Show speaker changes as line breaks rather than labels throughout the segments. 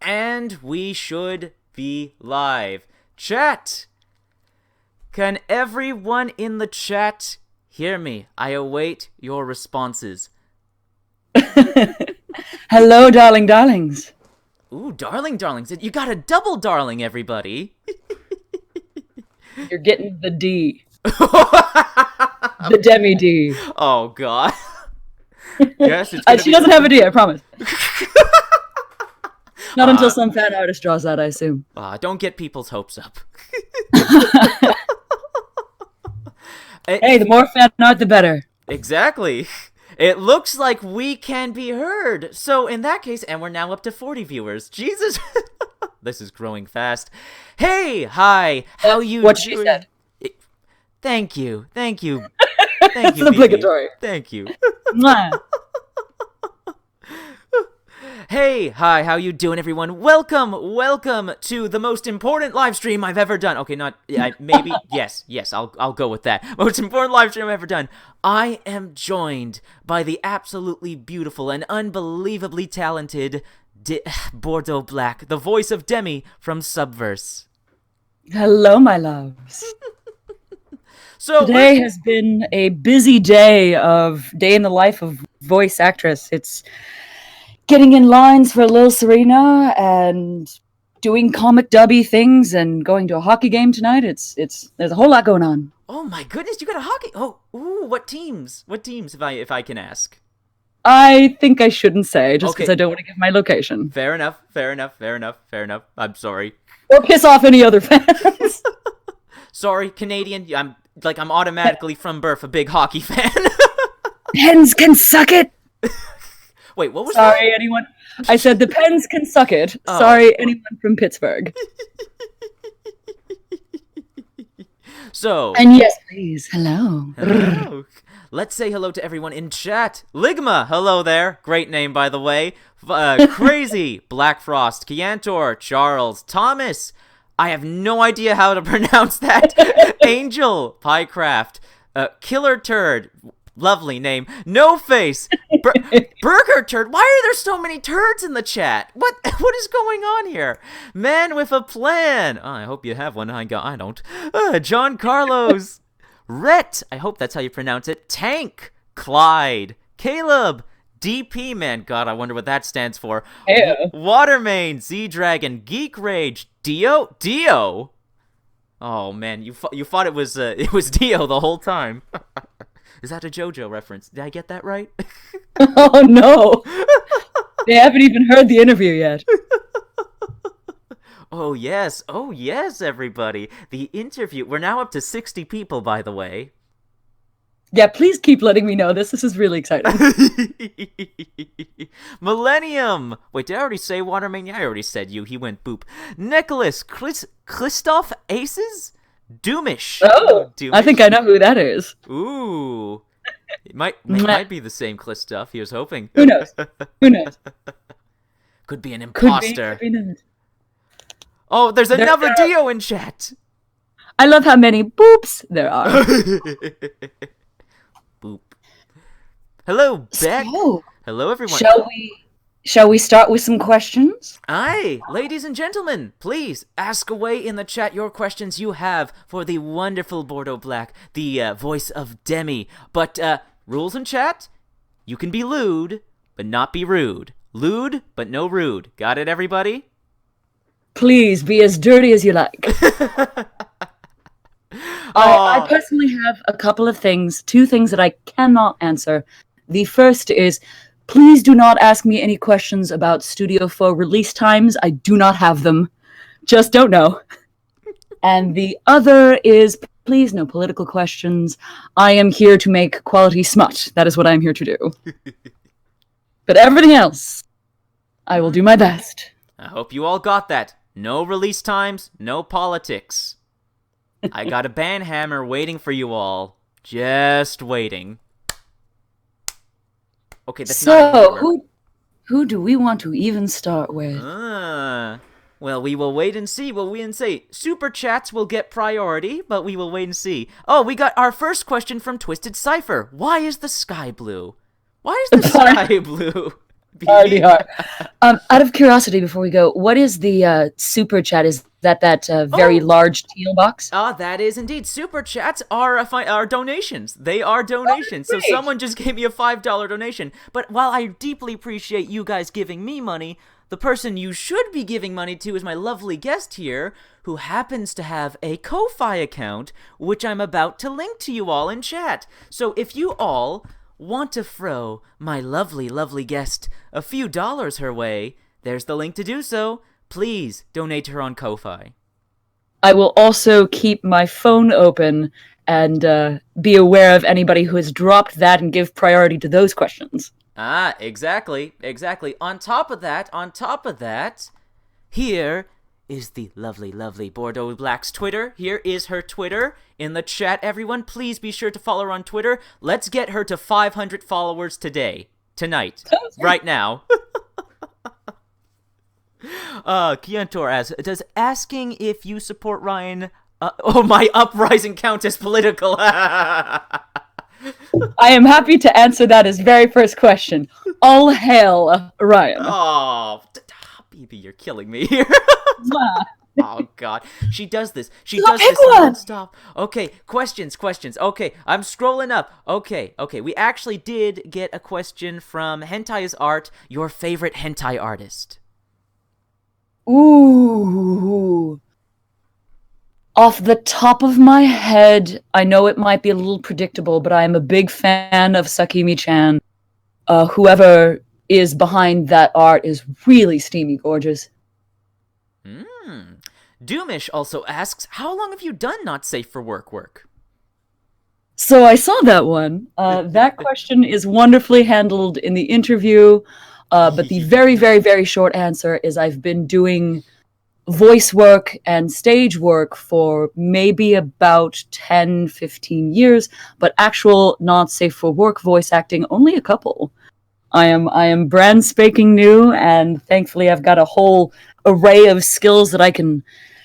And we should be live. Chat! Can everyone in the chat hear me? I await your responses.
Hello, darlings.
Ooh, darlings. You got a double darling, everybody.
You're getting the D. The DEMI D.
Oh, God. Yes,
she doesn't have a D, I promise. Not until some fan artist draws that, I assume.
Don't get people's hopes up.
Hey, the more fan art, the better.
Exactly. It looks like we can be heard. So in that case, and we're now up to 40 viewers. Jesus. This is growing fast. Hey, hi. How you
What she said.
Thank you. Thank you.
It's obligatory.
Thank you.
Mwah.
Hey, hi, how you doing, everyone? Welcome to the most important live stream I've ever done. Okay, maybe, yes, I'll go with that. Most important live stream I've ever done. I am joined by the absolutely beautiful and unbelievably talented Bordeaux Black, the voice of DEMI from Subverse.
Hello, my loves.
So
today has been a busy day in the life of voice actress. It's getting in lines for Lil Serena and doing comic dubby things and going to a hockey game tonight. There's a whole lot going on.
Oh my goodness, you got a hockey. What teams? What teams if I can ask?
I think I shouldn't say just because I don't want to give my location.
Fair enough. I'm sorry.
Or piss off any other fans.
Sorry, Canadian. I'm automatically from birth a big hockey fan.
Pens can suck it.
Wait, what was that?
Sorry, anyone. I said the Pens can suck it. Oh. Sorry, anyone from Pittsburgh.
So.
And yes, please. Hello.
Let's say hello to everyone in chat. Ligma, hello there. Great name, by the way. Crazy, Black Frost, Kiantor, Charles, Thomas. I have no idea how to pronounce that. Angel, Piecraft, Killer Turd. Lovely name. No Face. Burger Turd. Why are there so many turds in the chat? What is going on here? Man with a plan. Oh, I hope you have one. I don't. John Carlos. Rhett. I hope that's how you pronounce it. Tank. Clyde. Caleb. DP Man. God, I wonder what that stands for. Watermain. Z-Dragon. Geek Rage. Dio. Oh man, you thought it was Dio the whole time. Is that a JoJo reference? Did I get that right?
Oh, no. They haven't even heard the interview yet.
Oh, yes, everybody. The interview. We're now up to 60 people, by the way.
Yeah, please keep letting me know this. This is really exciting.
Millennium. Wait, did I already say Waterman? Yeah, I already said you. He went boop. Nicholas. Christoph Aces? Doomish.
Oh, Doomish. I think I know who that is.
Ooh. It might be the same Christoph he was hoping.
Who knows?
Could be an imposter.
Could be.
Oh, there's another Dio in chat.
I love how many boops there are.
Boop. Hello, Beck.
So,
hello, everyone.
Shall we start with some questions?
Aye, ladies and gentlemen, please ask away in the chat your questions you have for the wonderful Bordeaux Black, the voice of DEMI. But rules in chat, you can be lewd, but not be rude. Lewd, but no rude. Got it, everybody?
Please, be as dirty as you like. I personally have a couple of things, two things that I cannot answer. The first is, please do not ask me any questions about Studio 4 release times. I do not have them. Just don't know. And the other is, please, no political questions. I am here to make quality smut. That is what I'm here to do. But everything else, I will do my best.
I hope you all got that. No release times, no politics. I got a ban hammer waiting for you all. Just waiting. Okay, that's
so, who do we want to even start with?
Well, we will wait and see. Super chats will get priority, but we will wait and see. Oh, we got our first question from Twisted Cypher. Why is the sky blue? Why is the sky blue?
Already are. Out of curiosity, before we go, what is the super chat? Is that very large teal box?
That is indeed. Super chats are donations. They are donations. So
great.
someone just gave me a $5 donation. But while I deeply appreciate you guys giving me money, the person you should be giving money to is my lovely guest here, who happens to have a Ko-Fi account, which I'm about to link to you all in chat. So if you all want to throw my lovely, lovely guest a few dollars her way, there's the link to do so. Please donate to her on Ko-Fi.
I will also keep my phone open and be aware of anybody who has dropped that and give priority to those questions.
Exactly. On top of that, here is the lovely, lovely Bordeaux Black's Twitter. Here is her Twitter in the chat, everyone. Please be sure to follow her on Twitter. Let's get her to 500 followers tonight, right now. Kiantor asks, does asking if you support Ryan, my uprising count as political?
I am happy to answer that as very first question. All hail, Ryan.
Oh, baby, you're killing me here. Oh, God. She does this. She does this non-stop. Okay, questions. Okay, I'm scrolling up. Okay. We actually did get a question from Hentai is Art, your favorite hentai artist.
Ooh. Off the top of my head, I know it might be a little predictable, but I am a big fan of Sakimi-chan. Whoever is behind that art is really steamy gorgeous.
Doomish also asks, how long have you done Not Safe for Work?
So I saw that one. That question is wonderfully handled in the interview, but the very, very, very short answer is I've been doing voice work and stage work for maybe about 10, 15 years, but actual Not Safe for Work voice acting, only a couple. I am brand spanking new, and thankfully I've got a whole array of skills that I can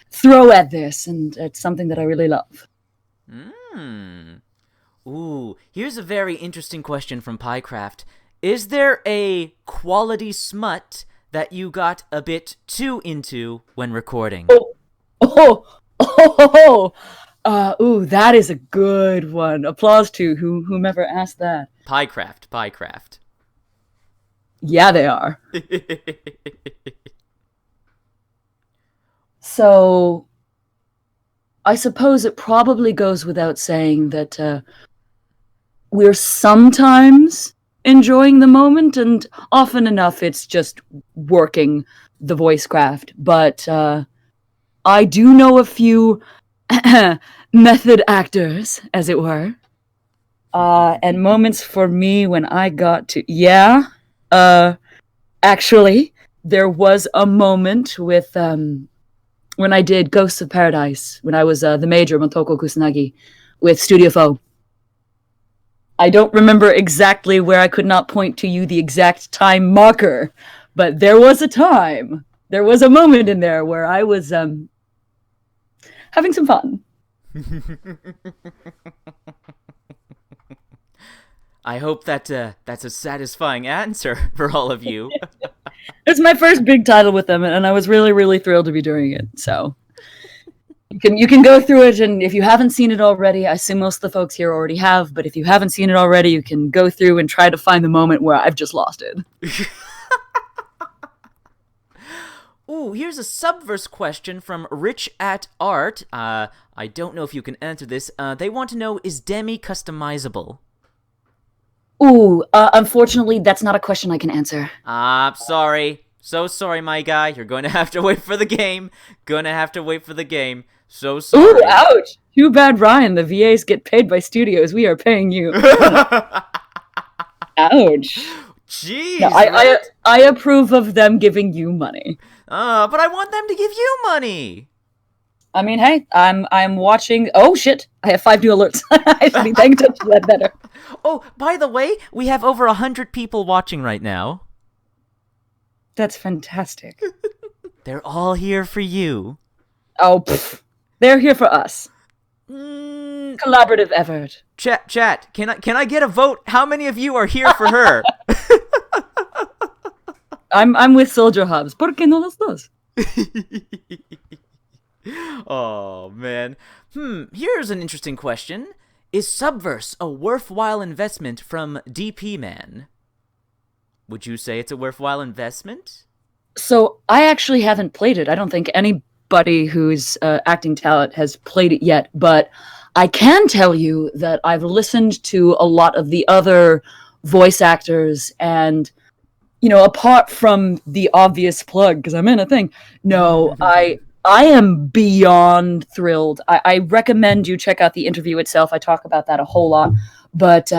throw at this, and it's something that I really love.
Ooh, here's a very interesting question from Piecraft. Is there a quality smut that you got a bit too into when recording?
Ooh, that is a good one. Applause to whomever asked that.
Piecraft.
Yeah, they are. So, I suppose it probably goes without saying that we're sometimes enjoying the moment, and often enough it's just working the voice craft. But I do know a few method actors, as it were, and moments for me when I got to... actually, there was a moment with... when I did Ghosts of Paradise, when I was the major Motoko Kusanagi with Studio Fo. I don't remember exactly where I could not point to you the exact time marker, but there was a time. There was a moment in there where I was having some fun.
I hope that's a satisfying answer for all of you.
It's my first big title with them, and I was really, really thrilled to be doing it. So you can go through it, and if you haven't seen it already, I assume most of the folks here already have, but if you haven't seen it already, you can go through and try to find the moment where I've just lost it.
Ooh, here's a Subverse question from Rich at Art. I don't know if you can answer this. They want to know, is DEMI customizable?
Ooh, unfortunately, that's not a question I can answer.
Sorry. So sorry, my guy. You're going to have to wait for the game. So sorry.
Ooh, ouch. Too bad, Ryan. The VAs get paid by studios. We are paying you. Ouch.
Jeez.
No, I approve of them giving you money.
But I want them to give you money.
I mean, hey, I'm watching... Oh, shit. I have 5 new alerts. I should be paying attention to that better.
Oh, by the way, we have over 100 people watching right now.
That's fantastic.
They're all here for you.
Oh, they're here for us. Collaborative effort.
Chat, can I get a vote? How many of you are here for her?
I'm with Soldier Hobbs. ¿Por qué no los dos?
Oh, man. Here's an interesting question. Is Subverse a worthwhile investment from DP Man? Would you say it's a worthwhile investment?
So I actually haven't played it. I don't think anybody who's acting talent has played it yet, but I can tell you that I've listened to a lot of the other voice actors, and apart from the obvious plug, because I'm in a thing, no, I am beyond thrilled. I recommend you check out the interview itself. I talk about that a whole lot. But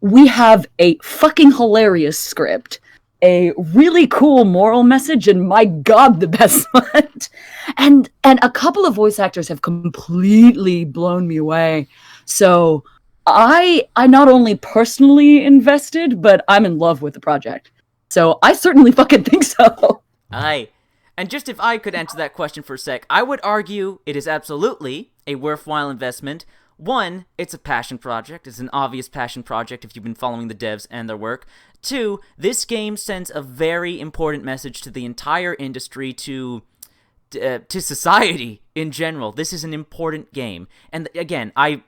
we have a fucking hilarious script, a really cool moral message, and my god, the best one. And a couple of voice actors have completely blown me away. So I not only personally invested, but I'm in love with the project. So I certainly fucking think so.
Aye. And just if I could answer that question for a sec, I would argue it is absolutely a worthwhile investment. One, it's a passion project. It's an obvious passion project if you've been following the devs and their work. Two, this game sends a very important message to the entire industry, to society in general. This is an important game. And again, I'll be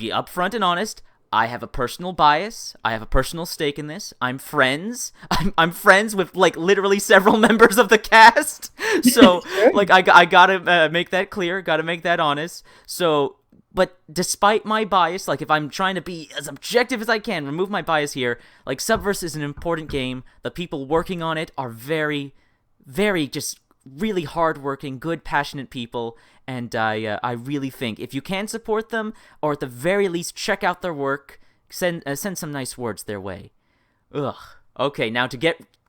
upfront and honest. I have a personal bias. I have a personal stake in this. I'm friends. I'm friends with literally several members of the cast. So I gotta make that clear. Gotta make that honest. So, but despite my bias, if I'm trying to be as objective as I can, remove my bias here. Subverse is an important game. The people working on it are very, very just really hardworking, good, passionate people. And I really think if you can support them, or at the very least check out their work, send some nice words their way. Ugh. Okay, now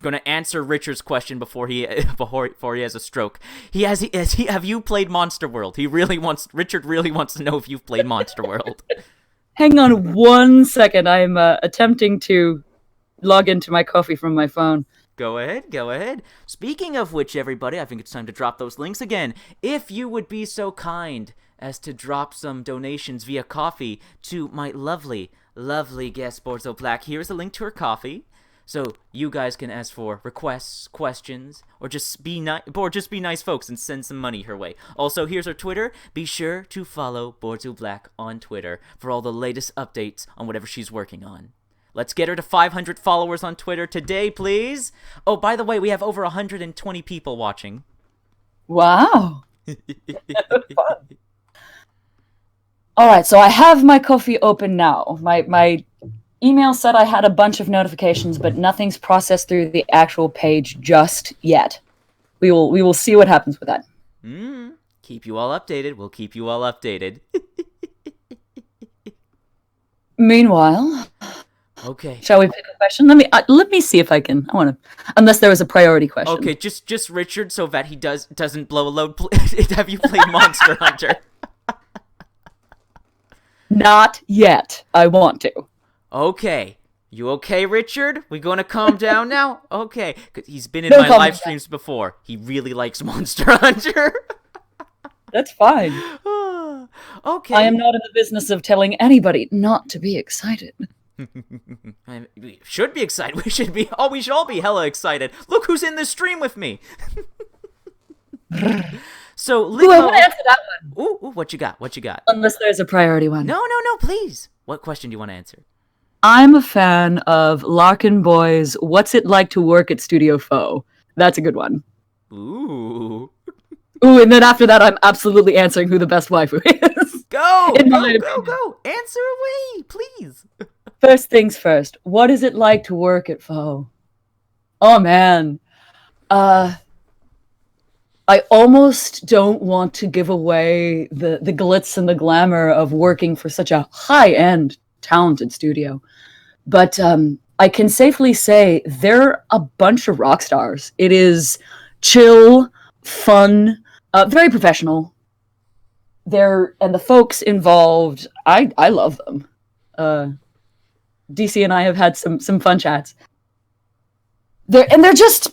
gonna answer Richard's question before he has a stroke. Have you played Monster World? Richard really wants to know if you've played Monster World.
Hang on 1 second. I'm attempting to log into my coffee from my phone.
Go ahead. Speaking of which, everybody, I think it's time to drop those links again. If you would be so kind as to drop some donations via coffee to my lovely, lovely guest, Bordeaux Black, here's a link to her coffee. So you guys can ask for requests, questions, or just be nice folks and send some money her way. Also, here's her Twitter. Be sure to follow Bordeaux Black on Twitter for all the latest updates on whatever she's working on. Let's get her to 500 followers on Twitter today, please. Oh, by the way, we have over 120 people watching.
Wow. All right, so I have my coffee open now. My email said I had a bunch of notifications, but nothing's processed through the actual page just yet. We will see what happens with that.
Keep you all updated. We'll keep you all updated.
Meanwhile...
Okay.
Shall we pick a question? Let me see if I can. I want to, unless there was a priority question.
Okay, just Richard, so that he doesn't blow a load. Have you played Monster Hunter?
Not yet. I want to.
Okay. You okay, Richard? We gonna calm down now? Okay. 'Cause he's been in my live streams before. He really likes Monster Hunter.
That's fine.
Okay.
I am not in the business of telling anybody not to be excited.
We should be excited. We should all be hella excited. Look who's in the stream with me. So,
Ooh, I want to answer that one.
Ooh, what you got?
Unless there's a priority one.
No, please. What question do you want to answer?
I'm a fan of Larkin Boy's What's It Like to Work at Studio Faux? That's a good one.
Ooh,
and then after that, I'm absolutely answering who the best waifu is.
Go! Answer away, please.
First things first. What is it like to work at Faux? Oh, man. I almost don't want to give away the glitz and the glamour of working for such a high-end, talented studio. But I can safely say they're a bunch of rock stars. It is chill, fun, very professional. And the folks involved, I love them. DC and I have had some fun chats. They're just...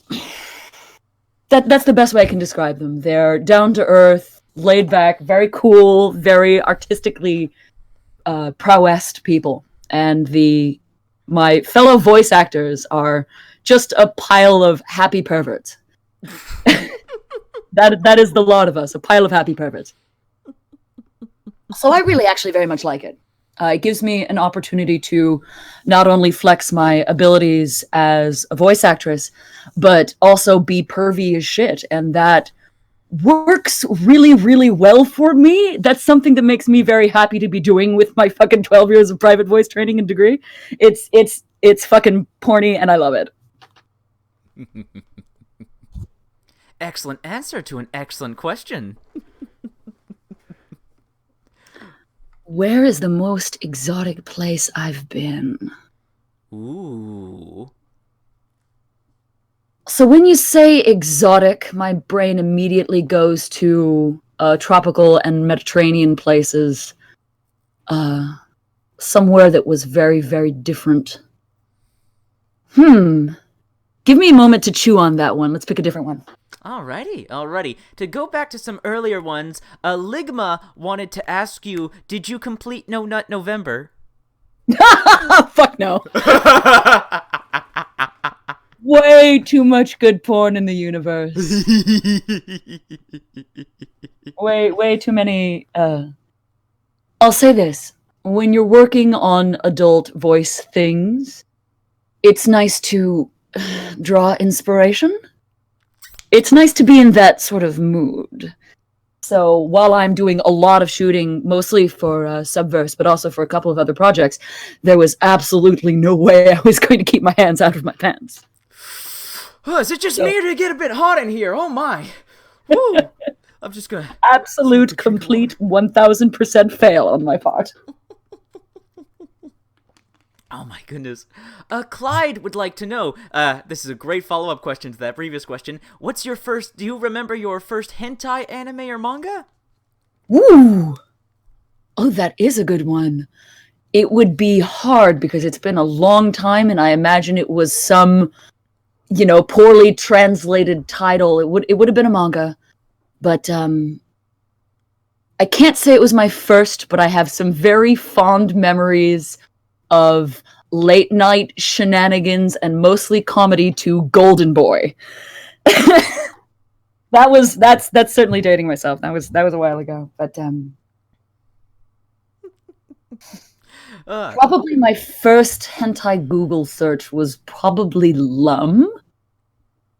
That's the best way I can describe them. They're down-to-earth, laid-back, very cool, very artistically prowessed people. And the My fellow voice actors are just a pile of happy perverts. That is the lot of us, a pile of happy perverts. So I really actually very much like it. It gives me an opportunity to not only flex my abilities as a voice actress, but also be pervy as shit. And that works really, really well for me. That's something that makes me very happy to be doing with my fucking 12 years of private voice training and degree. It's fucking porny and I love it.
Excellent answer to an excellent question.
Where is the most exotic place I've been?
Ooh.
So when you say exotic, my brain immediately goes to tropical and Mediterranean places. Somewhere that was very, very different. Give me a moment to chew on that one. Let's pick a different one.
Alrighty. To go back to some earlier ones, Ligma wanted to ask you, did you complete No Nut November?
Fuck no. Way too much good porn in the universe. way too many. I'll say this. When you're working on adult voice things, it's nice to draw inspiration. It's nice to be in that sort of mood. So while I'm doing a lot of shooting, mostly for Subverse, but also for a couple of other projects, there was absolutely no way I was going to keep my hands out of my pants.
Oh, is it just me or did it get a bit hot in here? Oh my. Woo. I'm just gonna...
Absolute, complete, 1000% fail on my part.
Oh my goodness. Clyde would like to know, this is a great follow-up question to that previous question. Do you remember your first hentai anime or manga?
Ooh! Oh, that is a good one. It would be hard because it's been a long time and I imagine it was some, poorly translated title. It would have been a manga. But, I can't say it was my first, but I have some very fond memories of late night shenanigans and mostly comedy to Golden Boy. That's certainly dating myself. That was a while ago, but probably my first hentai Google search was probably Lum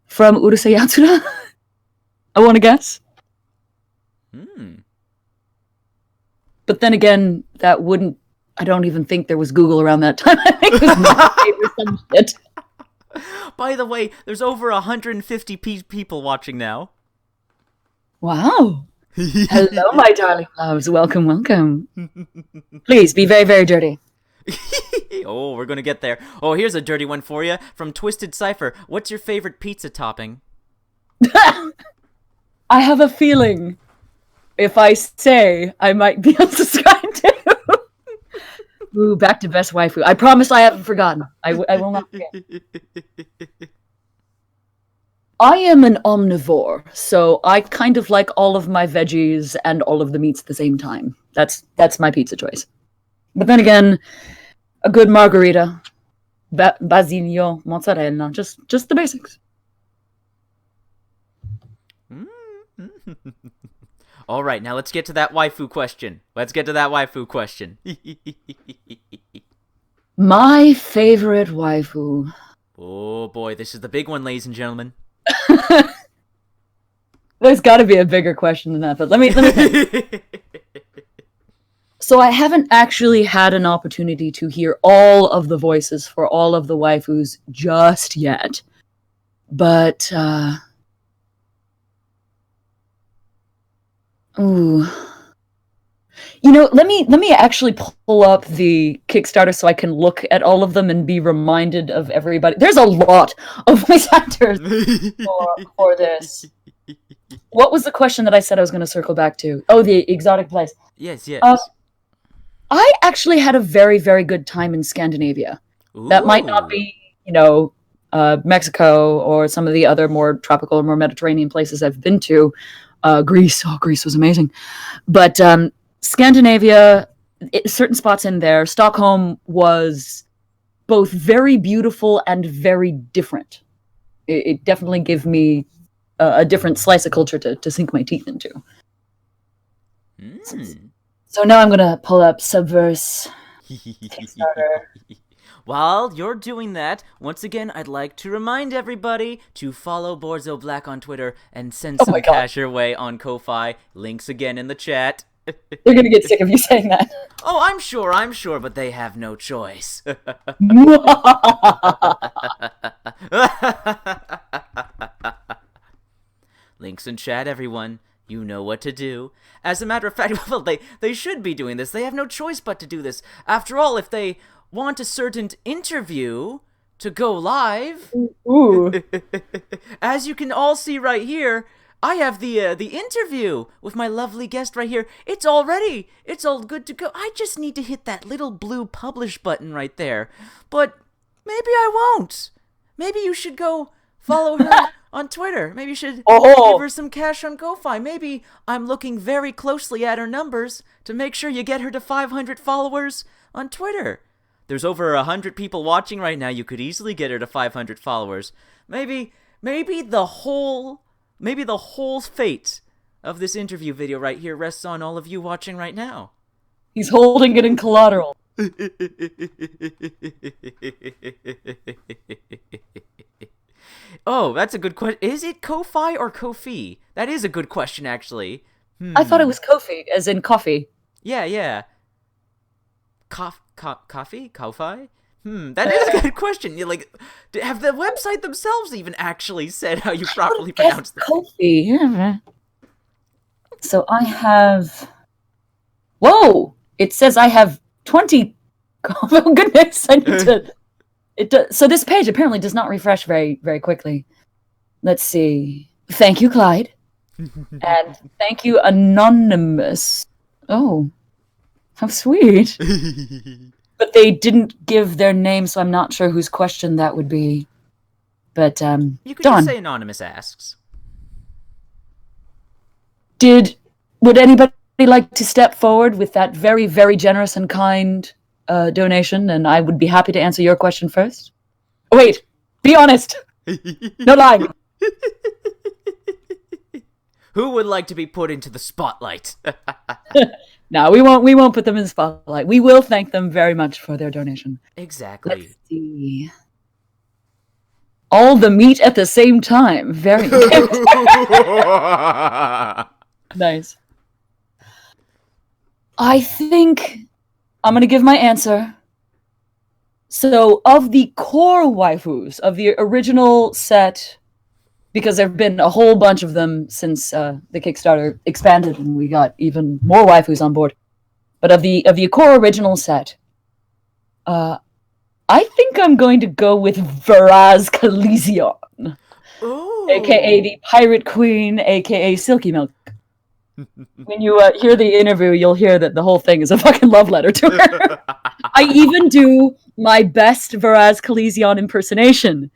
from Urusei Yatsura. I want to guess. But then again, I don't even think there was Google around that time. I think it was my or some shit.
By the way, there's over 150 people watching now.
Wow. Hello, my darling loves. Welcome. Please, be very, very dirty.
Oh, we're gonna get there. Oh, here's a dirty one for you from Twisted Cipher. What's your favorite pizza topping?
I have a feeling if I say, I might be unsubscribed to. Ooh, back to best waifu. I promise I haven't forgotten. I will not forget. I am an omnivore, so I kind of like all of my veggies and all of the meats at the same time. That's my pizza choice. But then again, a good margarita, basilio, mozzarella, just the basics.
All right, now let's get to that waifu question.
My favorite waifu.
Oh boy, this is the big one, ladies and gentlemen.
There's got to be a bigger question than that, but let me think. So I haven't actually had an opportunity to hear all of the voices for all of the waifus just yet. But, ooh. Let me actually pull up the Kickstarter so I can look at all of them and be reminded of everybody. There's a lot of voice actors for this. What was the question that I said I was going to circle back to? Oh, the exotic place.
Yes.
I actually had a very, very good time in Scandinavia. Ooh. That might not be, Mexico or some of the other more tropical or more Mediterranean places I've been to. Greece. Oh, Greece was amazing. But Scandinavia, certain spots in there. Stockholm was both very beautiful and very different. It definitely gave me a different slice of culture to sink my teeth into. So now I'm gonna pull up Subverse Kickstarter.
While you're doing that, once again, I'd like to remind everybody to follow Bordeaux Black on Twitter and send some cash your way on Ko-Fi. Links again in the chat.
They're gonna get sick of you saying that.
Oh, I'm sure, but they have no choice. Links in chat, everyone. You know what to do. As a matter of fact, well, they should be doing this. They have no choice but to do this. After all, if they want a certain interview to go live, as you can all see right here, I have the interview with my lovely guest right here. It's all ready. It's all good to go. I just need to hit that little blue publish button right there. But maybe I won't. Maybe you should go follow her on Twitter. Maybe you should give her some cash on Ko-Fi. Maybe I'm looking very closely at her numbers to make sure you get her to 500 followers on Twitter. There's over 100 people watching right now. You could easily get her to 500 followers. Maybe the whole fate of this interview video right here rests on all of you watching right now.
He's holding it in collateral.
Oh, that's a good question. Is it Ko-Fi or Ko-Fi? That is a good question, actually.
I thought it was Ko-Fi, as in coffee.
Yeah. Coffee? Ko-Fi? That is a good question. Have the website themselves even actually said how you properly pronounce that?
Ko-Fi, yeah. So I have... Whoa! It says I have 20... Oh, goodness, I need to... So this page apparently does not refresh very, very quickly. Let's see. Thank you, Clyde. And thank you, Anonymous. Oh, how sweet. But they didn't give their name, so I'm not sure whose question that would be. But,
you could just say Anonymous asks.
Would anybody like to step forward with that very, very generous and kind donation, and I would be happy to answer your question first. Oh, wait, be honest. No lying.
Who would like to be put into the spotlight?
No, we won't put them in the spotlight. We will thank them very much for their donation.
Exactly.
Let's see. All the meat at the same time. Very nice. I think I'm going to give my answer. So, of the core waifus of the original set, because there have been a whole bunch of them since the Kickstarter expanded and we got even more waifus on board. But of the core original set, I think I'm going to go with Varaz Khaleesion, aka the Pirate Queen, aka Silky Milk. When you hear the interview, you'll hear that the whole thing is a fucking love letter to her. I even do my best Varaz Khaleesion impersonation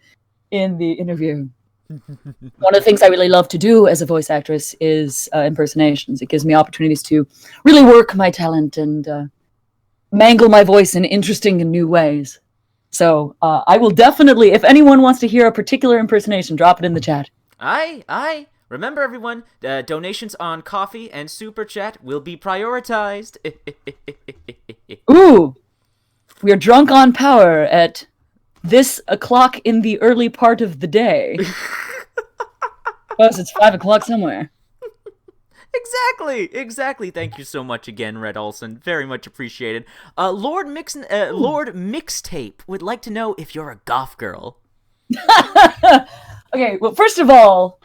in the interview. One of the things I really love to do as a voice actress is impersonations. It gives me opportunities to really work my talent and mangle my voice in interesting and new ways. So I will definitely, if anyone wants to hear a particular impersonation, drop it in the chat.
Aye. Remember, everyone, donations on Coffee and Super Chat will be prioritized.
Ooh, we are drunk on power at this o'clock in the early part of the day. Plus, it's 5 o'clock somewhere.
Exactly. Thank you so much again, Red Olson. Very much appreciated. Lord Mixtape would like to know if you're a goth girl.
Okay, well, first of all,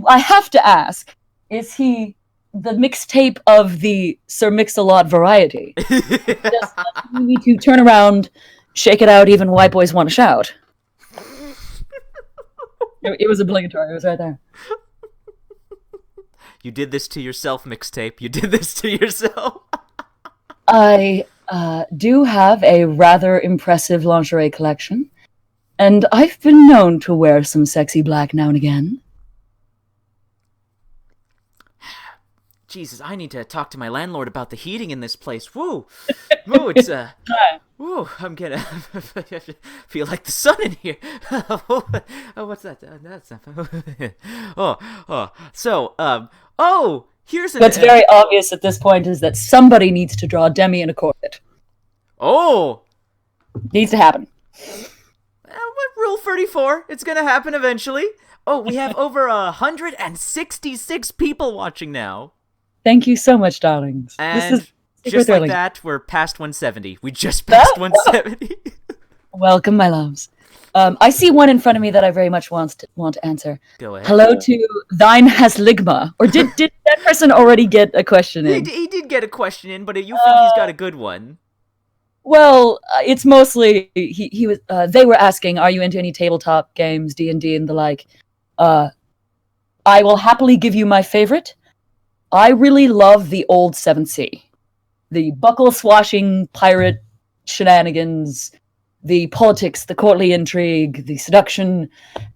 I have to ask, is he the mixtape of the Sir Mix-a-Lot variety? Just you need to turn around, shake it out, even white boys want to shout. It was obligatory, it was right there.
You did this to yourself, Mixtape. You did this to yourself.
I do have a rather impressive lingerie collection, and I've been known to wear some sexy black now and again.
Jesus, I need to talk to my landlord about the heating in this place. Woo! Woo, it's, woo, I'm gonna feel like the sun in here. Oh, what's that? That's not... here's
What's very obvious at this point is that somebody needs to draw Demi in a corset.
Oh!
Needs to happen.
Rule 34. It's gonna happen eventually. Oh, we have over 166 people watching now.
Thank you so much, darlings.
And
this is
just
thrilling.
like that, we're past 170. We just passed 170.
Welcome, my loves. I see one in front of me that I very much want to answer.
Go ahead.
Hello to Thine has Ligma. Or did that person already get a question in?
He did get a question in, but you think he's got a good one.
Well, it's mostly he was. They were asking, "Are you into any tabletop games, D&D, and the like?" I will happily give you my favorite. I really love the old 7th Sea, the buckle-swashing pirate shenanigans, the politics, the courtly intrigue, the seduction,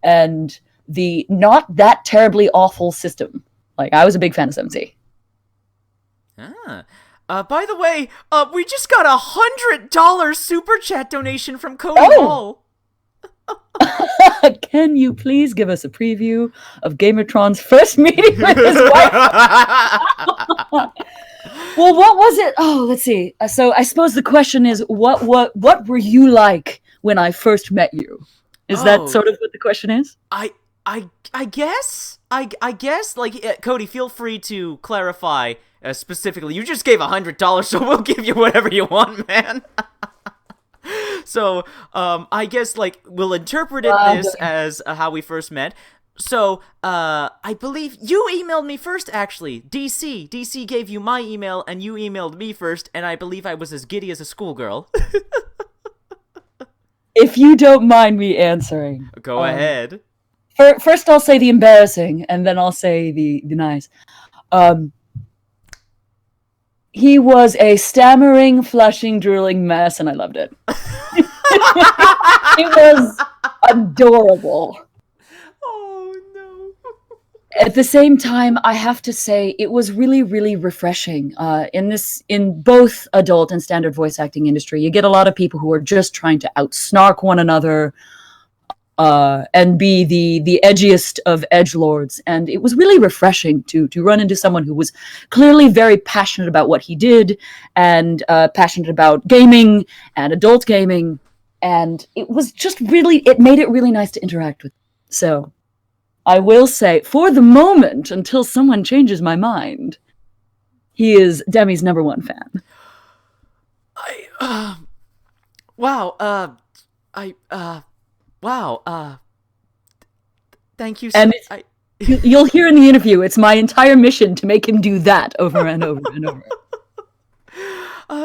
and the not that terribly awful system. Like, I was a big fan of 7th Sea.
By the way, we just got $100 super chat donation from Cody Hall.
Can you please give us a preview of Gamertron's first meeting with his wife? Well, what was it? Oh, let's see. So I suppose the question is, what were you like when I first met you? Is that sort of what the question is?
I guess. I guess. Like, Cody, feel free to clarify specifically. You just gave $100, so we'll give you whatever you want, man. So, I guess, like, we'll interpret this as how we first met. So, I believe you emailed me first, actually. DC gave you my email, and you emailed me first, and I believe I was as giddy as a schoolgirl.
If you don't mind me answering.
Go ahead.
First I'll say the embarrassing, and then I'll say the nice. He was a stammering, flushing, drooling mess, and I loved it. It was adorable.
Oh, no.
At the same time, I have to say, it was really, really refreshing. In both adult and standard voice acting industry, you get a lot of people who are just trying to outsnark one another, and be the edgiest of edgelords. And it was really refreshing to run into someone who was clearly very passionate about what he did, and passionate about gaming and adult gaming. And it was just it made it really nice to interact with. So I will say, for the moment, until someone changes my mind, he is Demi's #1 fan.
Wow, thank you
so much. You'll hear in the interview, it's my entire mission to make him do that over and over and over.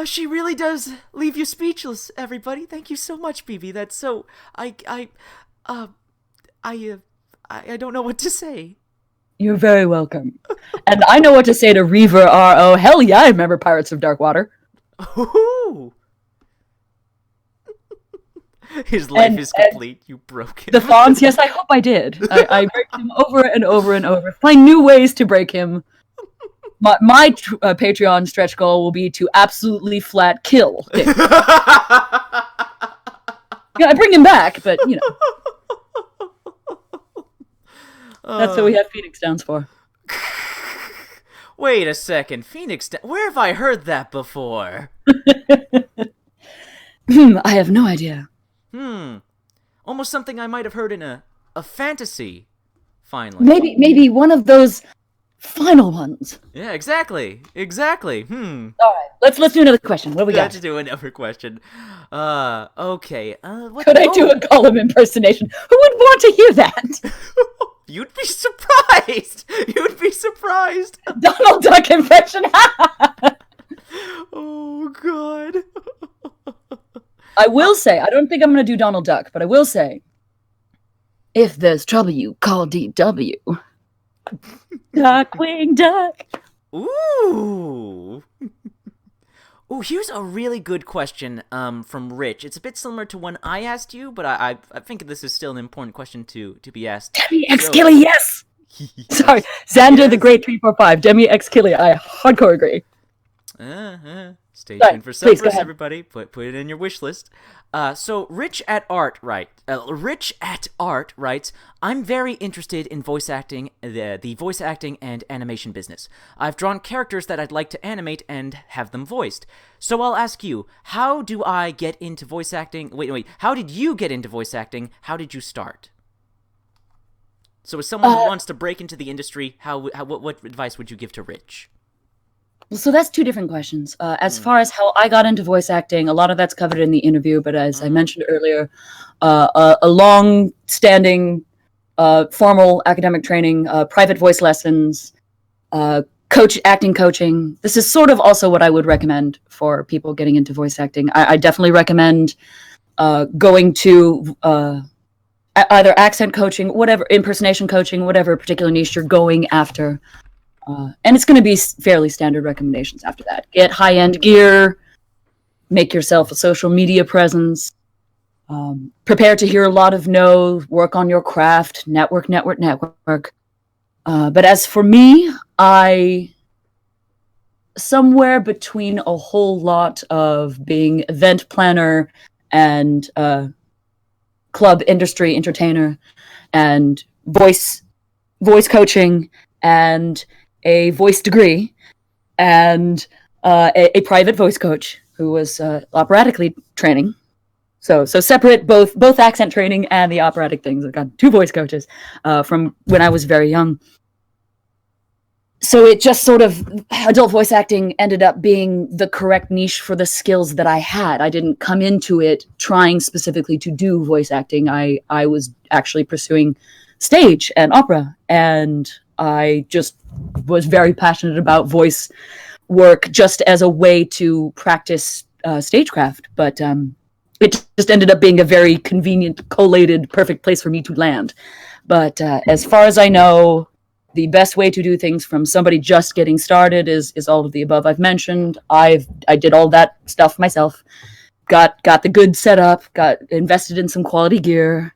She really does leave you speechless, everybody. Thank you so much, BB. That's so... I don't know what to say.
You're very welcome. And I know what to say to Reaver R.O. Hell yeah, I remember Pirates of Darkwater.
Ooh. His life is complete. You broke him.
The Fawns, yes, I hope I did. I break him over and over and over. Find new ways to break him. My Patreon stretch goal will be to absolutely flat kill him. Yeah, I bring him back, but, you know. That's what we have Phoenix Downs for.
Wait a second. Phoenix Downs? Where have I heard that before?
I have no idea.
Almost something I might have heard in a fantasy, finally.
Maybe one of those final ones.
Yeah, exactly. All
right, let's do another question. What do we got?
Let's do another question. Okay.
Could I do a Gollum impersonation? Who would want to hear that?
You'd be surprised.
Donald Duck impression.
Oh, God.
I will say, I don't think I'm going to do Donald Duck, but I will say, if there's trouble, you call DW. Darkwing Duck.
Ooh. Ooh, here's a really good question from Rich. It's a bit similar to one I asked you, but I think this is still an important question to be asked.
Demi X Gilly, yes! Sorry, Xander
Yes.
the Great 345, Demi X Killy. I hardcore agree.
Stay
Sorry,
tuned for
please, go
Subverse,
ahead.
everybody. Put it in your wish list. So Rich at Art writes, I'm very interested in voice acting, the voice acting and animation business. I've drawn characters that I'd like to animate and have them voiced. So I'll ask you, how do I get into voice acting? Wait, how did you get into voice acting? How did you start? So as someone who wants to break into the industry, what advice would you give to Rich?
So that's two different questions. As far as how I got into voice acting, a lot of that's covered in the interview, but as I mentioned earlier, a long-standing formal academic training, private voice lessons, acting coaching. This is sort of also what I would recommend for people getting into voice acting. I definitely recommend going to either accent coaching, whatever, impersonation coaching, whatever particular niche you're going after. And it's going to be fairly standard recommendations after that. Get high-end gear, make yourself a social media presence, prepare to hear a lot of no, work on your craft, network. But as for me, I, somewhere between a whole lot of being event planner and club industry entertainer and voice coaching and a voice degree and a private voice coach who was operatically training. So separate both accent training and the operatic things. I got 2 voice coaches from when I was very young. So it just sort of, adult voice acting ended up being the correct niche for the skills that I had. I didn't come into it trying specifically to do voice acting. I was actually pursuing stage and opera, and I just was very passionate about voice work just as a way to practice stagecraft. But it just ended up being a very convenient, collated, perfect place for me to land. But as far as I know, the best way to do things from somebody just getting started is all of the above I've mentioned. I did all that stuff myself. Got the good setup, got invested in some quality gear,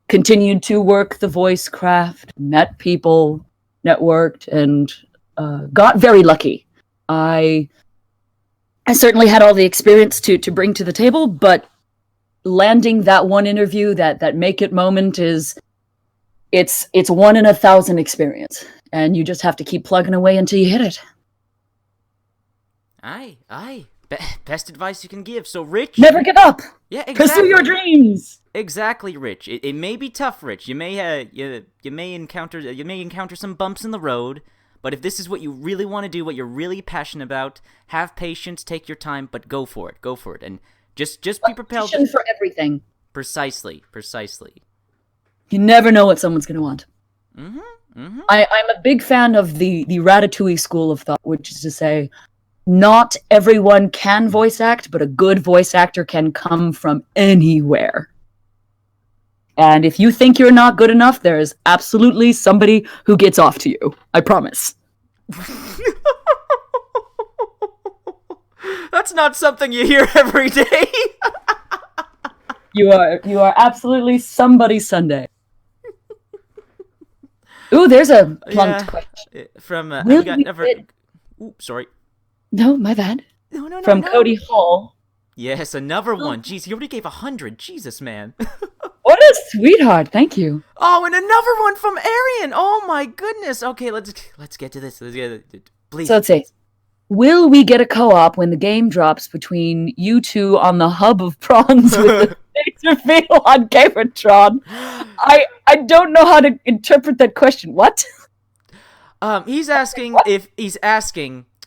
continued to work the voice craft, met people, networked, and got very lucky. I certainly had all the experience to bring to the table, but landing that one interview, that make it moment is, it's 1 in 1,000 experience, and you just have to keep plugging away until you hit it.
Aye. Best advice you can give. So, Rich,
Never give up.
Yeah, exactly.
Pursue your dreams.
Exactly, Rich. It may be tough, Rich. You may encounter some bumps in the road, but if this is what you really want to do, what you're really passionate about, have patience, take your time, but go for it, and just be propelled.
Passion for everything.
Precisely.
You never know what someone's going to want. I'm a big fan of the Ratatouille school of thought, which is to say, not everyone can voice act, but a good voice actor can come from anywhere. And if you think you're not good enough, there is absolutely somebody who gets off to you. I promise.
That's not something you hear every day.
You are absolutely somebody's Sunday. Ooh, there's a plunked question.
From sorry.
No, my bad.
No.
From Cody Hall.
Yes, another one. Jeez, he already gave 100. Jesus, man.
What a sweetheart. Thank you.
Oh, and another one from Arian. Oh my goodness. Okay, let's get to this. Please.
So let's see. Will we get a co-op when the game drops between you two on the hub of prawns with the laser fail on Gamertron? I don't know how to interpret that question. What?
He's asking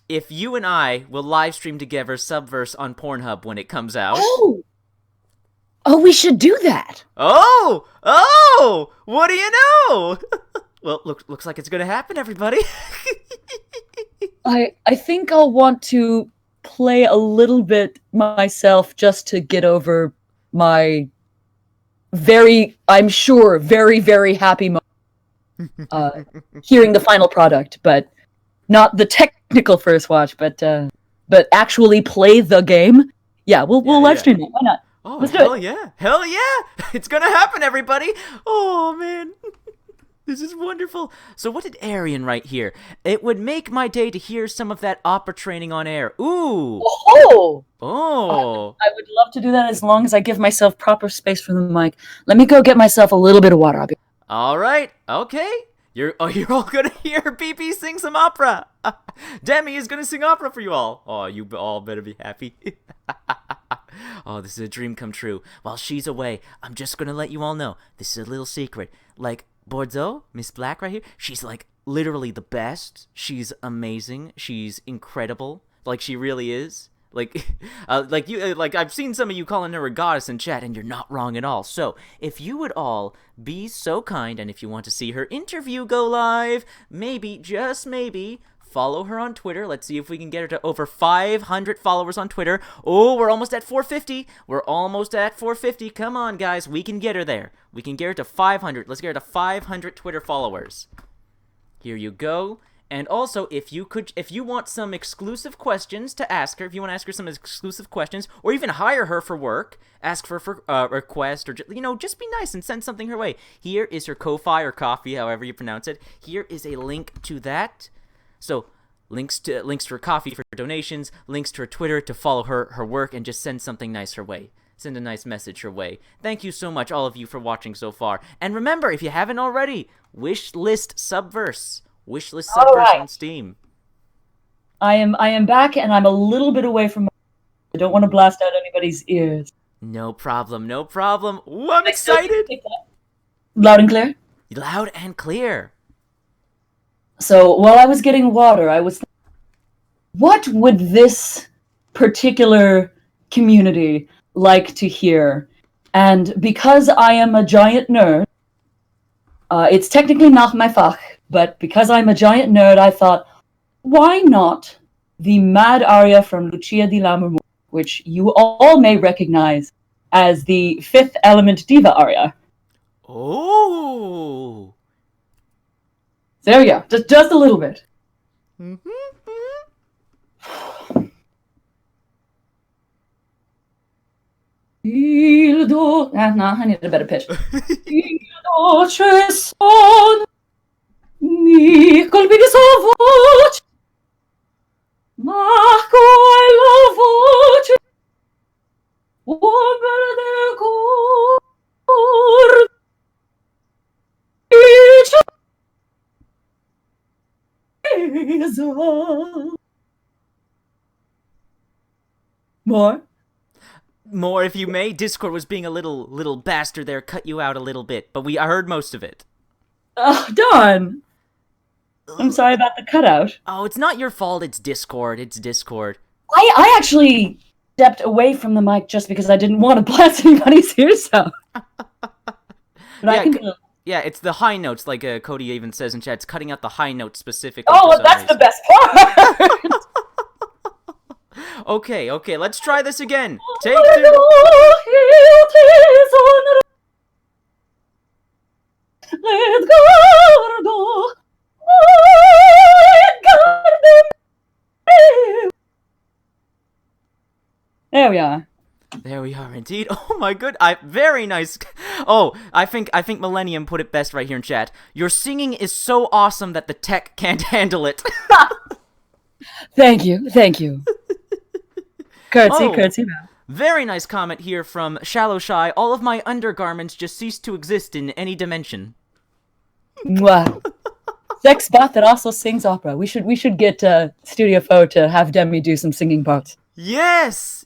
if you and I will live stream together Subverse on Pornhub when it comes out.
Oh, we should do that.
Oh, what do you know? Well, looks like it's gonna happen, everybody.
I think I'll want to play a little bit myself just to get over my I'm sure, very, very happy moment hearing the final product, but not the technical first watch, but actually play the game. Yeah, we'll live stream it. Why not?
Oh,
Let's do
hell
it.
yeah. Hell yeah. It's gonna happen, everybody. Oh, man. This is wonderful. So what did Arian write here? It would make my day to hear some of that opera training on air. Ooh.
Oh!
Oh.
I would love to do that as long as I give myself proper space for the mic. Let me go get myself a little bit of water. I'll be...
All right. Okay. You're all gonna hear BP sing some opera. Demi is gonna sing opera for you all. Oh, you all better be happy. Oh, this is a dream come true. While she's away, I'm just gonna let you all know, this is a little secret. Like, Bordeaux, Miss Black right here, she's like literally the best. She's amazing. She's incredible. Like, she really is. Like, like I've seen some of you calling her a goddess in chat, and you're not wrong at all. So, if you would all be so kind, and if you want to see her interview go live, maybe, just maybe, follow her on Twitter. Let's see if we can get her to over 500 followers on Twitter. Oh, we're almost at 450. We're almost at 450. Come on, guys. We can get her there. We can get her to 500. Let's get her to 500 Twitter followers. Here you go. And also, if you want some exclusive questions to ask her, if you want to ask her some exclusive questions, or even hire her for work, ask for a request, or just be nice and send something her way. Here is her Ko-Fi or Coffee, however you pronounce it. Here is a link to that. So, links to her Coffee for donations, links to her Twitter to follow her work, and just send something nice her way. Send a nice message her way. Thank you so much, all of you, for watching so far. And remember, if you haven't already, wishlist Subverse. Wishlist Subverse on Steam.
I am back, and I'm a little bit away from. I don't want to blast out anybody's ears.
No problem, no problem. Ooh, I'm excited.
Loud and clear.
Loud and clear.
So while I was getting water, I was thinking, what would this particular community like to hear? And because I am a giant nerd, it's technically not my fach, but because I'm a giant nerd, I thought, why not the mad aria from Lucia di Lammermoor, which you all may recognize as the Fifth Element diva aria.
Oh!
There we go. Just a little bit.
Mm-hmm.
I need a better pitch. Il dolce son mi colpi di sua voce, ma quella voce uomo del cor More?
More, if you may. Discord was being a little bastard there, cut you out a little bit, but I heard most of it.
Oh, darn. I'm sorry about the cutout.
Oh, it's not your fault, it's Discord. It's Discord.
I actually stepped away from the mic just because I didn't want to blast anybody's ears out.
Yeah, it's the high notes, like Cody even says in chat. It's cutting out the high notes specifically.
Oh, well, that's the best part!
Okay, let's try this again. Take two.
There we are.
There we are, indeed. Oh my good, very nice. Oh, I think Millennium put it best right here in chat. Your singing is so awesome that the tech can't handle it.
Thank you. Curtsy.
Very nice comment here from Shallow Shy. All of my undergarments just cease to exist in any dimension.
Mwah. Sex bot that also sings opera. We should get Studio Fo to have Demi do some singing parts.
Yes.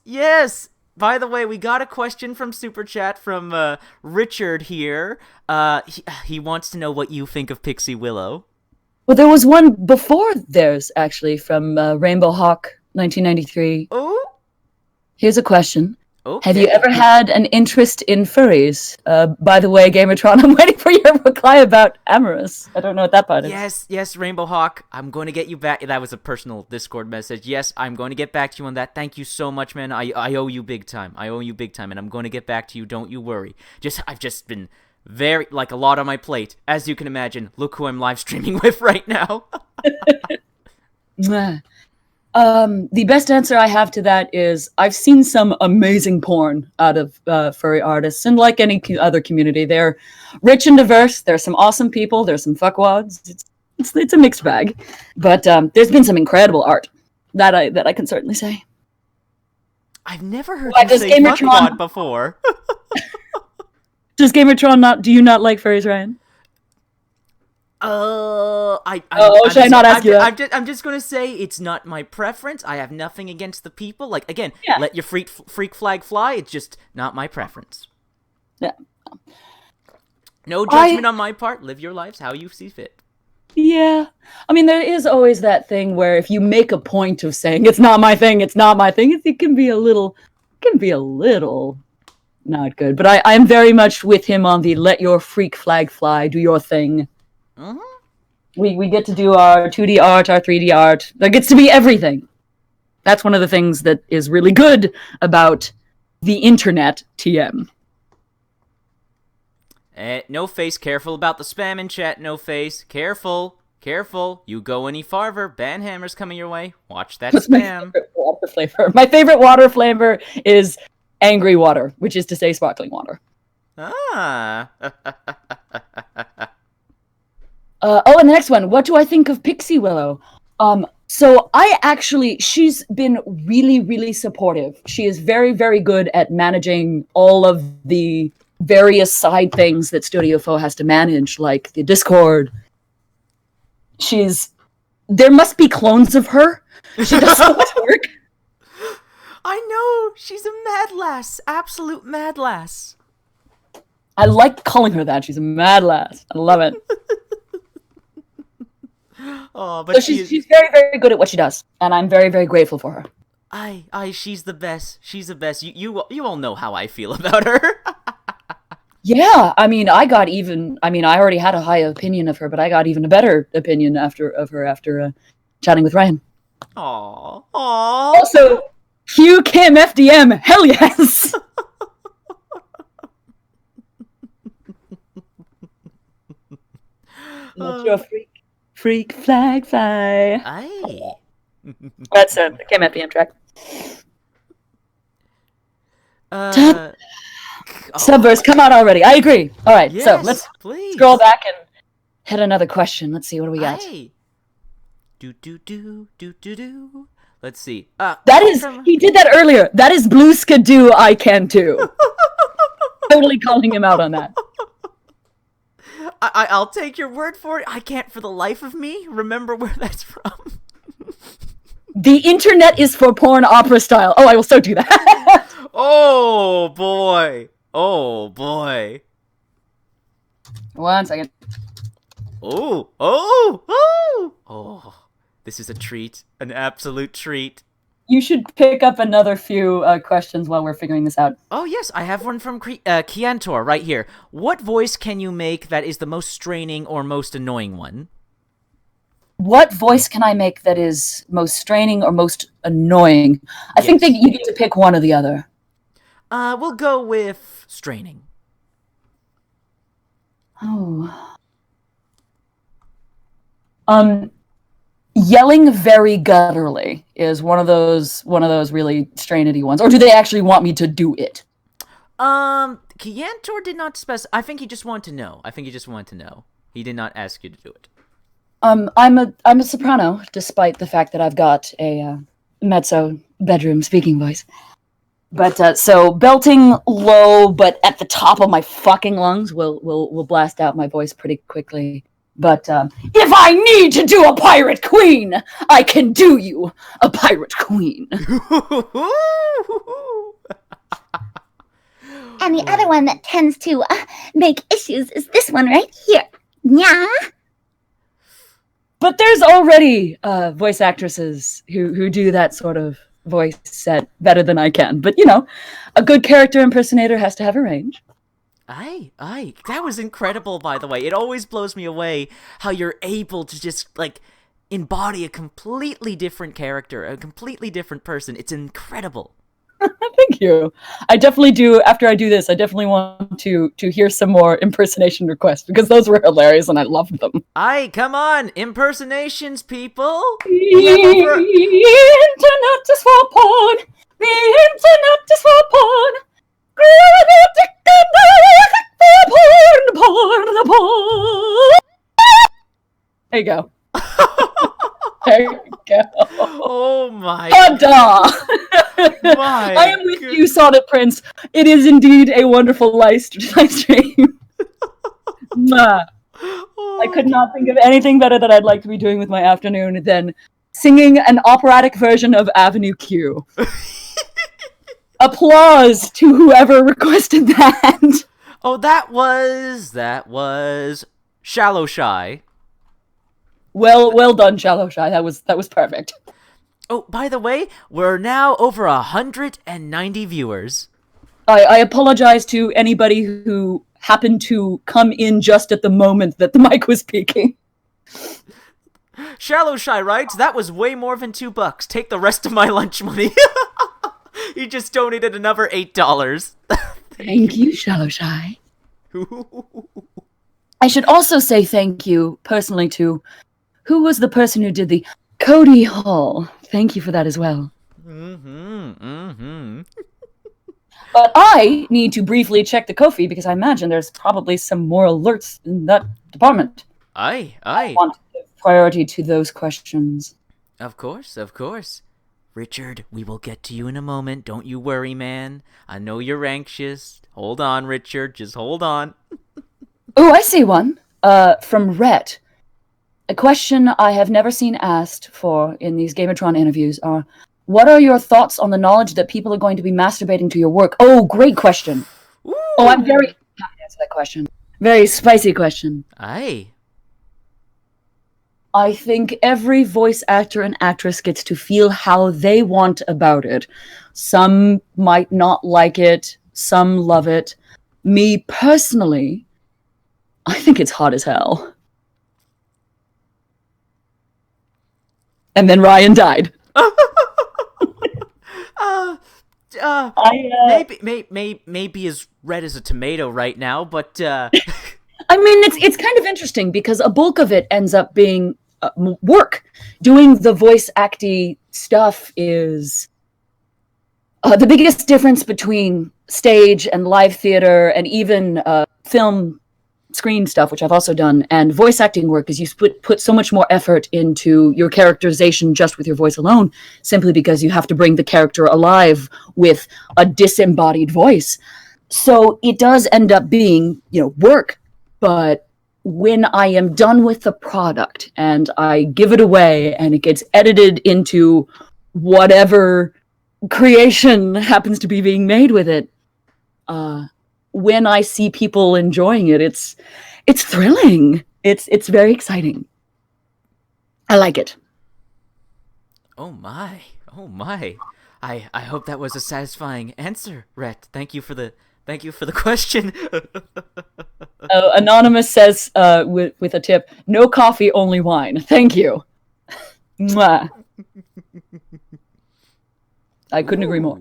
By the way, we got a question from Super Chat from Richard here. He wants to know what you think of Pixie Willow.
Well, there was one before theirs, actually, from Rainbow Hawk 1993.
Oh?
Here's a question.
Okay.
Have you ever had an interest in furries? By the way, Gamertron, I'm waiting for your reply about Amorous. I don't know what that part is.
Yes, Rainbow Hawk. I'm going to get you back. That was a personal Discord message. Yes, I'm going to get back to you on that. Thank you so much, man. I owe you big time. And I'm going to get back to you. Don't you worry. I've just been a lot on my plate. As you can imagine, look who I'm live streaming with right now.
The best answer I have to that is I've seen some amazing porn out of furry artists, and like any other community, they're rich and diverse. There's some awesome people. There's some fuckwads. It's a mixed bag, but there's been some incredible art that I can certainly say.
I've never heard you say fuckwad before.
Does Gamertron not? Do you not like furries, Ryan? Should I not ask you that?
I'm just gonna say it's not my preference. I have nothing against the people. Like, again, let your freak flag fly. It's just not my preference.
Yeah.
No judgment on my part. Live your lives how you see fit.
Yeah. I mean, there is always that thing where if you make a point of saying it's not my thing, it's not my thing, it can be a little not good. But I'm very much with him on the let your freak flag fly, do your thing.
Mm-hmm.
We get to do our 2D art, our 3D art. There gets to be everything. That's one of the things that is really good about the internet, TM.
No Face, careful about the spam in chat, No Face. Careful. You go any farther, Banhammer's coming your way. Watch that spam.
My favorite water flavor? My favorite water flavor is angry water, which is to say sparkling water.
Ah.
And the next one. What do I think of Pixie Willow? So she's been really, really supportive. She is very, very good at managing all of the various side things that Studio Fo has to manage, like the Discord. There must be clones of her. She does so much work.
I know. She's a mad lass. Absolute mad lass.
I like calling her that. She's a mad lass. I love it.
Oh, but
she's very, very good at what she does, and I'm very, very grateful for her.
She's the best. She's the best. You all know how I feel about her.
Yeah, I mean, I already had a high opinion of her, but I got even a better opinion after chatting with Ryan.
Aww.
Also, Hugh Kim FDM, hell yes! Let your freak flag fly.
Aye.
That's the Kim FDM track. Subverse, come out already. I agree. All right,
yes,
so let's scroll back and hit another question. Let's see, what do we got?
Aye. Do. Let's see.
He did that earlier. That is Blue Skidoo, I can too. Totally calling him out on that.
I'll take your word for it. I can't for the life of me remember where that's from.
The internet is for porn opera style. Oh, I will so do that.
Oh boy.
1 second.
Oh. This is a treat. An absolute treat.
You should pick up another few questions while we're figuring this out.
Oh, yes. I have one from Kiantor right here. What voice can you make that is the most straining or most annoying one?
What voice can I make that is most straining or most annoying? I think that you get to pick one or the other.
We'll go with straining.
Oh. Yelling very gutturally is one of those really strainedy ones. Or do they actually want me to do it?
Kiantor did not specify. I think he just wanted to know. He did not ask you to do it.
I'm a soprano, despite the fact that I've got a mezzo bedroom speaking voice. But so belting low, but at the top of my fucking lungs will blast out my voice pretty quickly. But if I need to do a pirate queen, I can do you a pirate queen.
And the other one that tends to make issues is this one right here. Yeah.
But there's already voice actresses who do that sort of voice set better than I can. But, you know, a good character impersonator has to have a range.
Aye. That was incredible, by the way. It always blows me away how you're able to just, like, embody a completely different character, a completely different person. It's incredible.
Thank you. I definitely do. After I do this, I definitely want to hear some more impersonation requests because those were hilarious and I loved them.
Aye, come on, impersonations, people.
The
We have over.
internet is for porn. The internet is for porn. Porn. There you go. There you go.
Oh my.
Ta-da!
My
I am with you, Sonnet Prince. It is indeed a wonderful live stream. I could not think of anything better that I'd like to be doing with my afternoon than singing an operatic version of Avenue Q. Applause to whoever requested that.
Oh, that was Shallow Shy.
Well done, Shallow Shy. That was perfect.
Oh, by the way, we're now over 190 viewers.
I apologize to anybody who happened to come in just at the moment that the mic was peaking.
Shallow Shy writes, that was way more than $2. Take the rest of my lunch money. He just donated another $8.
Thank you, Shallow Shy. I should also say thank you personally to who was the person who did the Cody Hall. Thank you for that as well. But I need to briefly check the Ko-fi because I imagine there's probably some more alerts in that department.
Aye.
I want to give priority to those questions.
Of course. Richard, we will get to you in a moment. Don't you worry, man. I know you're anxious. Hold on, Richard. Just hold on.
Oh, I see one. From Rhett. A question I have never seen asked for in these Gamertron interviews are, what are your thoughts on the knowledge that people are going to be masturbating to your work? Oh, great question.
Ooh.
Oh, I'm very happy to answer that question. Very spicy question.
Aye.
I think every voice actor and actress gets to feel how they want about it. Some might not like it. Some love it. Me, personally, I think it's hot as hell. And then Ryan died.
Maybe as red as a tomato right now, but
I mean, it's kind of interesting because a bulk of it ends up being work. Doing the voice acting stuff is the biggest difference between stage and live theater and even film screen stuff, which I've also done, and voice acting work is you put so much more effort into your characterization just with your voice alone, simply because you have to bring the character alive with a disembodied voice. So it does end up being, work. But when I am done with the product and I give it away and it gets edited into whatever creation happens to be being made with it, when I see people enjoying it, it's thrilling. It's very exciting. I like it.
Oh my. I hope that was a satisfying answer, Rhett. Thank you for the question.
Anonymous says with a tip, no coffee, only wine. Thank you. Mwah. I couldn't agree more.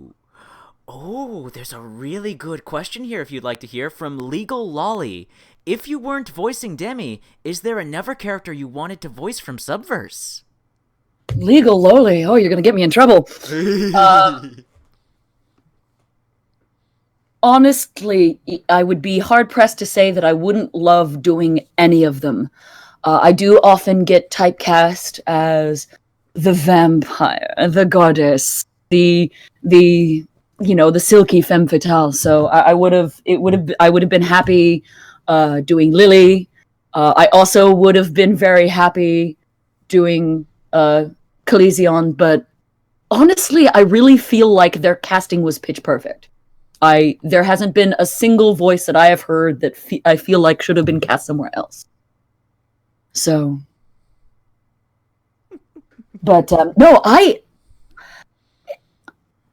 Oh, there's a really good question here if you'd like to hear from Legal Lolly. If you weren't voicing DEMI, is there another character you wanted to voice from Subverse?
Legal Lolly. Oh, you're going to get me in trouble. Honestly, I would be hard-pressed to say that I wouldn't love doing any of them. I do often get typecast as the vampire, the goddess, the silky femme fatale. So I would have been happy doing Lily. I also would have been very happy doing Coliseon, but honestly, I really feel like their casting was pitch perfect. There hasn't been a single voice that I have heard that I feel like should have been cast somewhere else. So, but no,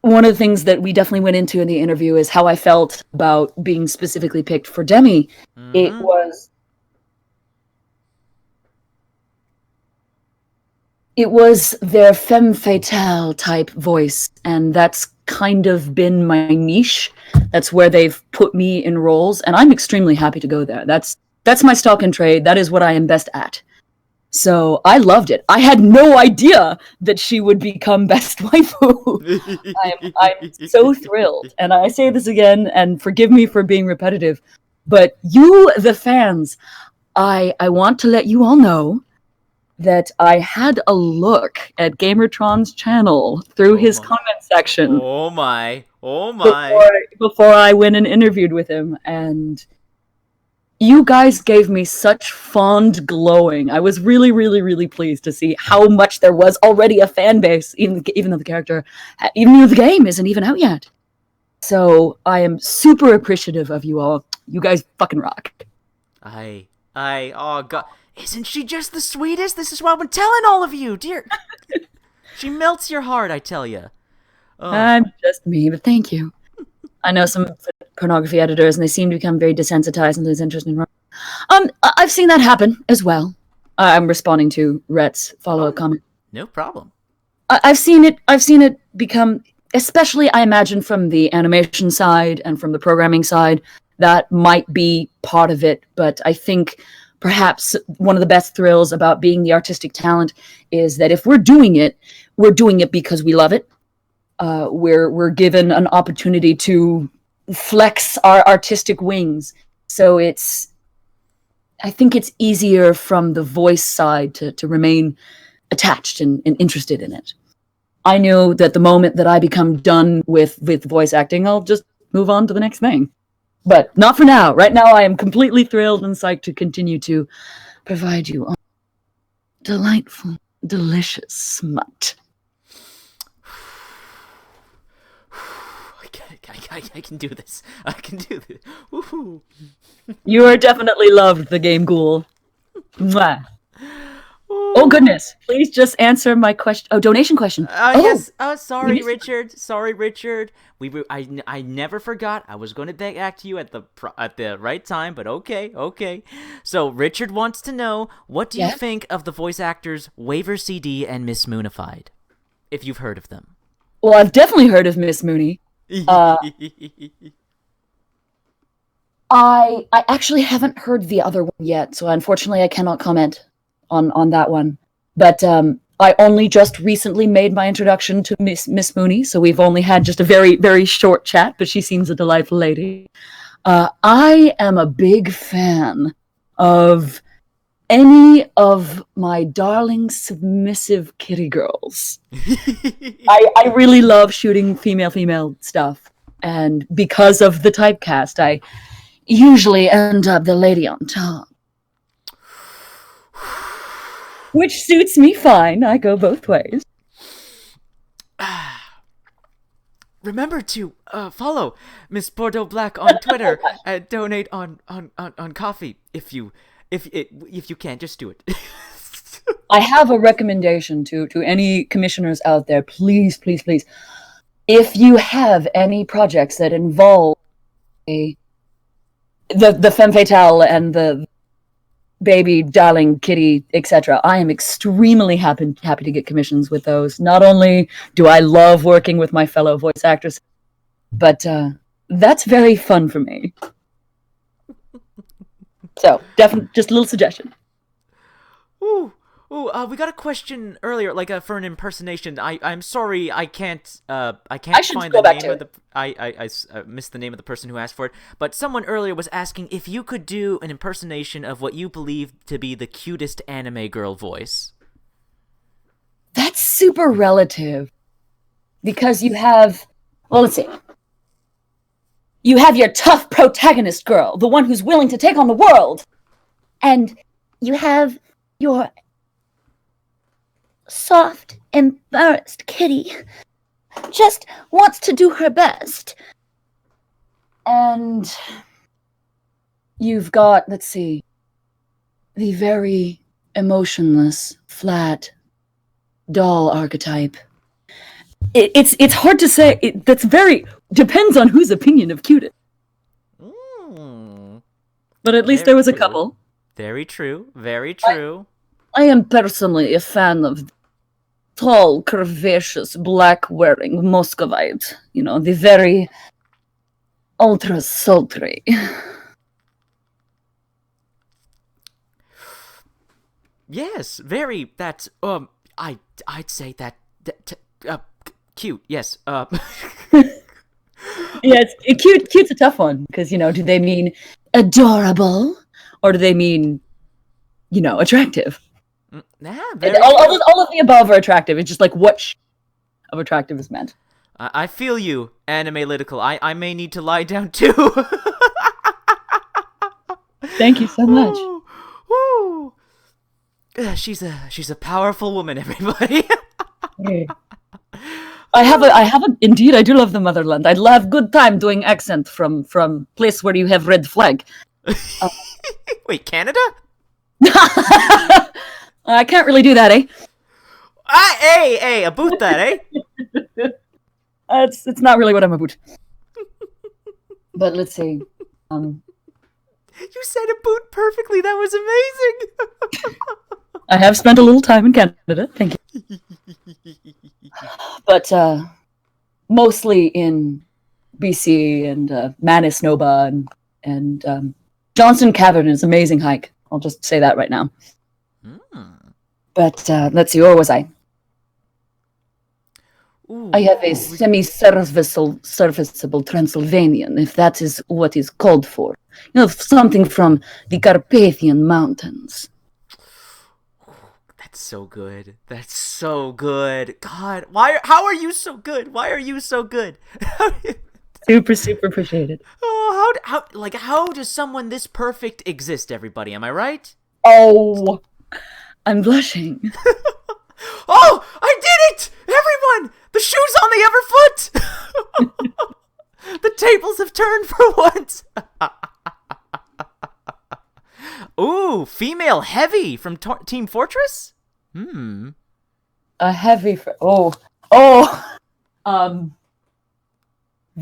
one of the things that we definitely went into in the interview is how I felt about being specifically picked for DEMI. Mm-hmm. It was it was their femme fatale type voice, and that's kind of been my niche. That's where they've put me in roles, and I'm extremely happy to go there. That's my stock and trade. That is what I am best at. So I loved it. I had no idea that she would become best waifu. I'm so thrilled. And I say this again, and forgive me for being repetitive, but you, the fans, I want to let you all know that I had a look at Gamertron's channel through his comment section.
Oh my. Oh my.
Before I went and interviewed with him, and you guys gave me such fond glowing. I was really, really, really pleased to see how much there was already a fan base, even though the game isn't even out yet. So I am super appreciative of you all. You guys fucking rock.
Oh god. Isn't she just the sweetest? This is what I've been telling all of you, dear. She melts your heart, I tell you. Oh.
I'm just me, but thank you. I know some pornography editors, and they seem to become very desensitized and lose interest in. I've seen that happen as well. I'm responding to Rhett's follow-up comment.
No problem.
I've seen it become, especially I imagine from the animation side and from the programming side, that might be part of it. But I think perhaps one of the best thrills about being the artistic talent is that if we're doing it because we love it. We're given an opportunity to flex our artistic wings. So I think it's easier from the voice side to remain attached and interested in it. I know that the moment that I become done with voice acting, I'll just move on to the next thing. But not for now. Right now, I am completely thrilled and psyched to continue to provide you all delightful, delicious smut.
I can do this. I can do this. Woohoo.
You are definitely loved, the game ghoul. Mwah. Oh goodness! Please just answer my question. Oh, donation question.
Yes. Sorry, Richard. Sorry, Richard. I never forgot. I was going to back to you at the right time, but okay. So Richard wants to know, what do you think of the voice actors Waver CD and Miss Moonified, if you've heard of them?
Well, I've definitely heard of Miss Mooney. I actually haven't heard the other one yet, so unfortunately I cannot comment on that one. But I only just recently made my introduction to Miss Mooney, so we've only had just a very, very short chat, but she seems a delightful lady. I am a big fan of any of my darling submissive kitty girls. I really love shooting female stuff, and because of the typecast, I usually end up the lady on top. Which suits me fine. I go both ways.
Remember to follow Miss Bordeaux Black on Twitter and donate on coffee if you can. Just do it.
I have a recommendation to any commissioners out there. Please, if you have any projects that involve the femme fatale and the baby, darling, kitty, etc., I am extremely happy to get commissions with those. Not only do I love working with my fellow voice actors, but that's very fun for me. So, definitely, just a little suggestion.
Ooh, we got a question earlier, for an impersonation. I'm sorry, I can't find the name of the. I missed the name of the person who asked for it. But someone earlier was asking if you could do an impersonation of what you believe to be the cutest anime girl voice.
That's super relative, because you have. Well, let's see. You have your tough protagonist girl, the one who's willing to take on the world, and you have your soft, embarrassed kitty, just wants to do her best. And you've got, let's see, the very emotionless, flat, doll archetype. It's hard to say. That's very depends on whose opinion of cutest. But at least there was a couple.
Very true. Very true.
I am personally a fan of tall, curvaceous, black-wearing Muscovite. You know, the very ultra sultry.
Yes, very. That's I'd say that cute. Yes.
Yeah, cute's a tough one because, you know, do they mean adorable or do they mean, you know, attractive?
Yeah,
And
very.
all of the above are attractive. It's just like what of attractive is meant.
I feel you, Anime-lytical. I may need to lie down too.
Thank you so much.
Woo. She's a powerful woman, everybody.
I have a indeed I do love the motherland. I love good time doing accent from place where you have red flag.
Wait, Canada?
I can't really do that, eh?
Hey, about that, eh?
It's not really what I'm about. But let's see.
You said a boot perfectly. That was amazing.
I have spent a little time in Canada. Thank you. But mostly in BC and Manitoba and Johnston Cavern is an amazing hike. I'll just say that right now. But let's see, where was I?
Ooh,
I have a semi-serviceable Transylvanian, if that is what is called for. You know, something from the Carpathian Mountains.
That's so good. That's so good. God, how are you so good? Why are you so good?
Super appreciated.
Oh, how does someone this perfect exist, everybody? Am I right?
Oh, I'm blushing.
Oh, I did it! Everyone! The shoe's on the other foot! The tables have turned for once! Ooh, female heavy from Team Fortress?
A heavy...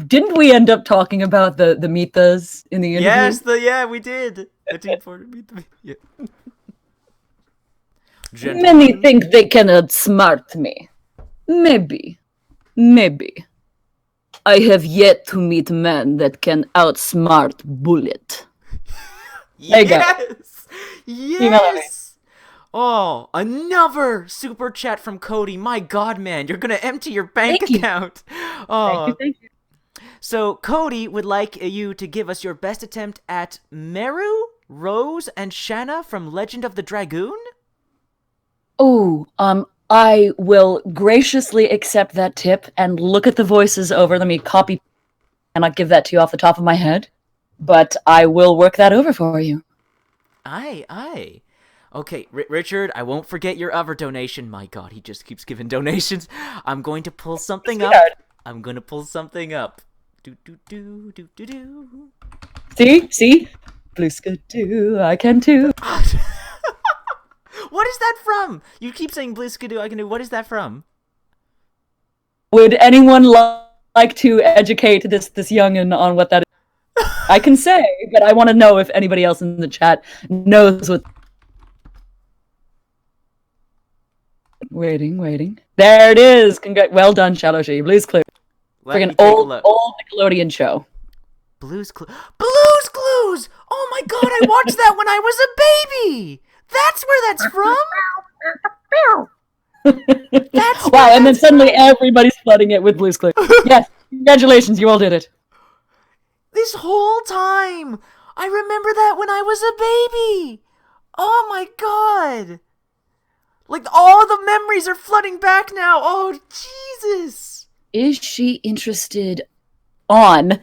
Didn't we end up talking about the Mitas in the interview?
Yes, we did. The Team Fortress Mita. Yeah.
Many think they can outsmart me. Maybe. I have yet to meet men that can outsmart Bullet.
Yes! Oh, another super chat from Cody. My God, man, you're gonna empty your bank account. Oh,
Thank you.
So Cody would like you to give us your best attempt at Meru, Rose, and Shanna from Legend of the Dragoon.
Oh, I will graciously accept that tip and look at the voices over. Let me copy and I'll give that to you off the top of my head. But I will work that over for you.
Aye. Okay, Richard, I won't forget your other donation. My God, he just keeps giving donations. I'm going to pull something up. Do.
See? Bliskadoo, I can too.
What is that from? You keep saying Bliskadoo, I can do. What is that from?
Would anyone like to educate this youngin on what that is? I can say, but I want to know if anybody else in the chat knows what... Waiting. There it is! Well done, Shadow She. Blue's Clues. Freaking old Nickelodeon show.
Blue's Clues! Oh my God, I watched that when I was a baby! That's where that's from?
Wow, and then suddenly everybody's flooding it with Blue's Clues. Yes, congratulations, you all did it.
This whole time! I remember that when I was a baby! Oh my God! Like, all the memories are flooding back now! Oh, Jesus!
Is she interested on,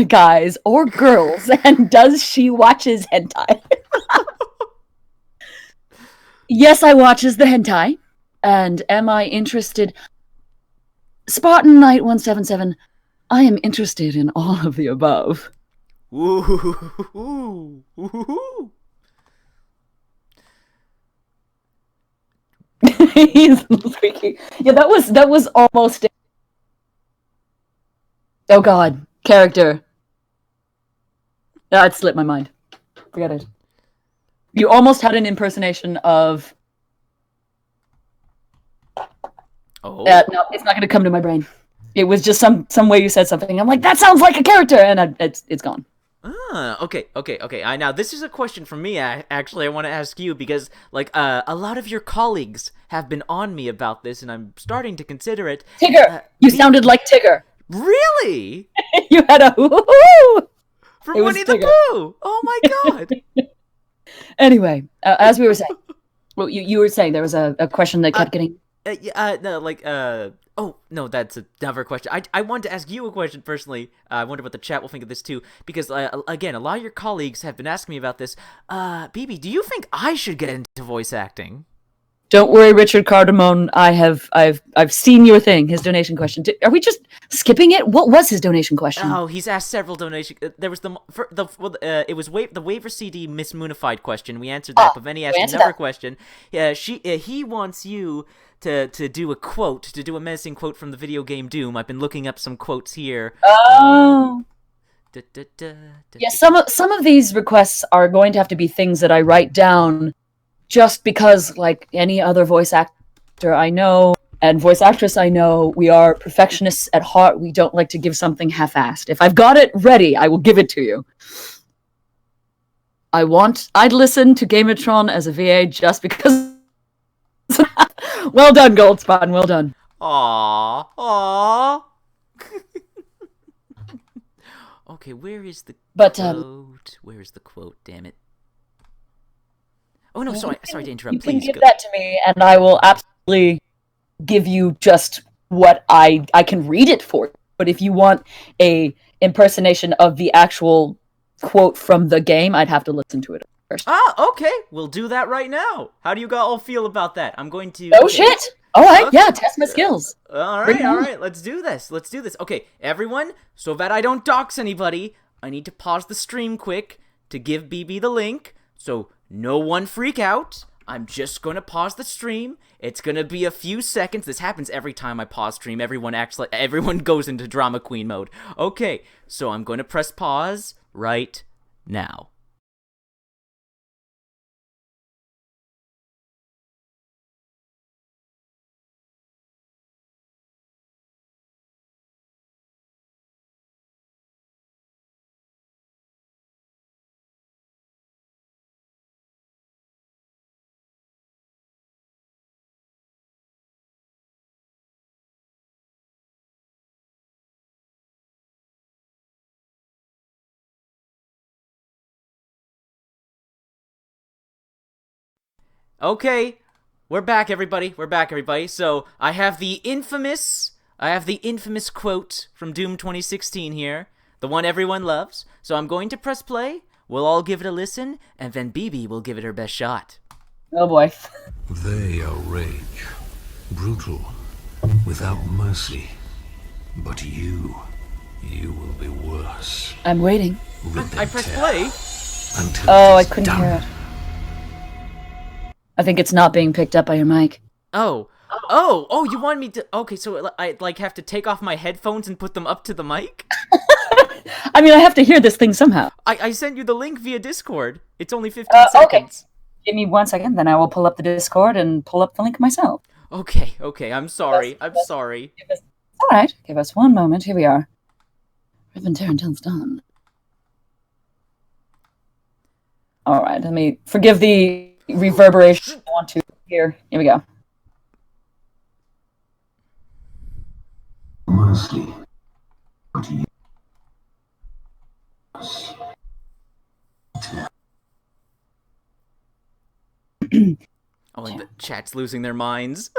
guys or girls, and does she watches hentai? Yes, I watches the hentai, and am I interested? Spartan Knight 177, I am interested in all of the above.
Ooh.
He's squeaky. Yeah, that was almost... Oh God, character. It slipped my mind. Forget it. You almost had an impersonation of
No.
No, it's not going to come to my brain. It was just some way you said something. I'm like, that sounds like a character, and it's gone.
Okay. Now this is a question from me. Actually, I want to ask you because, like, a lot of your colleagues have been on me about this, and I'm starting to consider it.
Tigger, you sounded like Tigger.
Really?
You had a woo-hoo!
From Winnie the Pooh. Oh my god.
Anyway, as we were saying, well, you were saying there was a question that kept getting.
Oh, no, that's another question. I wanted to ask you a question personally. I wonder what the chat will think of this too, because, again, a lot of your colleagues have been asking me about this. BB, do you think I should get into voice acting?
Don't worry, Richard Cardamone. I've seen your thing. His donation question. Are we just skipping it? What was his donation question?
Oh, he's asked several donations. There was it was the waiver CD Miss Moonified question. We answered that, but then he asked another question. Yeah, he wants you to do a quote, to do a menacing quote from the video game Doom. I've been looking up some quotes here.
Oh. Yeah, some of these requests are going to have to be things that I write down. Just because, like any other voice actor I know and voice actress I know, we are perfectionists at heart. We don't like to give something half-assed. If I've got it ready, I will give it to you. I'd listen to Gamatron as a VA just because. Well done, Goldspawn. Well done.
Aww. Okay, where is the quote? Where is the quote? Damn it. Oh no, sorry to interrupt.
You can
Please
give that to me, and I will absolutely give you just what I can read it for. But if you want a impersonation of the actual quote from the game, I'd have to listen to it first.
Okay. We'll do that right now. How do you all feel about that? I'm going to...
Oh, shit! Alright, yeah, test my skills.
Alright, let's do this. Okay, everyone, so that I don't dox anybody, I need to pause the stream quick to give BB the link, so no one freak out. I'm just going to pause the stream. It's going to be a few seconds. This happens every time I pause stream. Everyone goes into drama queen mode. Okay, so I'm going to press pause right now. Okay, we're back, everybody. So I have the infamous quote from Doom 2016 here, the one everyone loves. So I'm going to press play. We'll all give it a listen, and then BB will give it her best shot.
Oh boy.
They are rage, brutal, without mercy. But you will be worse.
I'm waiting.
I pressed play.
I couldn't hear it. I think it's not being picked up by your mic.
Oh, you want me to... Okay, so I, have to take off my headphones and put them up to the mic?
I mean, I have to hear this thing somehow.
I sent you the link via Discord. It's only 15 seconds.
Okay. Give me 1 second, then I will pull up the Discord and pull up the link myself.
Okay, I'm sorry. Sorry.
It's alright. Give us 1 moment. Here we are. Rip and tear until it's done. Alright, let me... Forgive the reverberation I want to hear. Here we go.
Mercy. But you...
Oh, and the chat's losing their minds.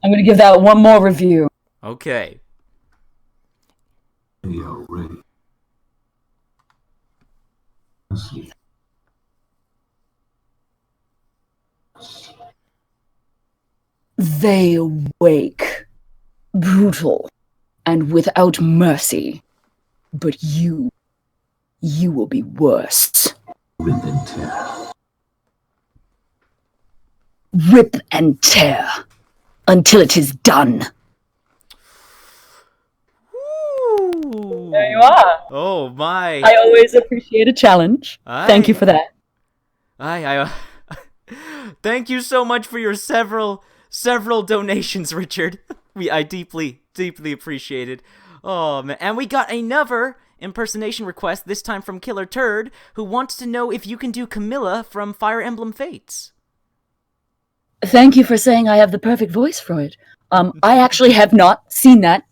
I'm gonna give that 1 more review.
Okay.
They are ready. Mercy.
They wake, brutal, and without mercy. But you will be worse.
Rip and tear.
Rip and tear, until it is done.
Ooh.
There you are.
Oh, my.
I always appreciate a challenge. Thank you for that.
Thank you so much for your several several donations, Richard. I deeply appreciate it. Oh, man. And we got another impersonation request, this time from Killer Turd, who wants to know if you can do Camilla from Fire Emblem Fates.
Thank you for saying I have the perfect voice for it. I actually have not seen that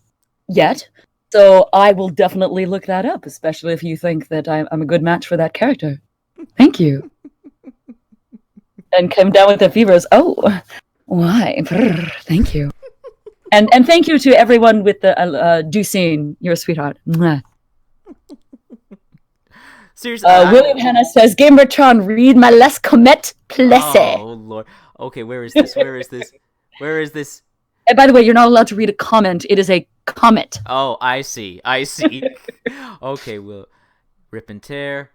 yet, so I will definitely look that up, especially if you think that I'm a good match for that character. Thank you. And come down with the fevers. Oh, why? Brr, thank you. And thank you to everyone with the Ducine. You're a sweetheart. Mwah.
Seriously,
William Hanna says, Gamertron, read my Les Comet Plesse.
Oh, Lord. Okay, where is this? Where is this?
And by the way, you're not allowed to read a comment. It is a comet.
Oh, I see. Okay, we'll rip and tear.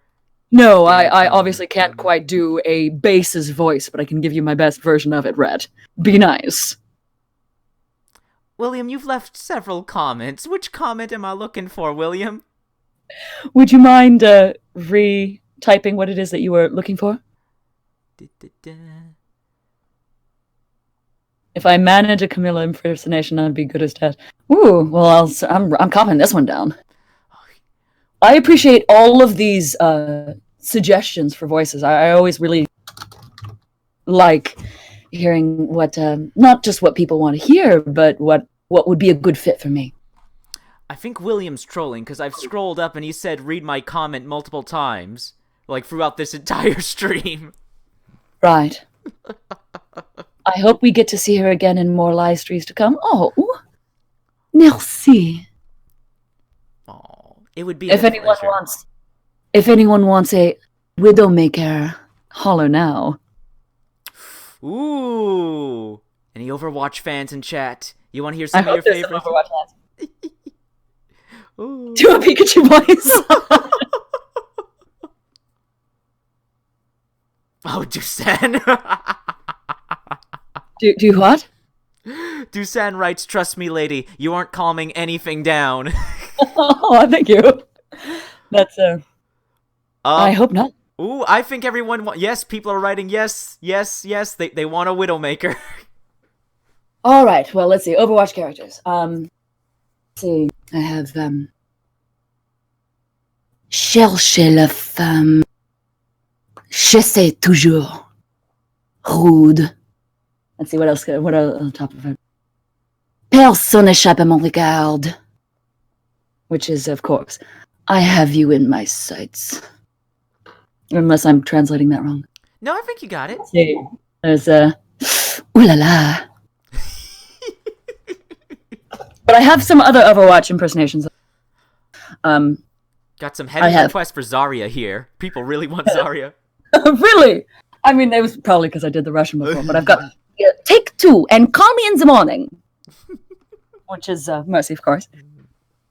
No, I obviously can't quite do a bass's voice, but I can give you my best version of it, Red. Be nice.
William, you've left several comments. Which comment am I looking for, William?
Would you mind re-typing what it is that you were looking for? If I manage a Camilla impersonation, I'd be good as dead. Ooh, well, I'm copying this one down. I appreciate all of these suggestions for voices. I always really like hearing what, not just what people want to hear, but what would be a good fit for me.
I think William's trolling, because I've scrolled up and he said read my comment multiple times, like throughout this entire stream.
Right. I hope we get to see her again in more live streams to come. Oh, merci.
Oh, it would be
If anyone wants a Widowmaker, holler now.
Ooh. Any Overwatch fans in chat? You want to hear some of your favorites? Ooh.
Do a Pikachu voice.
Oh, Dusan.
Do what?
Dusan writes, trust me, lady, you aren't calming anything down.
Oh, thank you. That's, I hope not.
Ooh, I think everyone yes, people are writing yes. They want a Widowmaker.
All right, well, let's see. Overwatch characters. Let's see. I have, Cherchez la femme. Je sais toujours. Rude. Let's see, what else? What are on top of it? Personne n'échappe à mon regard. Which is, of course, I have you in my sights. Unless I'm translating that wrong.
No, I think you got it.
See, there's ooh la la. But I have some other Overwatch impersonations.
Got some heavy requests for Zarya here. People really want Zarya.
Really? I mean, it was probably because I did the Russian before, but I've got take 2 and call me in the morning. Which is Mercy, of course.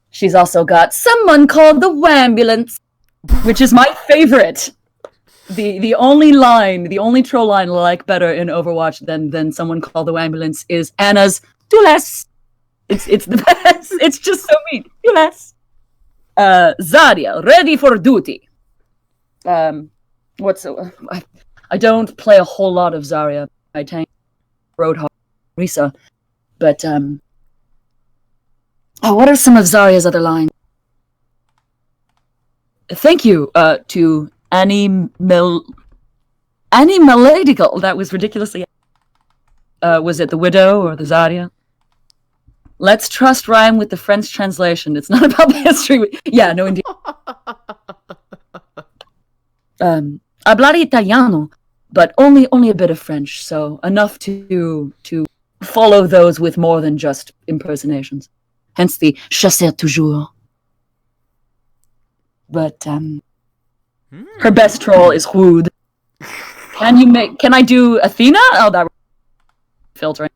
She's also got someone called the Wambulance, which is my favorite. The only troll line I like better in Overwatch than someone called the Wambulance is Anna's "Do less." It's the best. It's just so mean. Do less. Zarya, ready for duty. I don't play a whole lot of Zarya. I tank Roadhog, Risa, but what are some of Zarya's other lines? Thank you to Annie Melodical. That was ridiculously. Was it the Widow or the Zarya? Let's trust Ryan with the French translation. It's not about the history. Yeah, no, indeed. Hablar Italiano, but only a bit of French, so enough to follow those with more than just impersonations. Hence the "Je sais toujours." But her best troll is Rude. Can I do Athena? Oh, that filtering.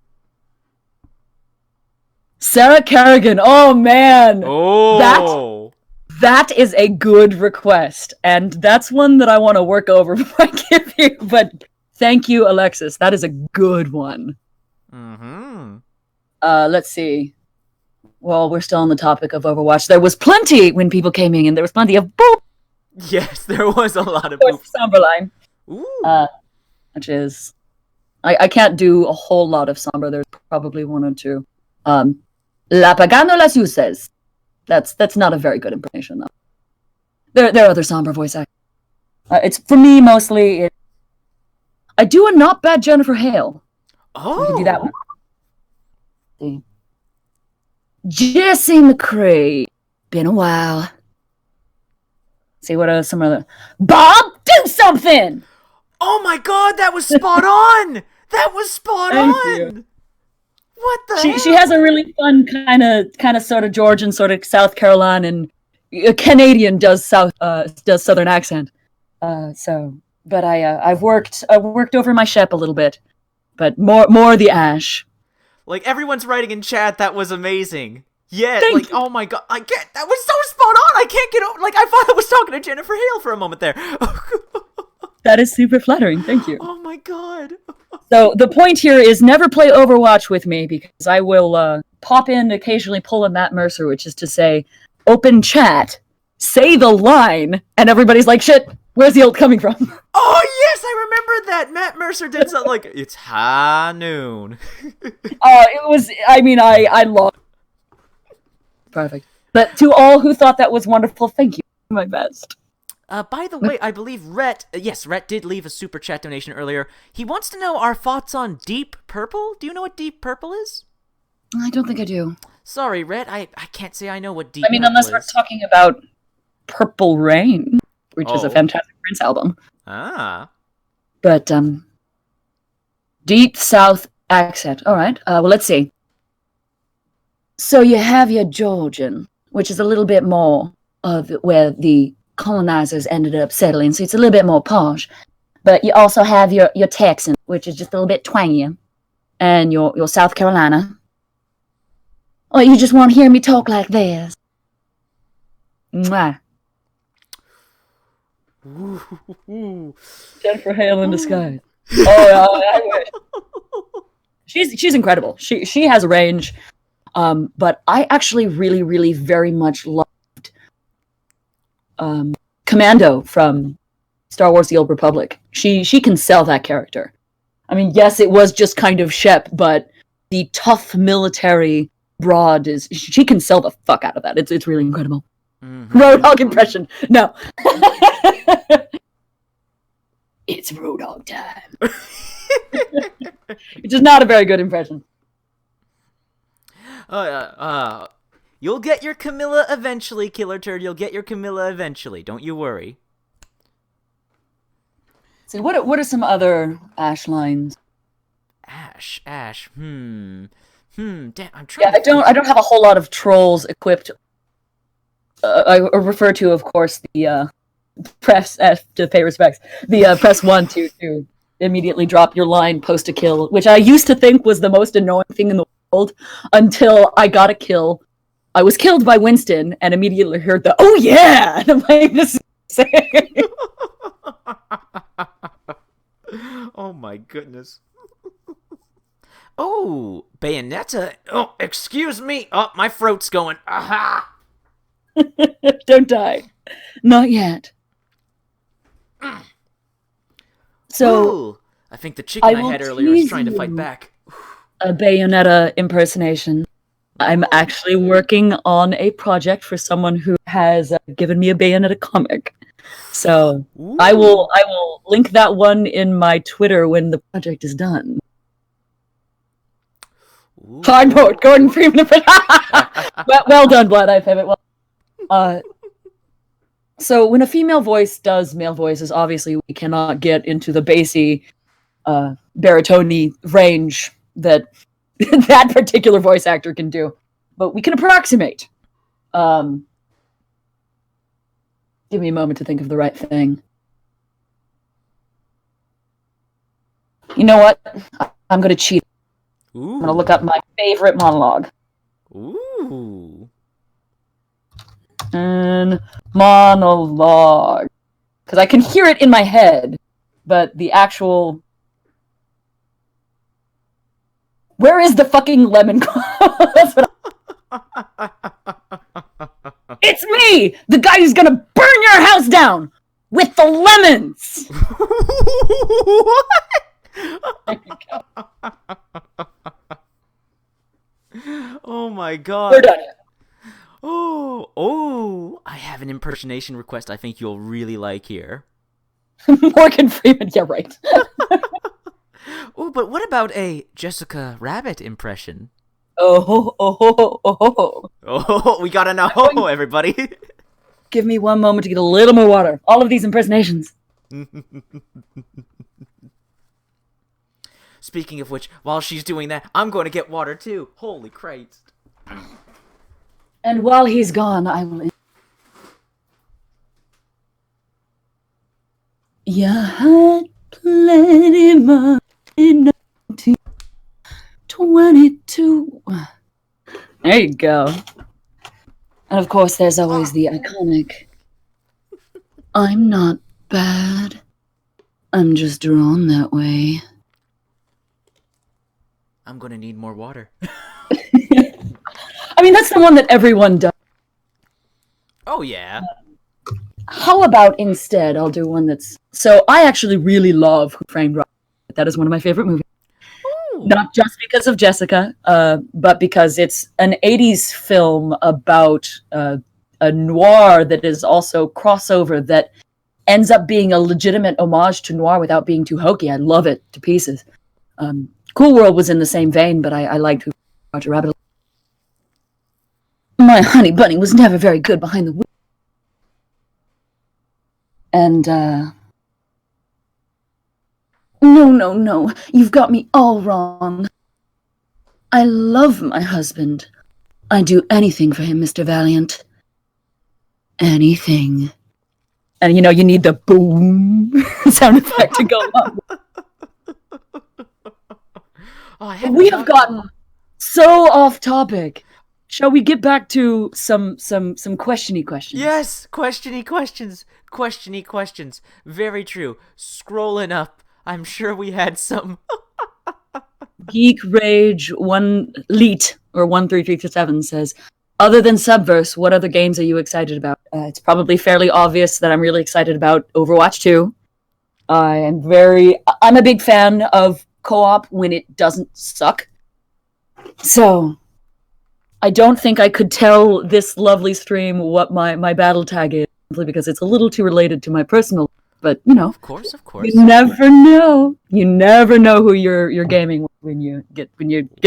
Sarah Kerrigan. Oh man.
Oh.
That is a good request, and that's one that I want to work over before I give you. But thank you, Alexis. That is a good one.
Mm-hmm.
Let's see. Well, we're still on the topic of Overwatch. There was plenty when people came in, and there was plenty of boop.
Yes, there was a lot of
boop. Somberline.
Ooh.
Which is I can't do a whole lot of Sombra. There's probably one or two. La pagano las luces. That's not a very good impersonation, though. There are other Sombra voice actors. It's for me mostly. I do a not bad Jennifer Hale.
Oh,
I can do that one. See. Jesse McCrae. Been a while. See what are some other. Bob, do something.
Oh my God, that was spot on. That was spot
Thank
on.
you.
What the hell?
She has a really fun kind of sort of Georgian, sort of South Carolina and Canadian does Southern accent. But I've worked over my Shep a little bit, but more the Ash.
Like, everyone's writing in chat, that was amazing. Yeah,
Thank
like,
you.
oh my God, that was so spot on. I can't get over. Like, I thought I was talking to Jennifer Hale for a moment there.
That is super flattering. Thank you.
Oh my God.
So the point here is never play Overwatch with me because I will pop in occasionally, pull a Matt Mercer, which is to say, open chat, say the line, and everybody's like, shit, where's the ult coming from?
Oh yes, I remember that. Matt Mercer did something like, it's high noon.
It was, I love Perfect. But to all who thought that was wonderful, thank you. My best.
By the way, I believe Rhett did leave a super chat donation earlier. He wants to know our thoughts on Deep Purple. Do you know what Deep Purple is?
I don't think I do.
Sorry, Rhett, I can't say I know what Deep Purple is.
Unless we're talking about Purple Rain, which is a Fantastic Prince album.
Ah.
But, Deep South accent. Alright, well, let's see. So you have your Georgian, which is a little bit more of where the colonizers ended up settling, so it's a little bit more posh. But you also have your Texan, which is just a little bit twangier, and your South Carolina. Or you just want to hear me talk like this. Mwah.
Ooh.
Jennifer Hale in disguise. I wish. She's incredible. She has a range. But I actually really, really very much loved Commando from Star Wars The Old Republic. She can sell that character. I mean, yes, it was just kind of Shep, but the tough military broad she can sell the fuck out of that. It's really incredible. Mm-hmm. Roadhog impression. No. It's Roadhog time. Which is not a very good impression.
You'll get your Camilla eventually, Killer Turd. You'll get your Camilla eventually. Don't you worry.
So what are some other Ash lines?
Ash. Damn, I'm trying.
Yeah, I don't have a whole lot of trolls equipped. I refer to, of course, the press F to pay respects. The press 1 to immediately drop your line post a kill, which I used to think was the most annoying thing in the world until I got a kill. I was killed by Winston and immediately heard the "oh yeah," and I'm like, this is insane.
Oh my goodness. Oh, Bayonetta. Oh, excuse me. Oh, my throat's going. Aha.
Don't die. Not yet. So,
ooh, I think the chicken I had earlier is trying to fight back.
A Bayonetta impersonation. I'm actually working on a project for someone who has given me a Bayonetta comic. So, ooh. I will link that one in my Twitter when the project is done. Hard mode, Gordon Freeman. well done, Blood. I have it well. So when a female voice does male voices, obviously we cannot get into the bassy, baritone range that that particular voice actor can do, but we can approximate. Give me a moment to think of the right thing. You know what? I'm going to cheat.
Ooh.
I'm going to look up my favorite monologue.
Ooh.
And monologue. Because I can hear it in my head, but the actual... Where is the fucking lemon? That's what It's me! The guy who's gonna burn your house down! With the lemons!
What?
There you go.
god.
We're done.
Oh, I have an impersonation request I think you'll really like here.
Morgan Freeman, yeah, right.
Oh, but what about a Jessica Rabbit impression?
Oh.
Oh, we gotta know, everybody.
Give me one moment to get a little more water. All of these impersonations.
Speaking of which, while she's doing that, I'm going to get water too. Holy Christ.
And while he's gone, I will... You had plenty money, 1922. There you go. And of course, there's always the iconic, I'm not bad. I'm just drawn that way.
I'm gonna need more water.
I mean, that's the one that everyone does.
Oh, yeah.
How about instead, I'll do one that's... So, I actually really love Who Framed Roger Rabbit. That is one of my favorite movies.
Ooh.
Not just because of Jessica, but because it's an 80s film about a noir that is also crossover that ends up being a legitimate homage to noir without being too hokey. I love it to pieces. Cool World was in the same vein, but I liked Who Framed Roger Rabbit. My honey bunny was never very good behind the wheel. And, No, you've got me all wrong. I love my husband. I'd do anything for him, Mr. Valiant. Anything. And you need the boom sound effect to go on. We have gotten so off topic. Shall we get back to some questiony questions?
Yes, questiony questions. Very true. Scrolling up, I'm sure we had some.
Geek Rage 13337 says, other than Subverse, what other games are you excited about? It's probably fairly obvious that I'm really excited about Overwatch 2. I'm a big fan of co-op when it doesn't suck. So, I don't think I could tell this lovely stream what my battle tag is, simply because it's a little too related to my personal. But
Of course.
you never know. You never know who you're gaming with when you get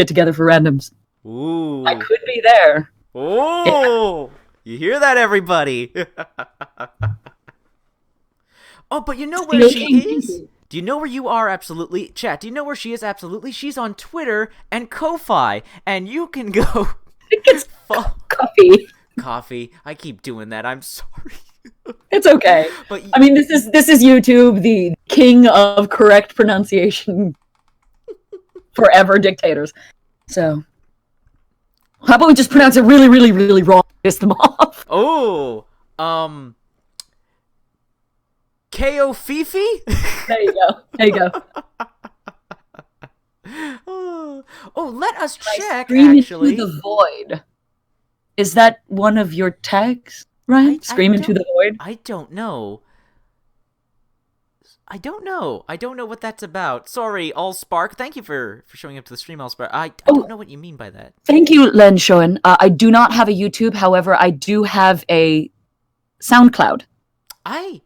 together for randoms.
Ooh.
I could be there.
Oh, you hear that, everybody? Oh, but you know where she is? Do you know where you are? Absolutely. Chat, do you know where she is? Absolutely. She's on Twitter and Ko-Fi, and you can go...
It's coffee.
I keep doing that. I'm sorry.
It's okay.
But
I mean, this is YouTube, the king of correct pronunciation, forever dictators. So, how about we just pronounce it really, really, really wrong? Piss them off.
Oh, Ko Fifi.
There you go.
Oh, let us check.
Scream
Actually,
into the void. Is that one of your tags, right? Scream into the void.
I don't know. I don't know what that's about. Sorry, Allspark. Thank you for showing up to the stream, Allspark. I don't know what you mean by that.
Thank you, Len Schoen. I do not have a YouTube. However, I do have a SoundCloud. The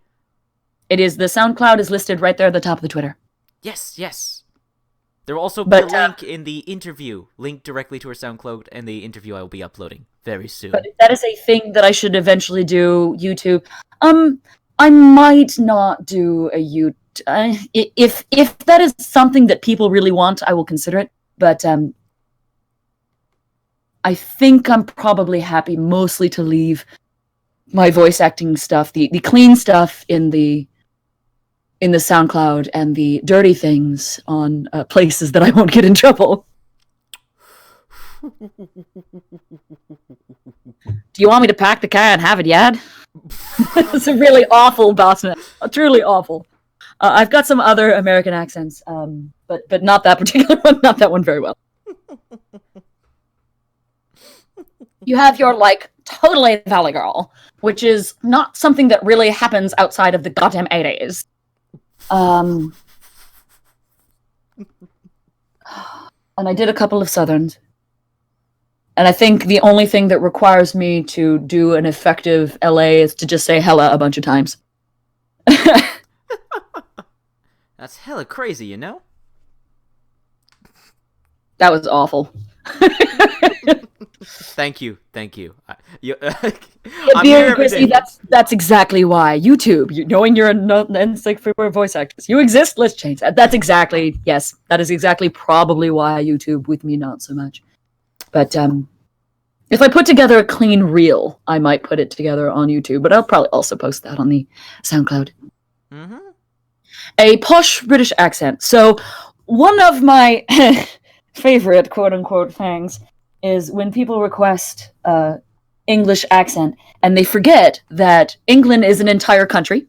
SoundCloud is listed right there at the top of the Twitter.
Yes. There will also be a link in the interview, linked directly to her SoundCloud and the interview I will be uploading very soon.
But that is a thing that I should eventually do, YouTube. I might not do a YouTube. If that is something that people really want, I will consider it. But I think I'm probably happy mostly to leave my voice acting stuff, the clean stuff in the SoundCloud, and the dirty things on places that I won't get in trouble. Do you want me to pack the car and have it yet? It's a really awful Boston. Truly awful. I've got some other American accents, but not that particular one. Not that one very well. You have your, totally Valley Girl, which is not something that really happens outside of the goddamn 80s. And I did a couple of Southerns. And I think the only thing that requires me to do an effective LA is to just say hella a bunch of times.
That's hella crazy, you know?
That was awful.
Thank you. I'm
Beer
here
and
every
Grizzly,
day.
that's exactly why. YouTube, knowing you're an encyclopedia voice actress. You exist, let's change that. That is exactly probably why YouTube, with me not so much. But if I put together a clean reel, I might put it together on YouTube, but I'll probably also post that on the SoundCloud.
Mm-hmm.
A posh British accent. So one of my favorite quote-unquote things is when people request English accent, and they forget that England is an entire country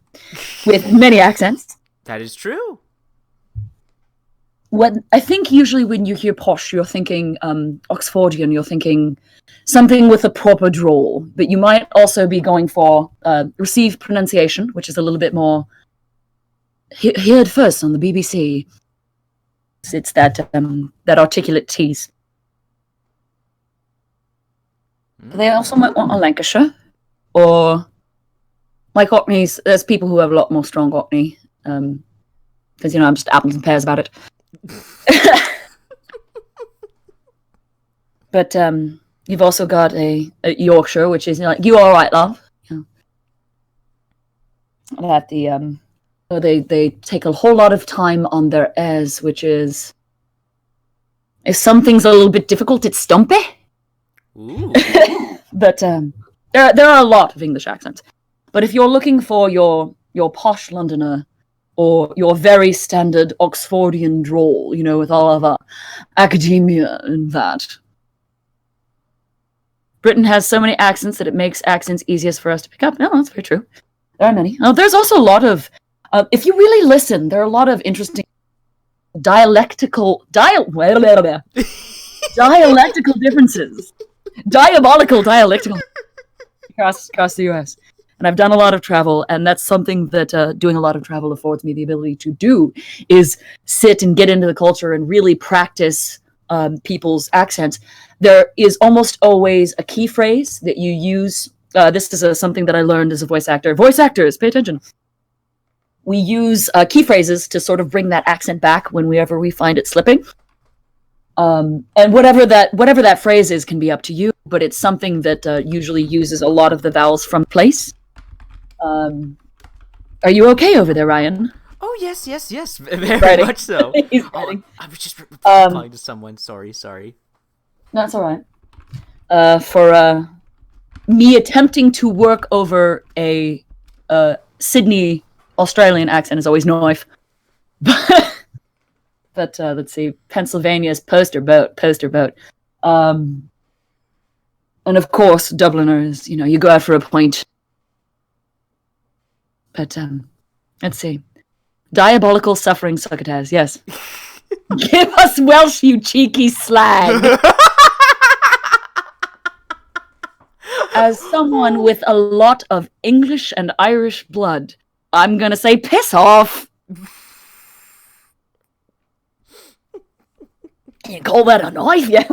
with many accents.
That is true.
What I think usually when you hear posh, you're thinking Oxfordian, you're thinking something with a proper drawl, but you might also be going for received pronunciation, which is a little bit more heard first on the BBC. It's that articulate tease. They also might want a Lancashire, or like Orkneys. There's people who have a lot more strong Orkney, because I'm just apples and pears about it. But you've also got a Yorkshire, which is like, "You all right, love?" That they take a whole lot of time on their s, which is if something's a little bit difficult, it's stumpy.
Ooh.
But there are a lot of English accents. But if you're looking for your posh Londoner or your very standard Oxfordian drawl, with all of our academia and that, Britain has so many accents that it makes accents easiest for us to pick up. No, that's very true. There are many. There's also a lot of, if you really listen, there are a lot of interesting dialectical differences. Diabolical dialectical across the US. And I've done a lot of travel, and that's something that doing a lot of travel affords me the ability to do, is sit and get into the culture and really practice people's accents. There is almost always a key phrase that you use. This is something that I learned as a voice actor. Voice actors, pay attention. We use key phrases to sort of bring that accent back whenever we find it slipping. And whatever that phrase is can be up to you, but it's something that usually uses a lot of the vowels from place. Are you okay over there, Ryan?
Oh, yes. Very much so.
He's
Oh,
writing.
I was just replying to someone. Sorry.
That's all right. For me attempting to work over a Sydney Australian accent is always knife. But let's see, Pennsylvania's poster boat. And of course, Dubliners, you go out for a pint. But let's see. Diabolical suffering succotash, yes. Give us Welsh, you cheeky slag. As someone with a lot of English and Irish blood, I'm gonna say piss off. Can you call that a knife? Yeah.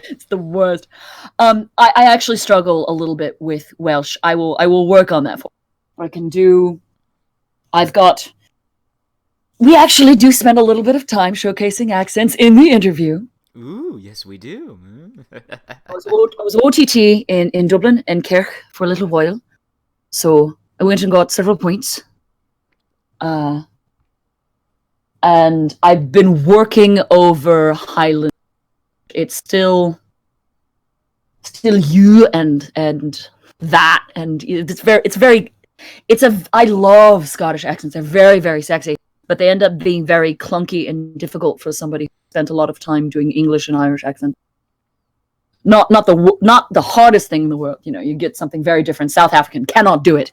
It's the worst. I actually struggle a little bit with Welsh. I will work on that for what I can do. We actually do spend a little bit of time showcasing accents in the interview.
Ooh, yes, we do.
I was OTT in Dublin and Kirk for a little while, so I went and got several points. And I've been working over Highland. It's still you and that, and I love Scottish accents. They're very, very sexy, but they end up being very clunky and difficult for somebody who spent a lot of time doing English and Irish accents. Not the hardest thing in the world. You get something very different. South African cannot do it.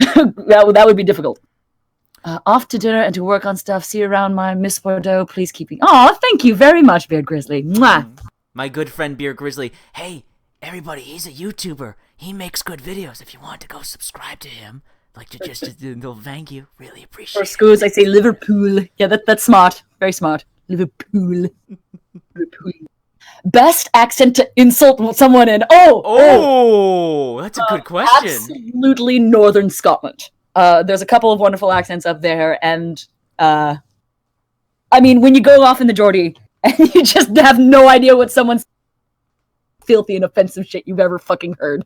that would be difficult. Off to dinner and to work on stuff. See you around, my Miss Bordeaux. Please keep me. Oh, thank you very much, Beard Grizzly. Mwah.
My good friend Beer Grizzly. Hey, everybody, he's a YouTuber. He makes good videos. If you want to go subscribe to him, they'll thank you. Really appreciate it.
For schools, I say Liverpool. Yeah, that's smart. Very smart. Liverpool. Best accent to insult someone in.
That's a good question.
Absolutely Northern Scotland. There's a couple of wonderful accents up there, and I mean, when you go off in the Geordie and you just have no idea what someone's filthy and offensive shit you've ever fucking heard.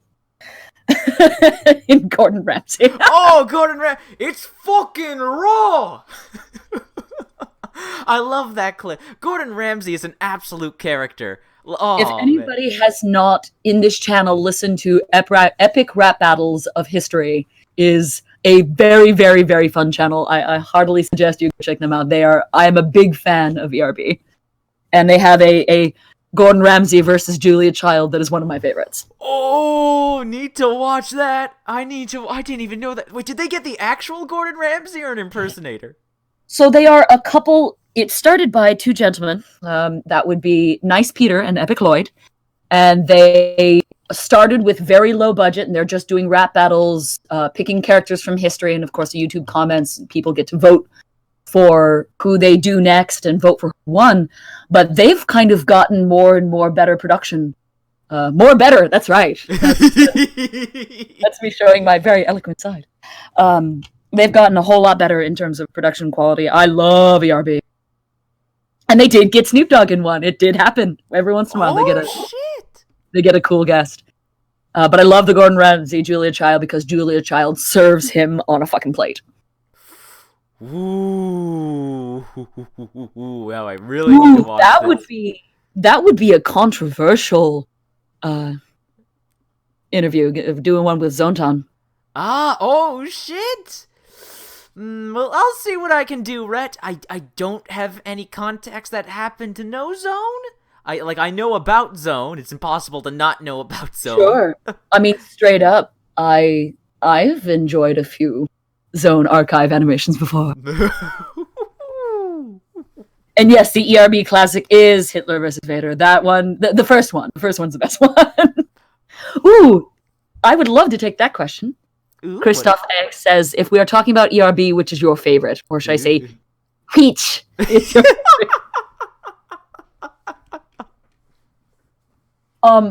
In Gordon Ramsay.
Gordon Ramsay, it's fucking raw. I love that clip. Gordon Ramsay is an absolute character.
If anybody has not in this channel listened to epic rap battles of history, is a very, very, very fun channel. I heartily suggest you check them out. I am a big fan of ERB, and they have a Gordon Ramsay versus Julia Child that is one of my favorites.
Need to watch that. I didn't even know that. Wait, did they get the actual Gordon Ramsay or an impersonator?
So they are a couple. It started by two gentlemen. That would be Nice Peter and Epic Lloyd. And they started with very low budget, and they're just doing rap battles, picking characters from history, and of course the YouTube comments. People get to vote for who they do next and vote for who won. But they've kind of gotten more and more better production. More better, that's right. That's me showing my very eloquent side. They've gotten a whole lot better in terms of production quality. I love ERB. And they did get Snoop Dogg in one. It did happen. Every once in a while they get a cool guest. But I love the Gordon Ramsay Julia Child because Julia Child serves him on a fucking plate.
Ooh. Wow, I really need to watch
that would be a controversial interview, doing one with Zontan.
Shit! Well, I'll see what I can do, Rhett. I don't have any contacts that happen to know Zone. I know about Zone. It's impossible to not know about Zone.
Sure. I mean, straight up, I've enjoyed a few Zone archive animations before. And yes, the ERB classic is Hitler versus Vader. That one, the first one. The first one's the best one. Ooh, I would love to take that question. Christoph X says, if we are talking about ERB, which is your favorite? Or should I say, which is your favorite?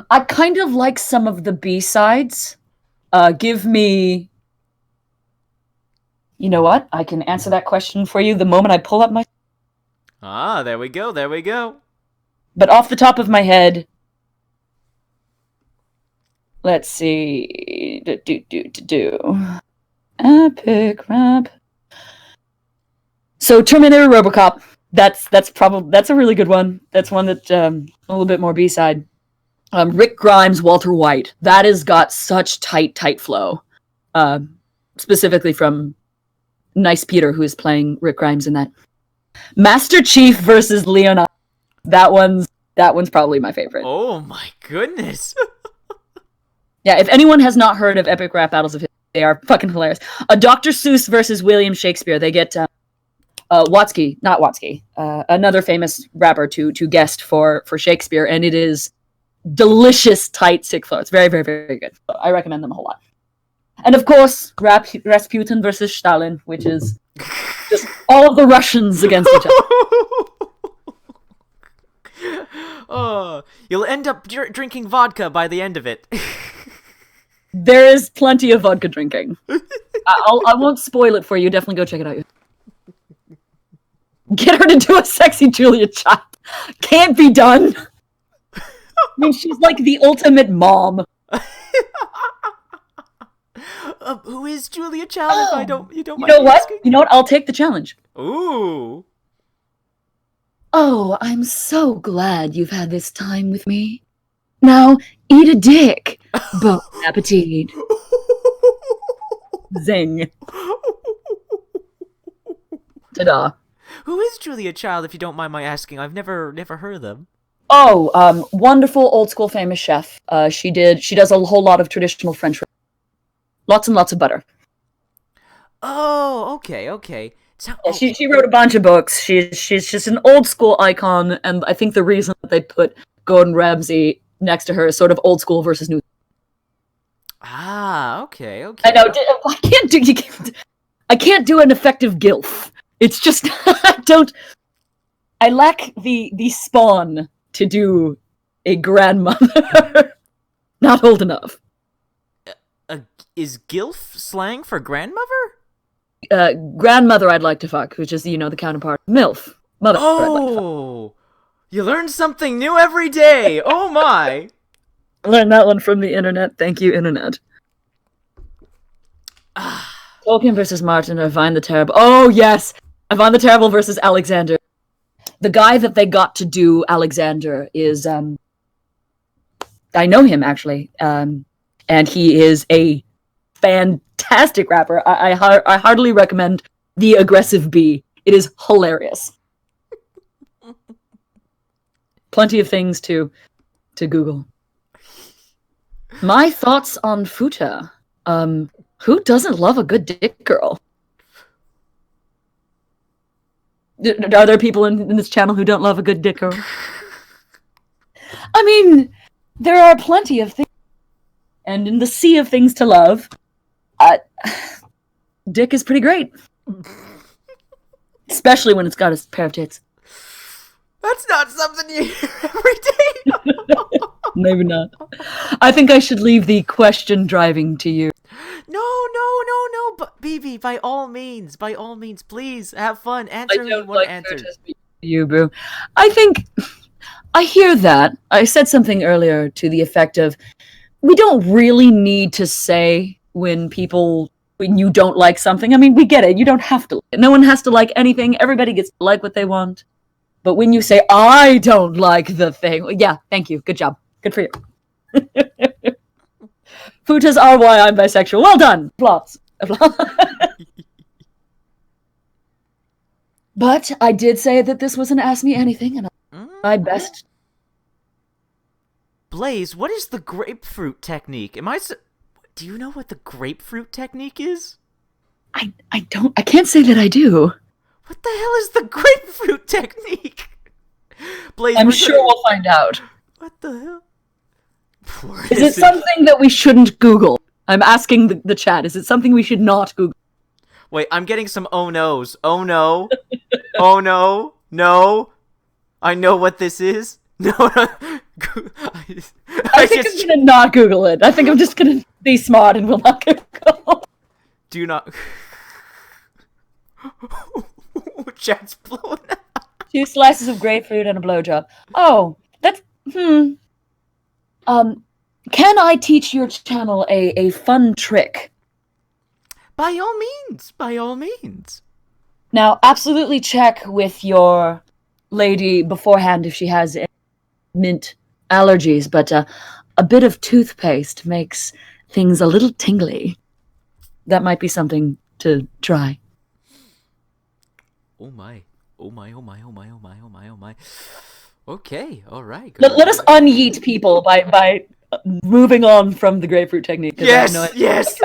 I kind of like some of the B-sides. Give me... You know what? I can answer that question for you the moment I pull up my...
There we go.
But off the top of my head... Let's see. Epic rap. So Terminator RoboCop. That's a really good one. That's one that a little bit more B-side. Rick Grimes, Walter White. That has got such tight flow. Specifically from Nice Peter, who is playing Rick Grimes in that. Master Chief versus Leonard. That one's probably my favorite.
Oh my goodness.
Yeah, if anyone has not heard of epic rap battles of history, they are fucking hilarious. Dr. Seuss versus William Shakespeare. They get another famous rapper to guest for Shakespeare, and it is delicious, tight, sick flow. It's very, very, very good. So I recommend them a whole lot. And of course, Rasputin versus Stalin, which is just all of the Russians against each other.
You'll end up drinking vodka by the end of it.
There is plenty of vodka drinking. I won't spoil it for you. Definitely go check it out. Get her to do a sexy Julia Child. Can't be done. I mean, she's like the ultimate mom.
Who is Julia Child? If you don't mind
know what?
asking?
You know what? I'll take the challenge.
Ooh.
Oh, I'm so glad you've had this time with me. Now, eat a dick. Bon appetit. Zing. Ta-da.
Who is Julia Child, if you don't mind my asking? I've never heard of them.
Oh, wonderful old school famous chef. She does a whole lot of traditional French. Lots and lots of butter.
Oh, okay.
Yeah, she wrote a bunch of books. She's just an old school icon, and I think the reason that they put Gordon Ramsay next to her is sort of old school versus new.
Okay.
I know. I can't do an effective gilf. It's just I lack the spawn to do a grandmother. Not old enough.
Is gilf slang for grandmother?
Grandmother I'd like to fuck, which is, the counterpart. MILF. Mother.
Oh! You learn something new every day! Oh my!
I learned that one from the internet. Thank you, internet. Tolkien versus Martin, or Ivan the Terrible. Oh, yes! Ivan the Terrible versus Alexander. The guy that they got to do Alexander is, I know him, actually. And he is a fantastic rapper. I heartily recommend The Aggressive Bee. It is hilarious. Plenty of things to Google. My thoughts on Futa. Who doesn't love a good dick girl? Are there people in this channel who don't love a good dick girl? I mean, there are plenty of things. And in the sea of things to love, dick is pretty great. Especially when it's got a pair of tits.
That's not something you hear every day.
Maybe not. I think I should leave the question driving to you.
No, but BB, by all means, please have fun. Answer who you want to answer.
You, boo. I think I hear that. I said something earlier to the effect of, we don't really need to say when you don't like something. I mean, we get it. You don't have to. No one has to like anything. Everybody gets to like what they want. But when you say, I don't like the thing, yeah, thank you. Good job. Good for you. Futas are why I'm bisexual. Well done. Applause. But I did say that this was an Ask Me Anything, and I best.
Blaze, what is the grapefruit technique? Do you know what the grapefruit technique is?
I can't say that I do.
What the hell is the grapefruit technique? Blaze,
I'm sure we'll find out.
What the hell?
Is it something that we shouldn't Google? I'm asking the chat. Is it something we should not Google?
Wait, I'm getting some oh no's. Oh no. Oh no. No. I know what this is. No. I
think I'm gonna not Google it. I think I'm just gonna be smart and will not Google.
Do not. Chat's blowing up.
2 slices of grapefruit and a blowjob. Oh, that's can I teach your channel a fun trick?
By all means. By all means.
Now, absolutely check with your lady beforehand if she has mint allergies, but a bit of toothpaste makes things a little tingly. That might be something to try.
Oh my. Oh my, oh my, oh my, oh my, oh my, oh my. Okay, alright.
Let us unyeet people by moving on from the grapefruit technique.
Yes, yes!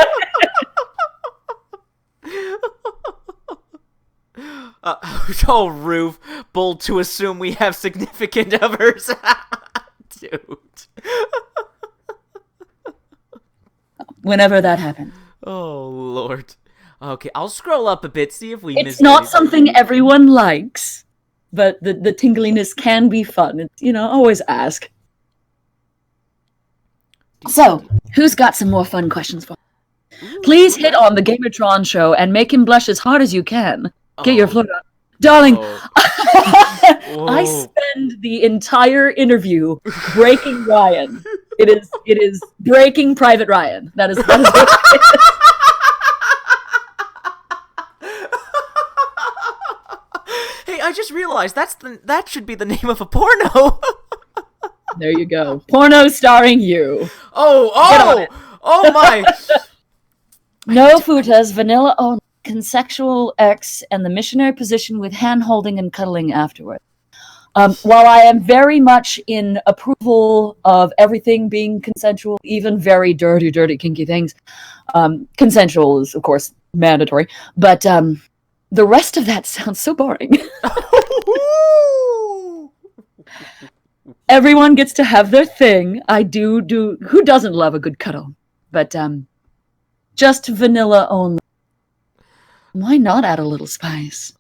Oh, Roof, bold to assume we have significant others. Dude.
Whenever that happens.
Oh, Lord. Okay, I'll scroll up a bit, see if we miss
It's not
anything.
something everyone likes, but the tingliness can be fun. It's, always ask. So, who's got some more fun questions for me? Please hit on the Gamertron show and make him blush as hard as you can. Get your float on. Darling, I spend the entire interview breaking Ryan. It is breaking Private Ryan. That is what it is.
Hey, I just realized that should be the name of a porno.
There you go. Porno starring you.
Oh my.
No futas, vanilla only, consensual X, and the missionary position with hand-holding and cuddling afterward. While I am very much in approval of everything being consensual, even very dirty, kinky things, consensual is, of course, mandatory, but the rest of that sounds so boring. Everyone gets to have their thing. I do. Who doesn't love a good cuddle? But just vanilla only. Why not add a little spice?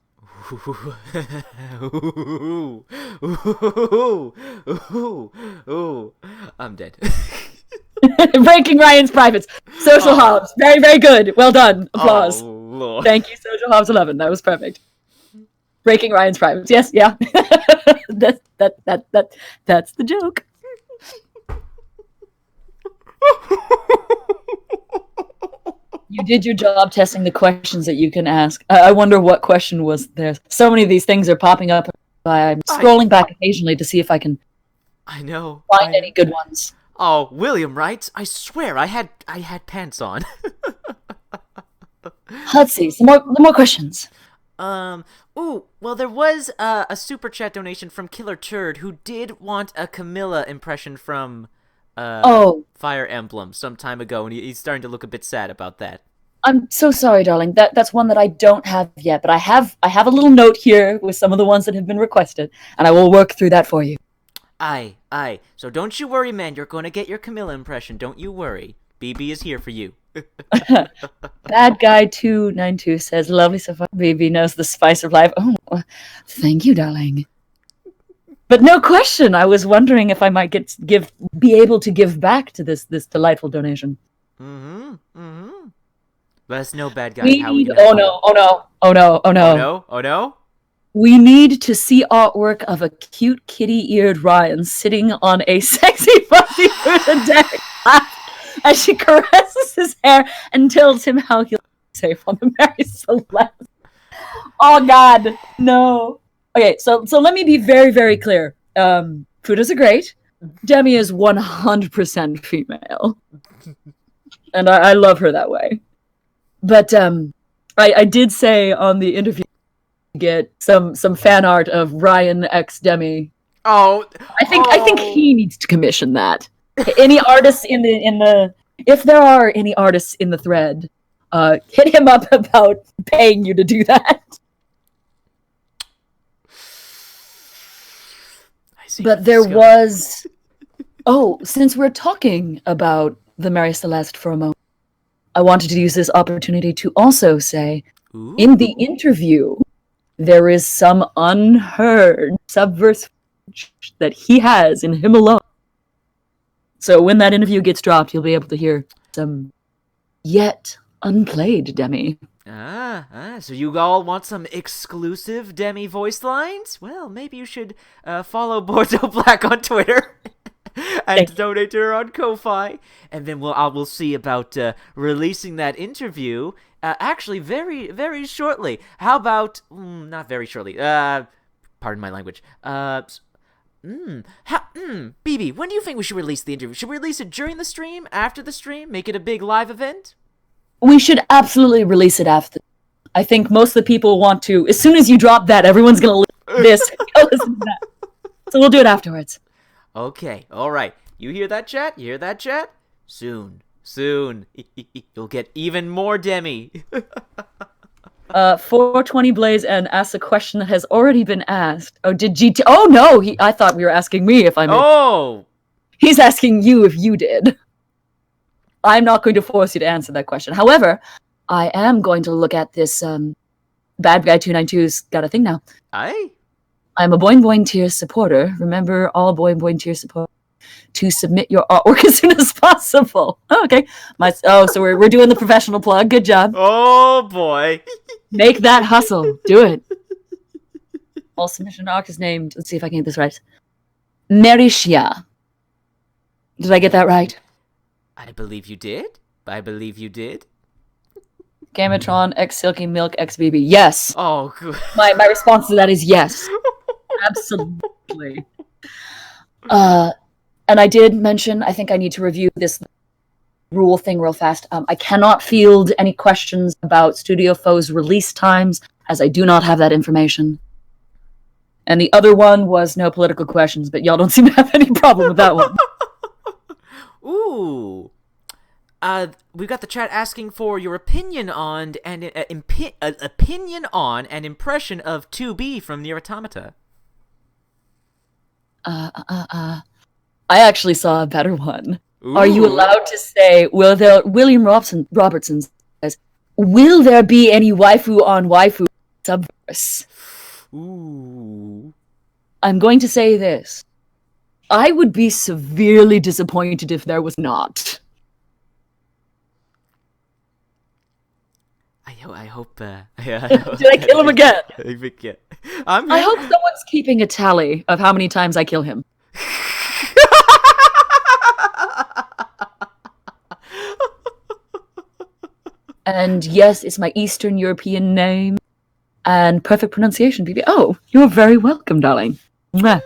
Ooh. I'm dead.
Breaking Ryan's privates. Social Hobbs. Very, very good. Well done. Applause.
Oh, Lord.
Thank you, Social Hobbs 11. That was perfect. Breaking Ryan's privates. Yes, yeah. That's the joke. You did your job testing the questions that you can ask. I wonder what question was there. So many of these things are popping up. I'm scrolling back occasionally to see if I can
I know.
find any good ones.
Oh, William writes, I swear I had pants on.
Let's see. Some more questions.
Ooh, well, there was a super chat donation from Killer Turd who did want a Camilla impression from Fire Emblem some time ago, and he's starting to look a bit sad about that.
I'm so sorry, darling. That's one that I don't have yet, but I have a little note here with some of the ones that have been requested, and I will work through that for you.
Aye. So don't you worry, man. You're going to get your Camilla impression. Don't you worry. BB is here for you.
Bad Guy 292 says, "Lovely so far. BB knows the spice of life." Oh, thank you, darling. But no question. I was wondering if I might be able to give back to this delightful donation.
Let us know, Bad Guy.
Oh
no.
We need to see artwork of a cute kitty-eared Ryan sitting on a sexy fuzzy Buddha deck as she caresses his hair and tells him how he'll be safe on the Mary Celeste. Oh God, no. Okay, so let me be very, very clear. Fudas are great. Demi is 100% female. And I love her that way. But I did say on the interview get some fan art of Ryan x Demi.
Oh,
I think he needs to commission that. Any artists in the if there are any artists in the thread, hit him up about paying you to do that.
I see.
But there was since we're talking about the Mary Celeste for a moment, I wanted to use this opportunity to also say, in the interview, there is some unheard Subverse that he has in him alone. So when that interview gets dropped, you'll be able to hear some yet unplayed Demi.
So you all want some exclusive Demi voice lines? Well, maybe you should follow Bordeaux Black on Twitter and donate to her on Ko-Fi, and then we'll see about releasing that interview. Actually, very, very shortly. How about not very shortly? Pardon my language. BB, when do you think we should release the interview? Should we release it during the stream, after the stream, make it a big live event?
We should absolutely release it after. I think most of the people want to. As soon as you drop that, everyone's gonna listen to this. Go listen to that. So we'll do it afterwards.
Okay, all right. You hear that, chat? You hear that, chat? Soon. You'll get even more Demi.
420 Blaze and asks a question that has already been asked. Oh, did GT? Oh no, I thought we were asking me if I made.
Oh,
he's asking you if you did. I'm not going to force you to answer that question. However, I am going to look at this. Bad Guy 292's got a thing now.
Aye.
I'm a Boing Boing Tier supporter. Remember, all Boing Boing Tier support to submit your artwork as soon as possible. Oh, okay. So we're doing the professional plug. Good job.
Oh boy.
Make that hustle. Do it. All submission arc is named. Let's see if I can get this right. Merishia. Did I get that right?
I believe you did.
Gamatron X Silky Milk X BB. Yes.
Oh, good.
My response to that is yes. Absolutely. And I did mention, I think I need to review this rule thing real fast. I cannot field any questions about Studio Foe's release times, as I do not have that information. And the other one was no political questions, but y'all don't seem to have any problem with that one.
Ooh. We've got the chat asking for your opinion on an impression of 2B from Nier Automata.
I actually saw a better one.
Ooh.
Are you allowed to say, William Robertson says, will there be any waifu on waifu Subverse?
Ooh.
I'm going to say this. I would be severely disappointed if there was not.
I hope.
Did I kill him again?
Yeah. I'm
I
here.
hope someone's keeping a tally of how many times I kill him. And yes, it's my Eastern European name. And perfect pronunciation, BB. Oh, you're very welcome, darling. Mwah.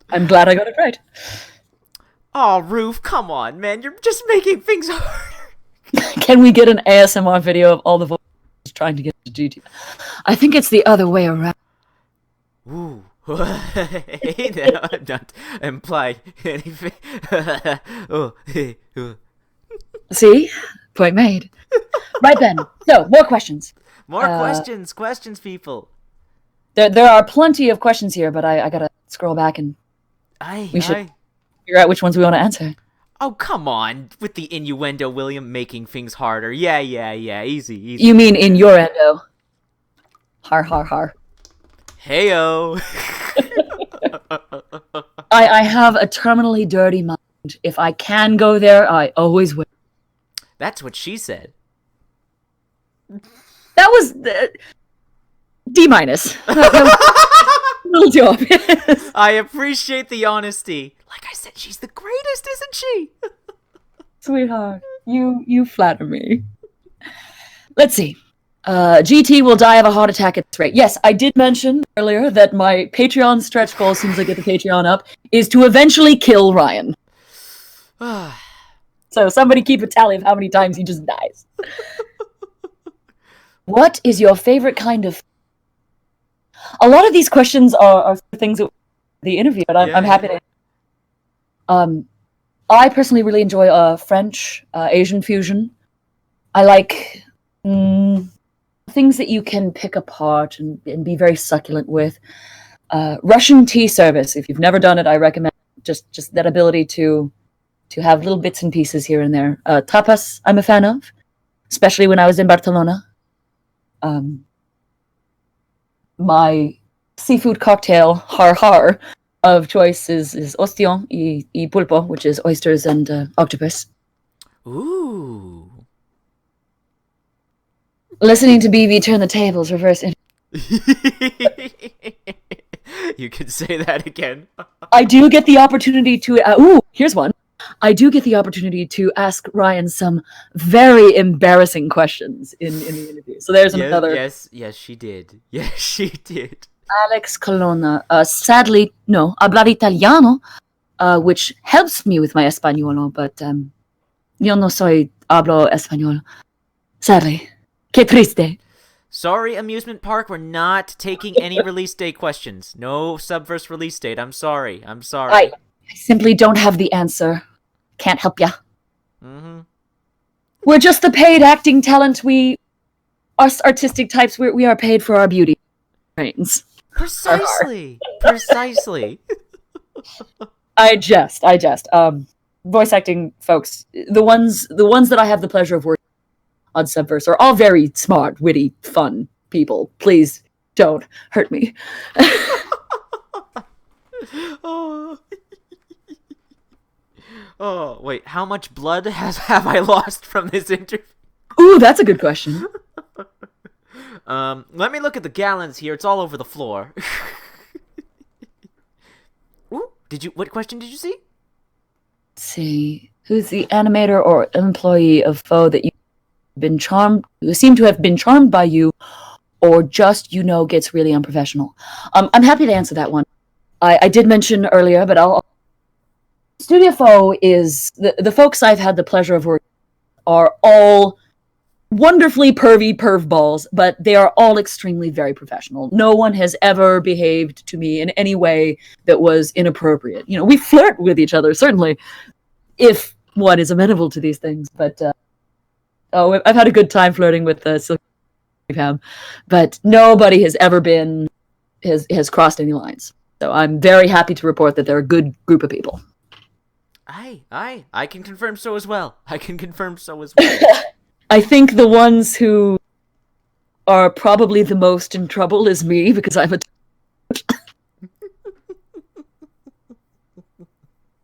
I'm glad I got it right.
Oh, Roof, come on, man. You're just making things harder.
Can we get an ASMR video of all the voices trying to get to GT? I think it's the other way around.
Ooh. Hey, no, I'm not implying anything. Oh, hey,
See? Point made. Right then. So, more questions.
More questions, people.
There are plenty of questions here, but I gotta scroll back and we should figure out which ones we want to answer.
Oh, come on. With the innuendo, William, making things harder. Yeah. Easy.
You mean in your endo? Har, har, har.
Heyo.
I have a terminally dirty mind. If I can go there, I always will.
That's what she said.
That was D-. A little too obvious.
I appreciate the honesty. Like I said, she's the greatest, isn't she?
Sweetheart, you flatter me. Let's see. GT will die of a heart attack at this rate. Yes, I did mention earlier that my Patreon stretch goal, as soon as I get the Patreon up, is to eventually kill Ryan. So somebody keep a tally of how many times he just dies. What is your favorite kind of... A lot of these questions are things that the interview, but I'm happy to... I personally really enjoy French, Asian fusion. I like things that you can pick apart and be very succulent with. Russian tea service, if you've never done it, I recommend just that ability to have little bits and pieces here and there. Tapas, I'm a fan of, especially when I was in Barcelona. My seafood cocktail, har har, of choice is ostion y pulpo, which is oysters and octopus.
Ooh.
Listening to BB turn the tables, reverse.
You can say that again.
I do get the opportunity to. Here's one. I do get the opportunity to ask Ryan some very embarrassing questions in the interview. So there's another.
Yes, she did. Yes, she did.
Alex Colonna. Sadly, no, hablar italiano, which helps me with my español, but yo no soy hablo español. Sadly. Que triste.
Sorry, amusement park, we're not taking any release date questions. No Subverse release date. I'm sorry.
I simply don't have the answer. Can't help ya.
Mm-hmm.
We're just the paid acting talent. Us artistic types, we are paid for our beauty. Brains.
Precisely.
I jest. Voice acting folks, the ones that I have the pleasure of working on Subverse are all very smart, witty, fun people. Please don't hurt me.
Oh, wait. How much blood have I lost from this interview?
Ooh, that's a good question.
Let me look at the gallons here. It's all over the floor. Ooh, what question did you see?
Let's see. Who's the animator or employee of Foe that who seem to have been charmed by you, or just, gets really unprofessional? I'm happy to answer that one. I did mention earlier, but Studio Foe is... The folks I've had the pleasure of working with are all wonderfully perv balls, but they are all extremely very professional. No one has ever behaved to me in any way that was inappropriate. We flirt with each other, certainly, if one is amenable to these things, but... I've had a good time flirting with Silky Pam, but nobody has ever has crossed any lines. So I'm very happy to report that they're a good group of people.
I can confirm so as well.
I think the ones who are probably the most in trouble is me, because I'm a...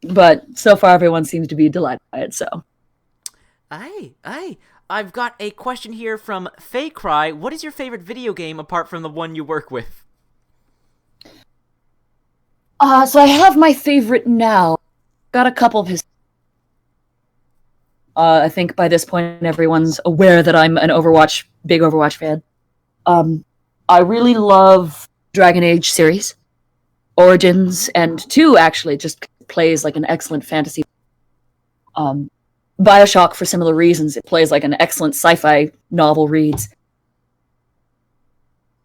But so far everyone seems to be delighted by it, so...
Aye. I've got a question here from Faye Cry. What is your favorite video game apart from the one you work with?
So I have my favorite now. Got a couple of his... I think by this point everyone's aware that I'm an big Overwatch fan. I really love Dragon Age series. Origins, and 2 actually just plays like an excellent fantasy. BioShock, for similar reasons, it plays like an excellent sci-fi novel reads.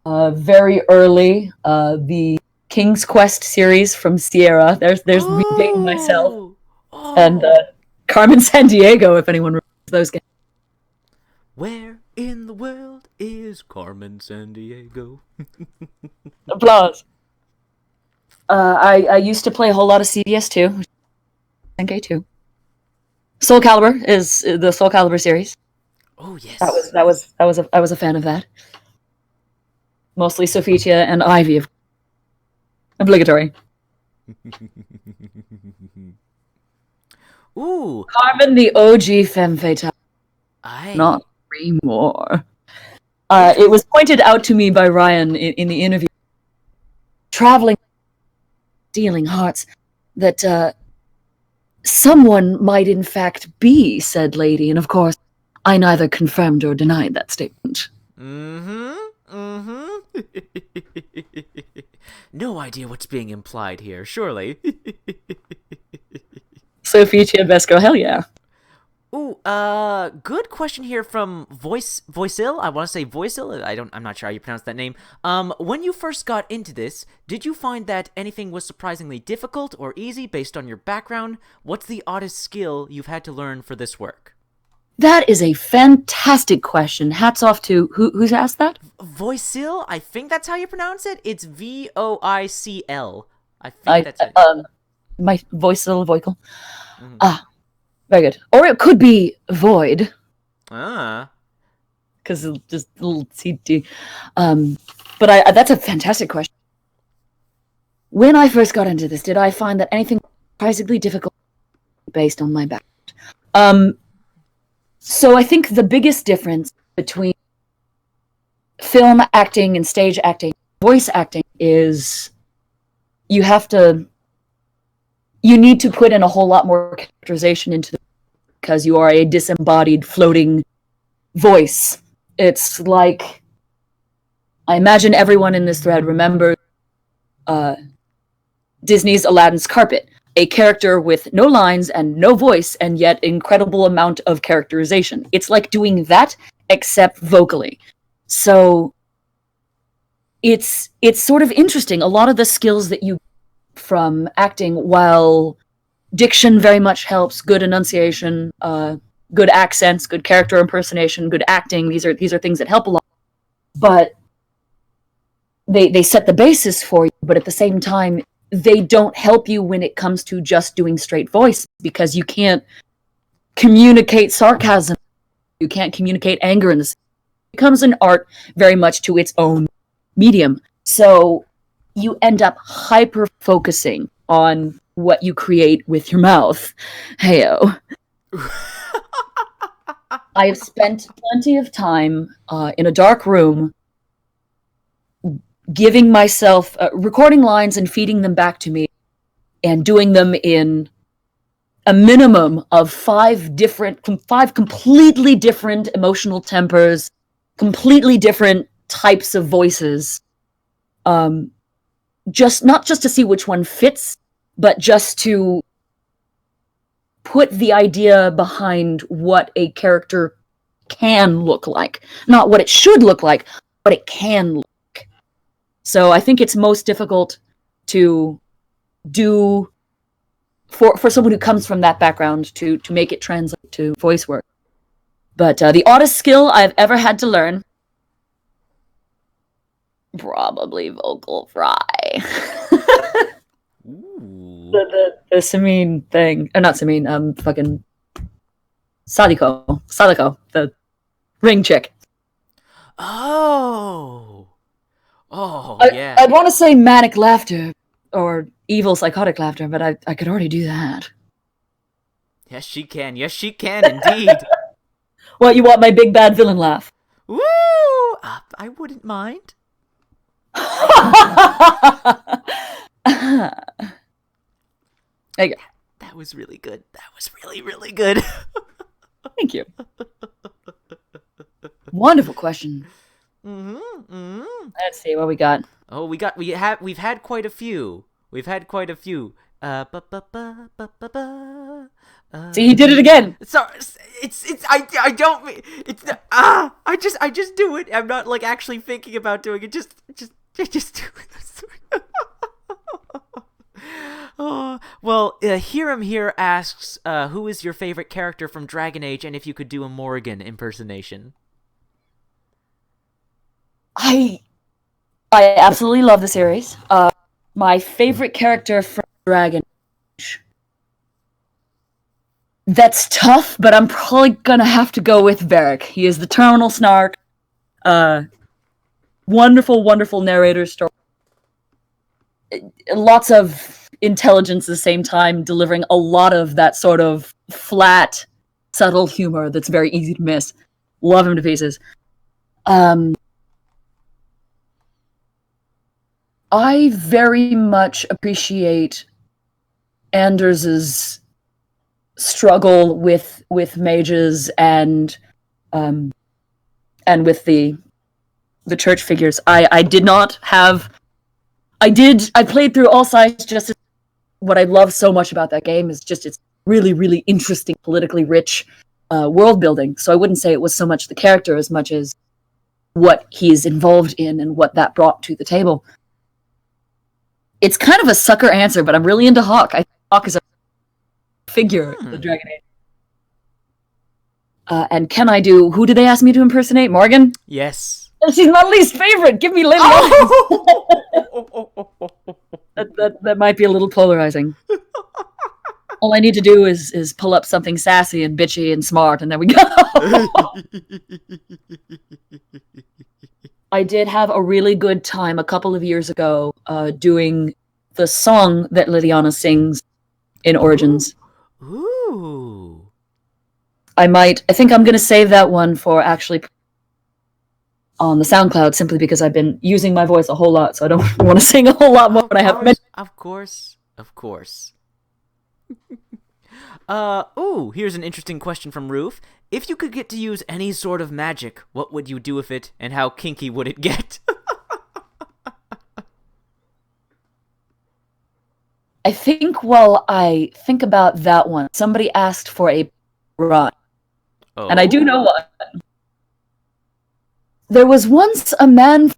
Very early, the King's Quest series from Sierra. There's me dating myself. And Carmen Sandiego, if anyone remembers those games.
Where in the world is Carmen Sandiego?
Applause. I used to play a whole lot of CBS too. NK2. Soul Calibur is the Soul Calibur series.
Oh yes.
I was a fan of that. Mostly Sophitia and Ivy. Obligatory.
Ooh.
Carmen, the OG femme fatale.
Aye.
Not 3 more. It was pointed out to me by Ryan in the interview. Traveling, stealing hearts, that someone might in fact be said lady, and of course, I neither confirmed or denied that statement.
No idea what's being implied here, surely.
Sophitia Vesco, hell yeah.
Ooh, good question here from Voicil. I want to say Voicil. I'm not sure how you pronounce that name. When you first got into this, did you find that anything was surprisingly difficult or easy based on your background? What's the oddest skill you've had to learn for this work?
That is a fantastic question. Hats off to who's asked that?
Voicil. I think that's how you pronounce it. It's Voicl. I think that's it.
My Voicil. Ah. Very good. Or it could be void. Because just little CT. But that's a fantastic question. When I first got into this, did I find that anything surprisingly difficult based on my background? So I think the biggest difference between film acting and stage acting, voice acting, is you need to put in a whole lot more characterization into because you are a disembodied, floating voice. It's like, I imagine everyone in this thread remembers Disney's Aladdin's Carpet, a character with no lines and no voice, and yet incredible amount of characterization. It's like doing that, except vocally. So it's sort of interesting. A lot of the skills that you from acting, while diction very much helps, good enunciation, good accents, good character impersonation, good acting, these are things that help a lot. But they set the basis for you, but at the same time, they don't help you when it comes to just doing straight voice, because you can't communicate sarcasm, you can't communicate anger in this. It becomes an art very much to its own medium. So you end up hyper-focusing on what you create with your mouth. Heyo. I have spent plenty of time in a dark room giving myself, recording lines and feeding them back to me, and doing them in a minimum of 5 completely different emotional tempers, completely different types of voices. Not just to see which one fits, but just to put the idea behind what a character can look like. Not what it should look like, but it can look like. So I think it's most difficult to do for someone who comes from that background to make it translate to voice work. But the oddest skill I've ever had to learn, probably vocal fry. the Samin thing, or not Samin, fucking Sadiko, the ring chick.
Oh. Oh, yeah.
I'd want to say manic laughter or evil psychotic laughter, but I could already do that.
Yes, she can. Yes, she can, indeed.
What, you want my big bad villain laugh?
Woo! I wouldn't mind.
There you go.
That was really good. That was really, really good.
Thank you. Wonderful question. Let's see what we got.
Oh, we've had quite a few. We've had quite a few.
See, he did it again.
Sorry, I don't mean it's I just do it. I'm not like actually thinking about doing it. Just do it. Oh, well, Hiram here asks, who is your favorite character from Dragon Age, and if you could do a Morrigan impersonation.
I absolutely love the series. My favorite character from Dragon Age. That's tough, but I'm probably gonna have to go with Varric. He is the terminal snark. Wonderful, wonderful narrator story. Lots of intelligence at the same time, delivering a lot of that sort of flat, subtle humor that's very easy to miss. Love him to pieces. I very much appreciate Anders's struggle with mages and with the church figures. I played through all sides. Just what I love so much about that game is just its really, really interesting, politically rich world building. So I wouldn't say it was so much the character as much as what he's involved in and what that brought to the table. It's kind of a sucker answer, but I'm really into Hawk. I think Hawk is a figure in the Dragon Age. And can I do... Who did they ask me to impersonate? Morgan?
Yes.
She's my least favorite! Give me Lily that might be a little polarizing. All I need to do is pull up something sassy and bitchy and smart, and there we go! I did have a really good time a couple of years ago doing the song that Liliana sings in Origins.
Ooh.
I think I'm going to save that one for actually on the SoundCloud, simply because I've been using my voice a whole lot, so I don't want to sing a whole lot more than I have.
Of course. Here's an interesting question from Roof. If you could get to use any sort of magic, what would you do with it, and how kinky would it get?
I think while I think about that one, somebody asked for a run.
Oh.
And I do know one. There was once a man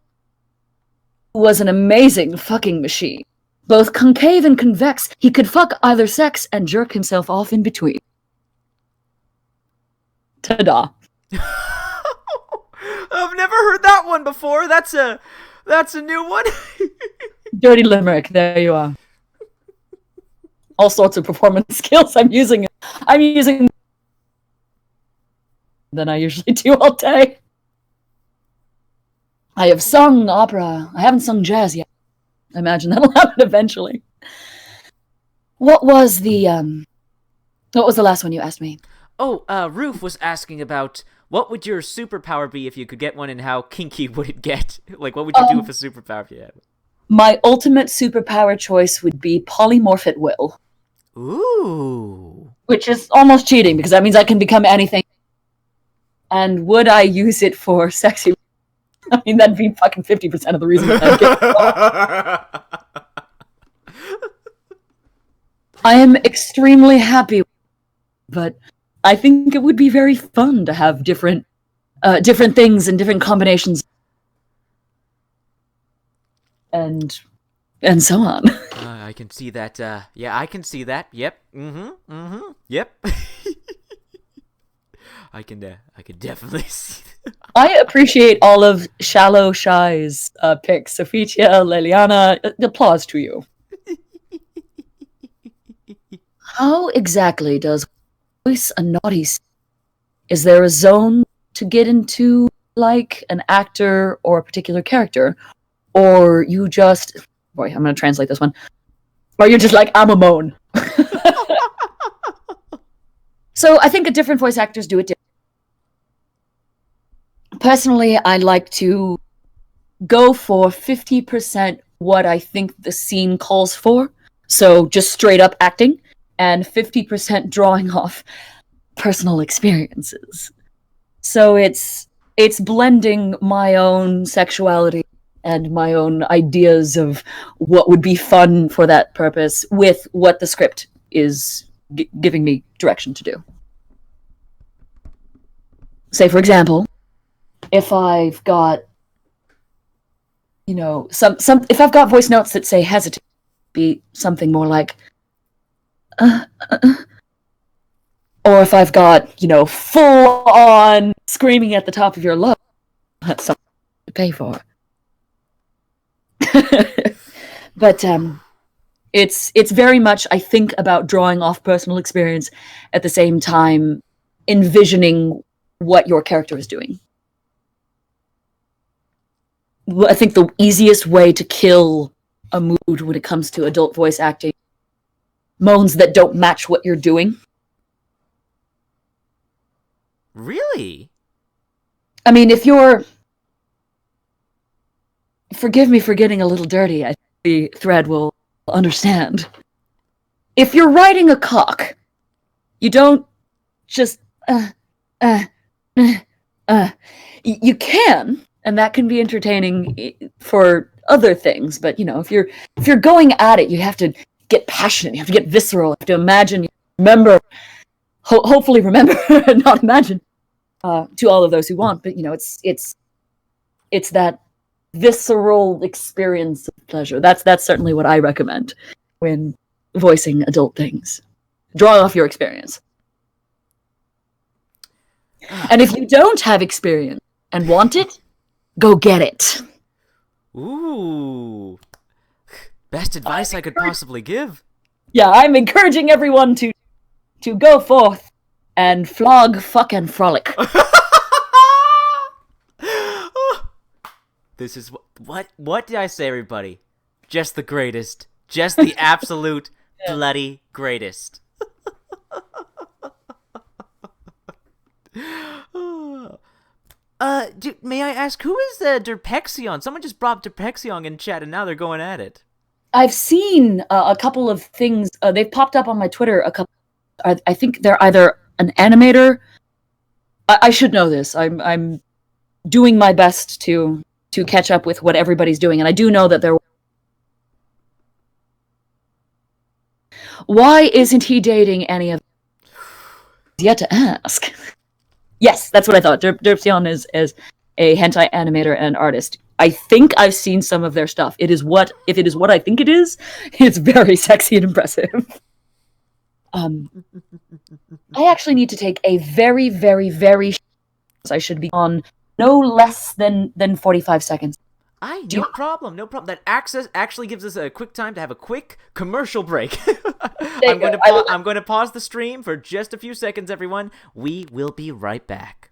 who was an amazing fucking machine. Both concave and convex, he could fuck either sex and jerk himself off in between. Ta-da.
I've never heard that one before. That's a new one.
Dirty limerick, there you are. All sorts of performance skills I'm using than I usually do all day. I have sung opera. I haven't sung jazz yet. I imagine that'll happen eventually. What was the last one you asked me?
Oh, Roof was asking about what would your superpower be if you could get one, and how kinky would it get? Like, what would you do with a superpower if you had one?
My ultimate superpower choice would be polymorph at will.
Ooh.
Which is almost cheating, because that means I can become anything. And would I use it for sexy? I mean, that'd be fucking 50% of the reason I'd get it. I am extremely happy, but I think it would be very fun to have different things and different combinations, and so on.
I can see that. Yeah, I can see that. Yep. Yep. I can definitely see that.
I appreciate all of Shallow Shy's picks. Sophitia, Liliana, applause to you. How exactly does voice a naughty? Is there a zone to get into like an actor or a particular character, or you just, boy, I'm going to translate this one, or you're just like, I'm a moan. So I think different voice actors do it differently. Personally, I like to go for 50% what I think the scene calls for, so just straight up acting, and 50% drawing off personal experiences. So it's blending my own sexuality and my own ideas of what would be fun for that purpose with what the script is giving me direction to do. Say, for example, if I've got, you know, some if I've got voice notes that say hesitate, be something more like, or if I've got, you know, full on screaming at the top of your lungs, that's something to pay for. But it's very much, I think, about drawing off personal experience at the same time envisioning what your character is doing. I think the easiest way to kill a mood when it comes to adult voice acting, moans that don't match what you're doing.
Really?
I mean, if you're... Forgive me for getting a little dirty, I think the thread will understand. If you're riding a cock, you don't just... You can, and that can be entertaining for other things, but, you know, if you're going at it, you have to get passionate, you have to get visceral, you have to imagine, remember, hopefully remember, not imagine, to all of those who want, but, you know, it's that visceral experience of pleasure. That's certainly what I recommend when voicing adult things. Draw off your experience. And if you don't have experience and want it, go get it.
Ooh. Best advice I could possibly give.
Yeah, I'm encouraging everyone to go forth and flog, fuck, and frolic.
This is what did I say, everybody? Just the greatest. Just the absolute bloody greatest. May I ask, who is Derpexion? Someone just brought Derpexion in chat, and now they're going at it.
I've seen a couple of things. They've popped up on my Twitter. A couple. I think they're either an animator. I should know this. I'm doing my best to catch up with what everybody's doing, and I do know that they're. Why isn't he dating any of? Yet to ask. Yes, that's what I thought. Derpexion is a hentai animator and artist. I think I've seen some of their stuff. If it is what I think it is, it's very sexy and impressive. I actually need to take a very, very, very... I should be on no less than 45 seconds.
No problem. That actually gives us a quick time to have a quick commercial break. I'm going to pause the stream for just a few seconds, everyone. We will be right back.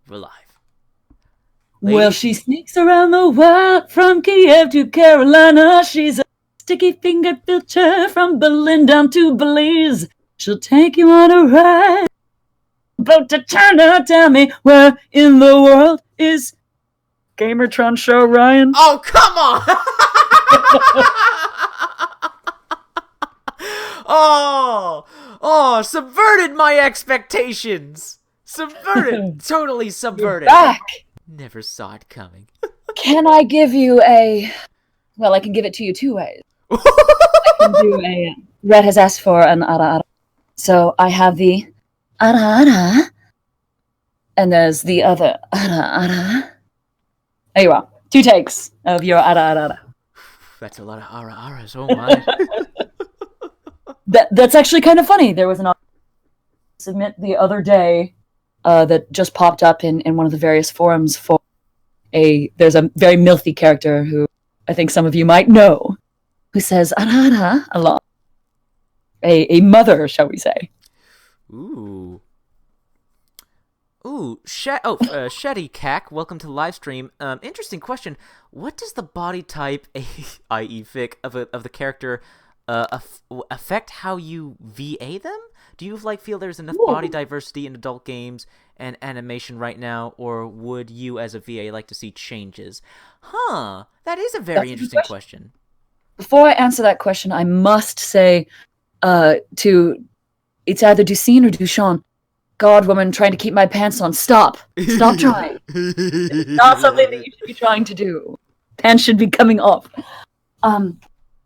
We're live.
Well, she sneaks around the world from Kiev to Carolina. She's a sticky finger filter from Berlin down to Belize. She'll take you on a ride. Boat to China, tell me where in the world is Gamertron Show, Ryan?
Oh, come on! oh, subverted my expectations. Subverted, totally subverted.
Back.
Never saw it coming.
Can I give you a... Well, I can give it to you two ways. I can do a... Red has asked for an ara ara. So I have the ara ara. And there's the other ara ara. There you are. 2 takes of your ara ara ara.
That's a lot of ara aras, oh my.
That's actually kind of funny. There was an submit the other day that just popped up in one of the various forums for there's a very milfy character who I think some of you might know, who says ara ara a lot. A mother, shall we say.
Ooh. Shetty Cack, welcome to the live stream. Interesting question. What does the body type, i.e. fic, of the character affect how you VA them? Do you feel there's enough body diversity in adult games and animation right now, or would you as a VA like to see changes? Huh, that is a very interesting question.
Before I answer that question, I must say it's either Ducine or Duchamp. God, woman, trying to keep my pants on. Stop trying. It's not something that you should be trying to do. Pants should be coming off.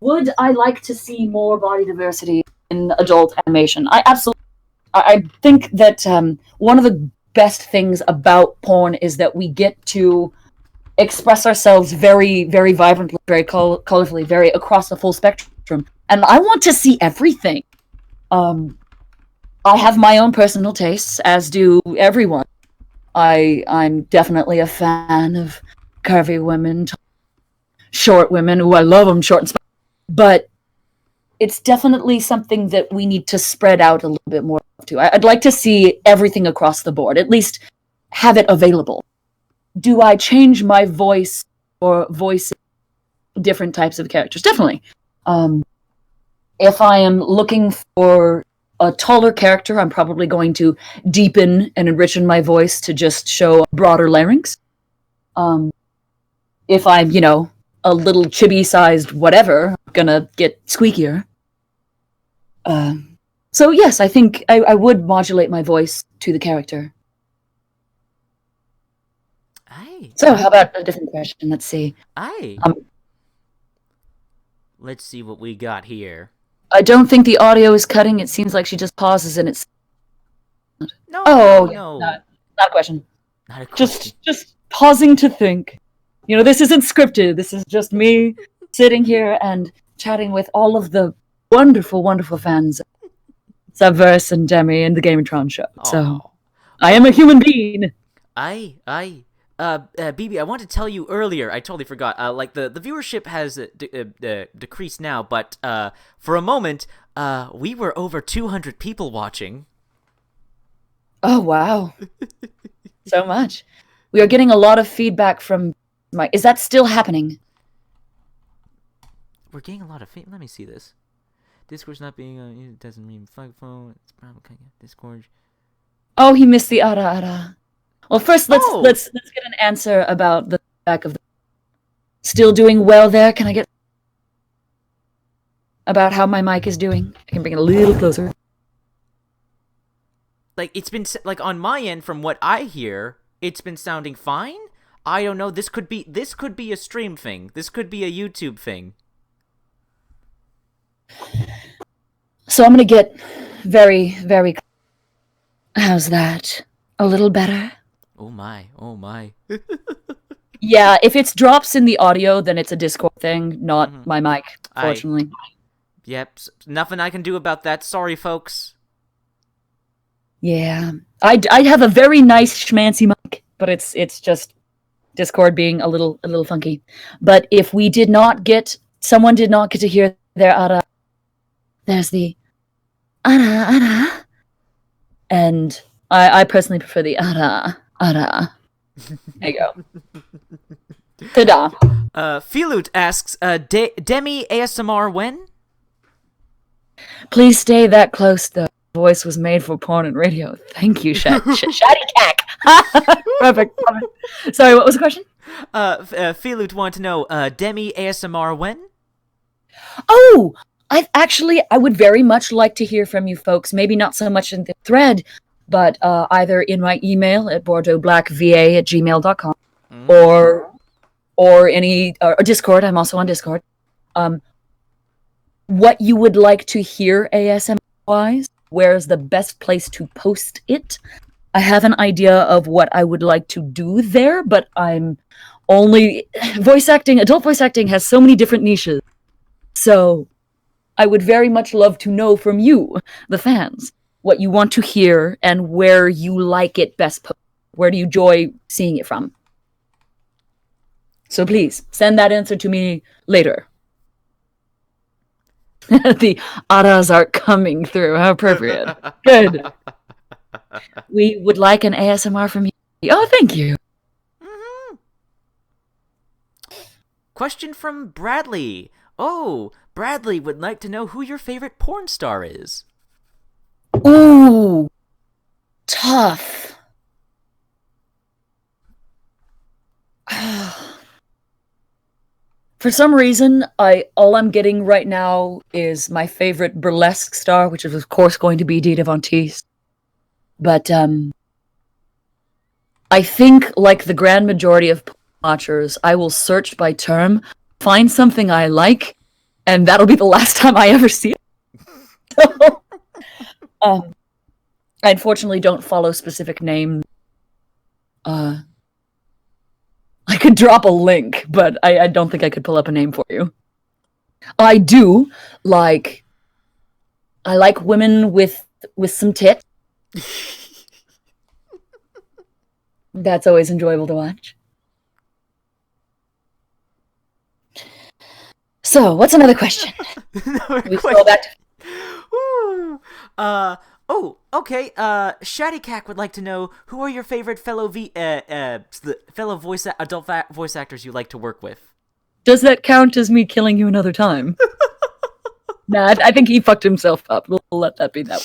Would I like to see more body diversity in adult animation? I think that one of the best things about porn is that we get to express ourselves very, very vibrantly, very colorfully, very across the full spectrum. And I want to see everything. I have my own personal tastes, as do everyone. I'm definitely a fan of curvy women, short women. Ooh, I love them, short and smart. But it's definitely something that we need to spread out a little bit more to. I'd like to see everything across the board, at least have it available. Do I change my voice or voice different types of characters? Definitely. If I am looking for a taller character, I'm probably going to deepen and enrich my voice to just show a broader larynx. If I'm, a little chibi-sized whatever, I'm gonna get squeakier. So yes, I think I would modulate my voice to the character.
Aye.
So how about a different question? Let's see.
Aye. Let's see what we got here.
I don't think the audio is cutting. It seems like she just pauses and it's...
No,
no. Not a question.
Not a question.
Just pausing to think. This isn't scripted. This is just me sitting here and chatting with all of the wonderful, wonderful fans of Subverse and DEMI and the Gamertron show.
Aww.
So, I am a human being.
Aye. BB, I wanted to tell you earlier, I totally forgot, the viewership has decreased now, but for a moment, we were over 200 people watching.
Oh, wow. So much. We are getting a lot of feedback from is that still happening?
We're getting a lot of feedback. Let me see this. Discord's not being, it doesn't mean phone, it's probably Discord.
Oh, he missed the ara ara. Well, first let's get an answer about the back of the... Still doing well there? Can I get... About how my mic is doing? I can bring it a little closer.
It's been, on my end, from what I hear, it's been sounding fine? I don't know, this could be a stream thing. This could be a YouTube thing.
So I'm gonna get very, very... How's that? A little better?
Oh my.
Yeah, if it drops in the audio, then it's a Discord thing, not my mic, fortunately.
Yep, nothing I can do about that. Sorry, folks.
Yeah, I have a very nice schmancy mic, but it's just Discord being a little funky. But if someone did not get to hear their ara, there's the ara ara, and I personally prefer the ara. Ada. There you go. Ta-da.
Filut asks, DEMI ASMR when?
Please stay that close. The voice was made for porn and radio. Thank you, Shatty Cack. Perfect. Sorry, what was the question?
Filut wanted to know, DEMI ASMR when?
Oh, I would very much like to hear from you folks. Maybe not so much in the thread, but either in my email at bordeauxblackva@gmail.com or any or Discord. I'm also on Discord. What you would like to hear ASMR wise? Where's the best place to post it? I have an idea of what I would like to do there, but I'm only voice acting. Adult voice acting has so many different niches, so I would very much love to know from you, the fans, what you want to hear and where you like it best. Where do you enjoy seeing it from? So please send that answer to me later. The aras are coming through. How appropriate. Good. We would like an ASMR from you. Oh, thank you.
Mm-hmm. Question from Bradley. Oh, Bradley would like to know who your favorite porn star is.
Ooh. Tough. For some reason, all I'm getting right now is my favorite burlesque star, which is of course going to be Dita Von Teese. But I think, like the grand majority of watchers, I will search by term, find something I like, and that'll be the last time I ever see it. So, I unfortunately don't follow specific names. I could drop a link, but I don't think I could pull up a name for you. I do like. I like women with some tits. That's always enjoyable to watch. So, what's another question?
Another
We
question.
go back to...
Ooh. Okay. Shatty Cack would like to know who are your favorite fellow adult voice actors you like to work with.
Does that count as me killing you another time? Nah, I think he fucked himself up. We'll let that be that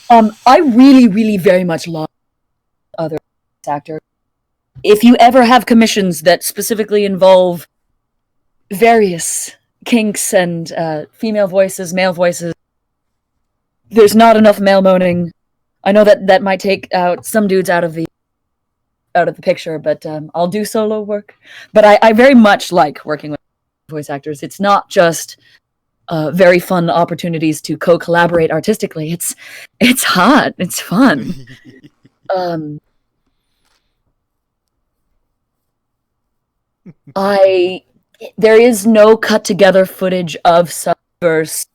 one. I really, really very much love other voice actors. If you ever have commissions that specifically involve various kinks and female voices, male voices, there's not enough male moaning. I know that might take out some dudes out of the picture, but I'll do solo work. But I very much like working with voice actors. It's not just very fun opportunities to co-collaborate artistically. It's hot. It's fun. There is no cut together footage of Subverse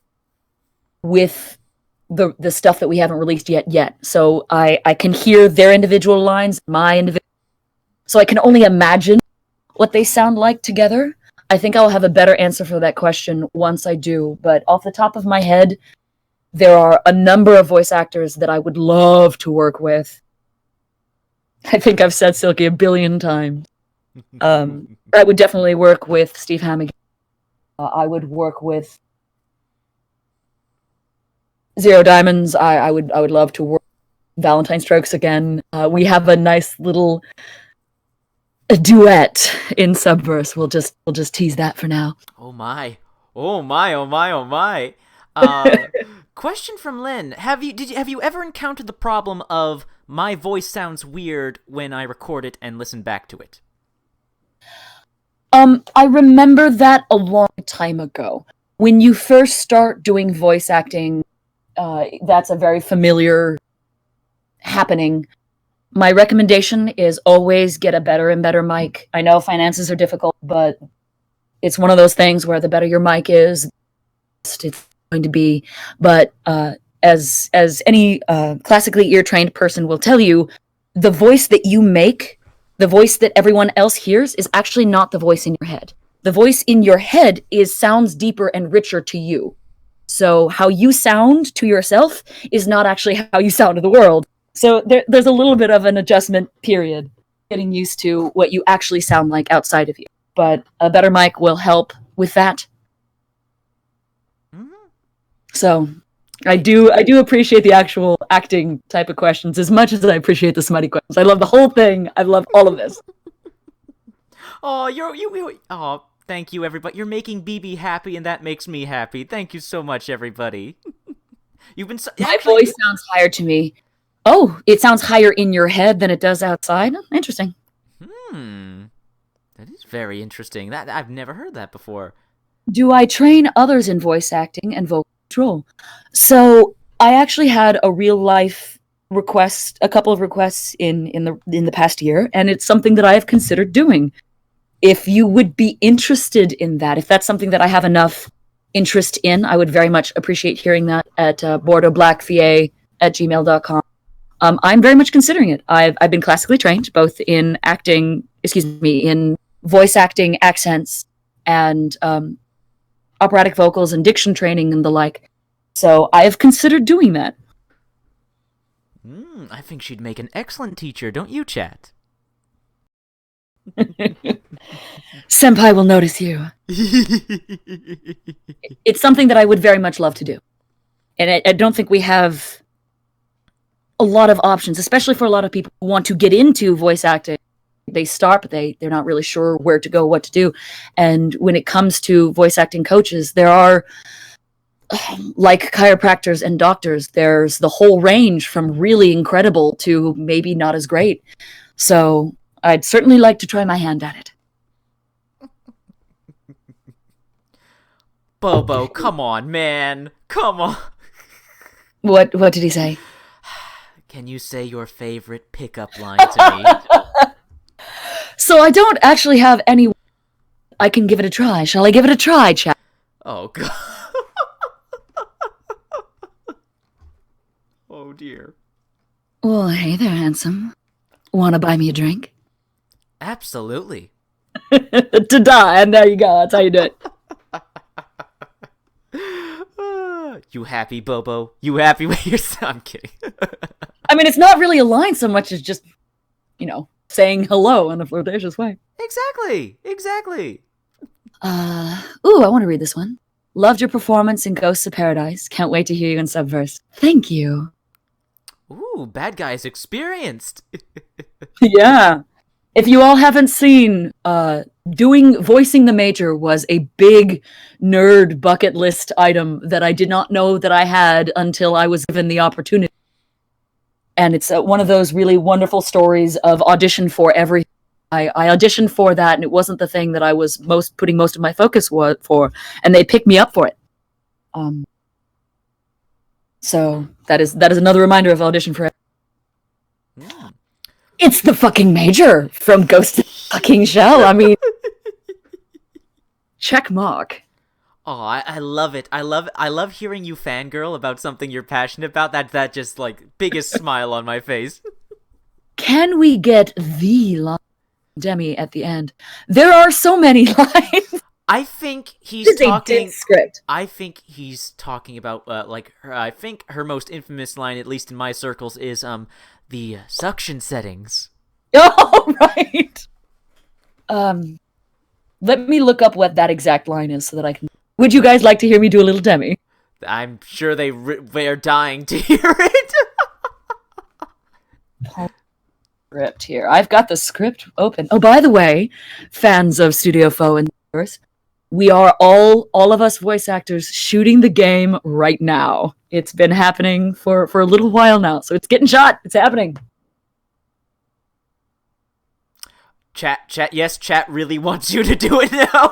with the stuff that we haven't released yet. So I can hear their individual lines, so I can only imagine what they sound like together. I think I'll have a better answer for that question once I do, but off the top of my head, there are a number of voice actors that I would love to work with. I think I've said Silky a billion times. I would definitely work with Steve Hammigan. I would work with Zero Diamonds. I would love to work Valentine Strokes again. We have a nice little duet in Subverse. We'll just tease that for now.
Oh my. Question from Lynn. Have you ever encountered the problem of my voice sounds weird when I record it and listen back to it?
I remember that a long time ago. When you first start doing voice acting, that's a very familiar happening. My recommendation is always get a better and better mic. I know finances are difficult, but it's one of those things where the better your mic is, it's going to be. But as any classically ear-trained person will tell you, the voice that you make, the voice that everyone else hears, is actually not the voice in your head. The voice in your head sounds deeper and richer to you. So how you sound to yourself is not actually how you sound to the world. So there's a little bit of an adjustment period, getting used to what you actually sound like outside of you. But a better mic will help with that. So I do appreciate the actual acting type of questions as much as I appreciate the smutty questions. I love the whole thing. I love all of this.
Oh, thank you, everybody. You're making BB happy, and that makes me happy. Thank you so much, everybody. You've been
My voice sounds higher to me. Oh, it sounds higher in your head than it does outside? Interesting.
That is very interesting. That I've never heard that before.
Do I train others in voice acting and vocal control? So I actually had a real life request, a couple of requests in the past year, and it's something that I have considered doing. If you would be interested in that, if that's something that I have enough interest in, I would very much appreciate hearing that at Bordeaux Black at gmail.com. I'm very much considering it. I've been classically trained both in in voice acting, accents, and operatic vocals and diction training and the like. So I have considered doing that.
I think she'd make an excellent teacher, don't you, chat?
Senpai will notice you. It's something that I would very much love to do. And I don't think we have a lot of options, especially for a lot of people who want to get into voice acting. They start, but they're not really sure where to go, what to do. And when it comes to voice acting coaches, there are, like chiropractors and doctors, there's the whole range from really incredible to maybe not as great. So I'd certainly like to try my hand at it.
Bobo, come on, man. Come on.
What did he say?
Can you say your favorite pickup line to me?
So I don't actually have any... I can give it a try. Shall I give it a try, chat?
Oh, God. Oh, dear.
Well, hey there, handsome. Want to buy me a drink?
Absolutely.
Ta-da! And there you go. That's how you do it.
You happy, Bobo? You happy with yourself? I'm kidding.
I mean, it's not really a line so much as just, saying hello in a flirtatious way.
Exactly.
I want to read this one. Loved your performance in Ghosts of Paradise. Can't wait to hear you in Subverse. Thank you.
Ooh, bad guy's experienced.
Yeah. If you all haven't seen, voicing the Major was a big nerd bucket list item that I did not know that I had until I was given the opportunity. And it's one of those really wonderful stories of audition for everything. I auditioned for that, and it wasn't the thing that I was putting most of my focus for, and they picked me up for it. So that is another reminder of audition for. It's the fucking Major from Ghost in the fucking Shell. I mean, check mark.
Oh, I love it. I love hearing you fangirl about something you're passionate about. That just biggest smile on my face.
Can we get the line DEMI at the end? There are so many lines.
I think he's talking
script.
I think he's talking about I think her most infamous line, at least in my circles, is the suction settings.
Oh, right. Let me look up what that exact line is so that I can. Would you guys like to hear me do a little DEMI?
I'm sure they're dying to hear it.
Script here. I've got the script open. Oh, by the way, fans of Studio Faux and Subverse, we are all of us voice actors shooting the game right now. It's been happening for a little while now, so it's getting shot. It's happening.
Chat, yes, chat really wants you to do it now.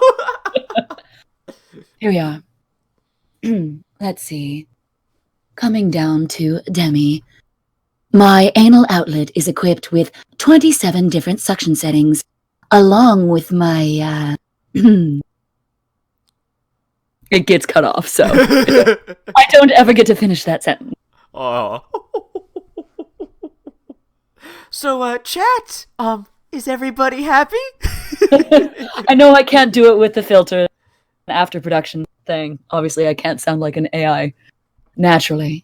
Here we are. Let's see. Coming down to DEMI. My anal outlet is equipped with 27 different suction settings, along with my, It gets cut off, so I don't ever get to finish that sentence.
Oh. So, chat, is everybody happy?
I know I can't do it with the filter after production thing. Obviously, I can't sound like an AI naturally.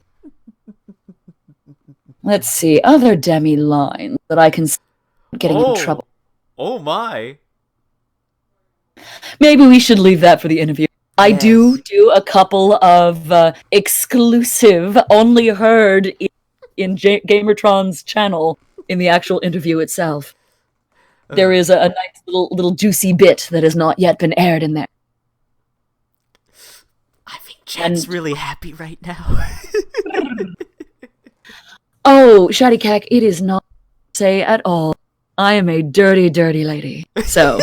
Let's see, other Demi lines that I can getting in trouble.
Oh my.
Maybe we should leave that for the interview. I
Yes.
do a couple of exclusive, only heard in Gamertron's channel in the actual interview itself. There is a nice little juicy bit that has not yet been aired in there.
I think Chat's really happy right now.
Oh, Shady Cack, it is not say at all. I am a dirty, dirty lady. So,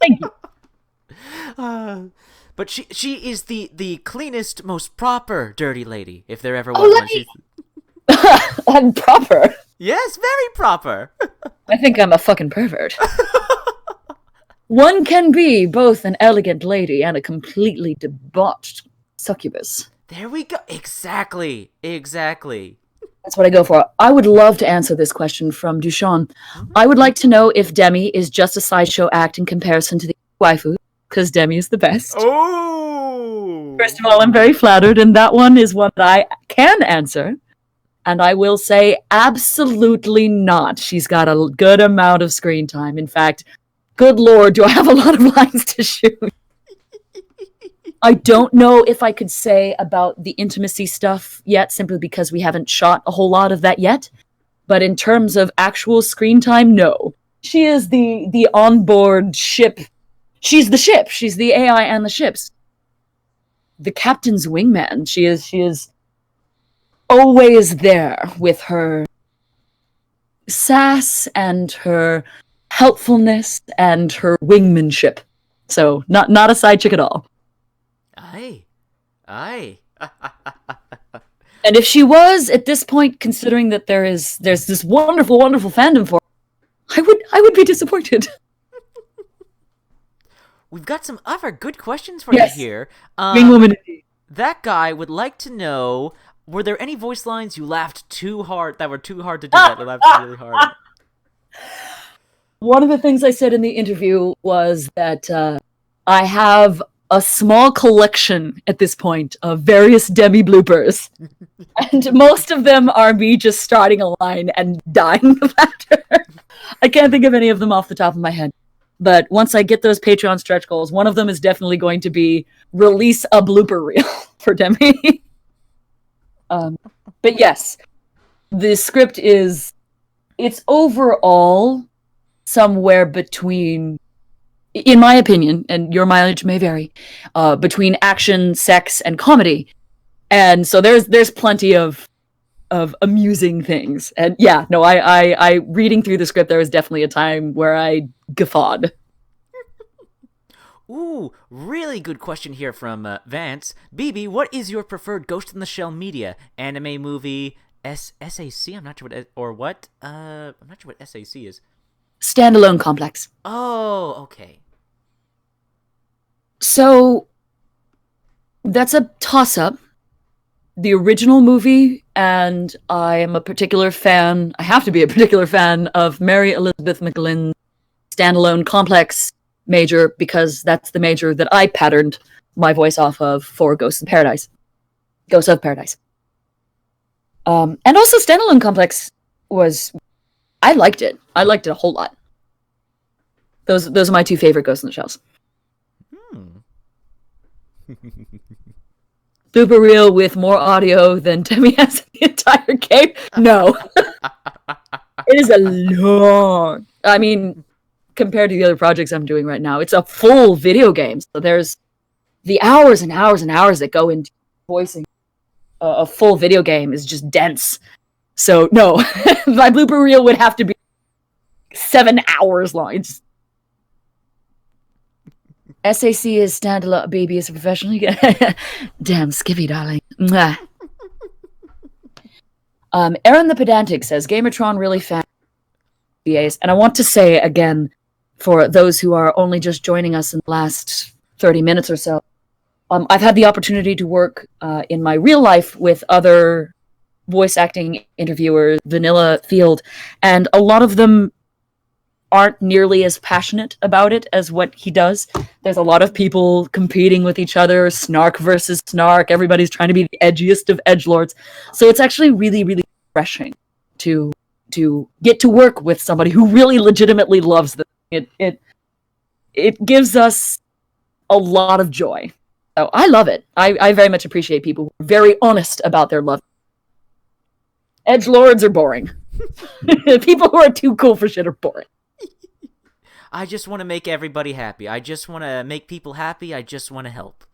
thank you.
But she is the cleanest, most proper dirty lady, if there ever was
Oh,
one.
I'm proper.
Yes, very proper.
I think I'm a fucking pervert. One can be both an elegant lady and a completely debauched succubus.
There we go. Exactly.
That's what I go for. I would love to answer this question from Duchamp. I would like to know if Demi is just a sideshow act in comparison to the waifu, because Demi is the best.
Oh!
First of all, I'm very flattered, and that one is one that I can answer. And I will say absolutely not. She's got a good amount of screen time. In fact, good lord, do I have a lot of lines to shoot. I don't know if I could say about the intimacy stuff yet, simply because we haven't shot a whole lot of that yet. But in terms of actual screen time, no. She is the onboard ship. She's the ship. She's the AI and the ships. The captain's wingman. She is always there with her sass and her helpfulness and her wingmanship. So not a side chick at all.
Aye.
And if she was at this point, considering that there's this wonderful, wonderful fandom for her, I would be disappointed.
We've got some other good questions for you here.
Wingwoman.
That guy would like to know, were there any voice lines you laughed too hard that were too hard to do that you laughed really hard?
One of the things I said in the interview was that I have a small collection at this point of various Demi bloopers. And most of them are me just starting a line and dying of laughter. I can't think of any of them off the top of my head. But once I get those Patreon stretch goals, one of them is definitely going to be release a blooper reel for Demi. But yes, the script it's overall somewhere between, in my opinion, and your mileage may vary, between action, sex, and comedy. And so there's plenty of amusing things. And yeah, no, I reading through the script, there was definitely a time where I guffawed.
Ooh, really good question here from Vance. BB, what is your preferred Ghost in the Shell media? Anime, movie, SAC? I'm not sure what, I'm not sure what SAC is.
Standalone complex.
Oh, okay.
So that's a toss-up. The original movie, and I am a particular fan, I have to be a particular fan of Mary Elizabeth McGlynn's standalone complex major, because that's the major that I patterned my voice off of for Ghosts of Paradise. And also standalone complex I liked it. I liked it a whole lot. Those are my two favorite Ghosts in the Shells. Blooper reel with more audio than Demi has in the entire game? No. It is a long... I mean, compared to the other projects I'm doing right now, it's a full video game. So there's the hours and hours and hours that go into voicing a full video game is just dense. So, no. My blooper reel would have to be 7 hours long. It's... SAC is standalone. Baby is a professional. Damn, Skippy, darling. Mwah. Aaron the Pedantic says, Gamertron really fan BAs. And I want to say again, for those who are only just joining us in the last 30 minutes or so, I've had the opportunity to work in my real life with other voice acting interviewers, vanilla field, and a lot of them aren't nearly as passionate about it as what he does. There's a lot of people competing with each other, snark versus snark. Everybody's trying to be the edgiest of edgelords. So it's actually really, really refreshing to get to work with somebody who really legitimately loves them. It gives us a lot of joy. So I love it. I very much appreciate people who are very honest about their love. Edgelords are boring. People who are too cool for shit are boring.
I just want to make everybody happy. I just want to make people happy. I just want to help.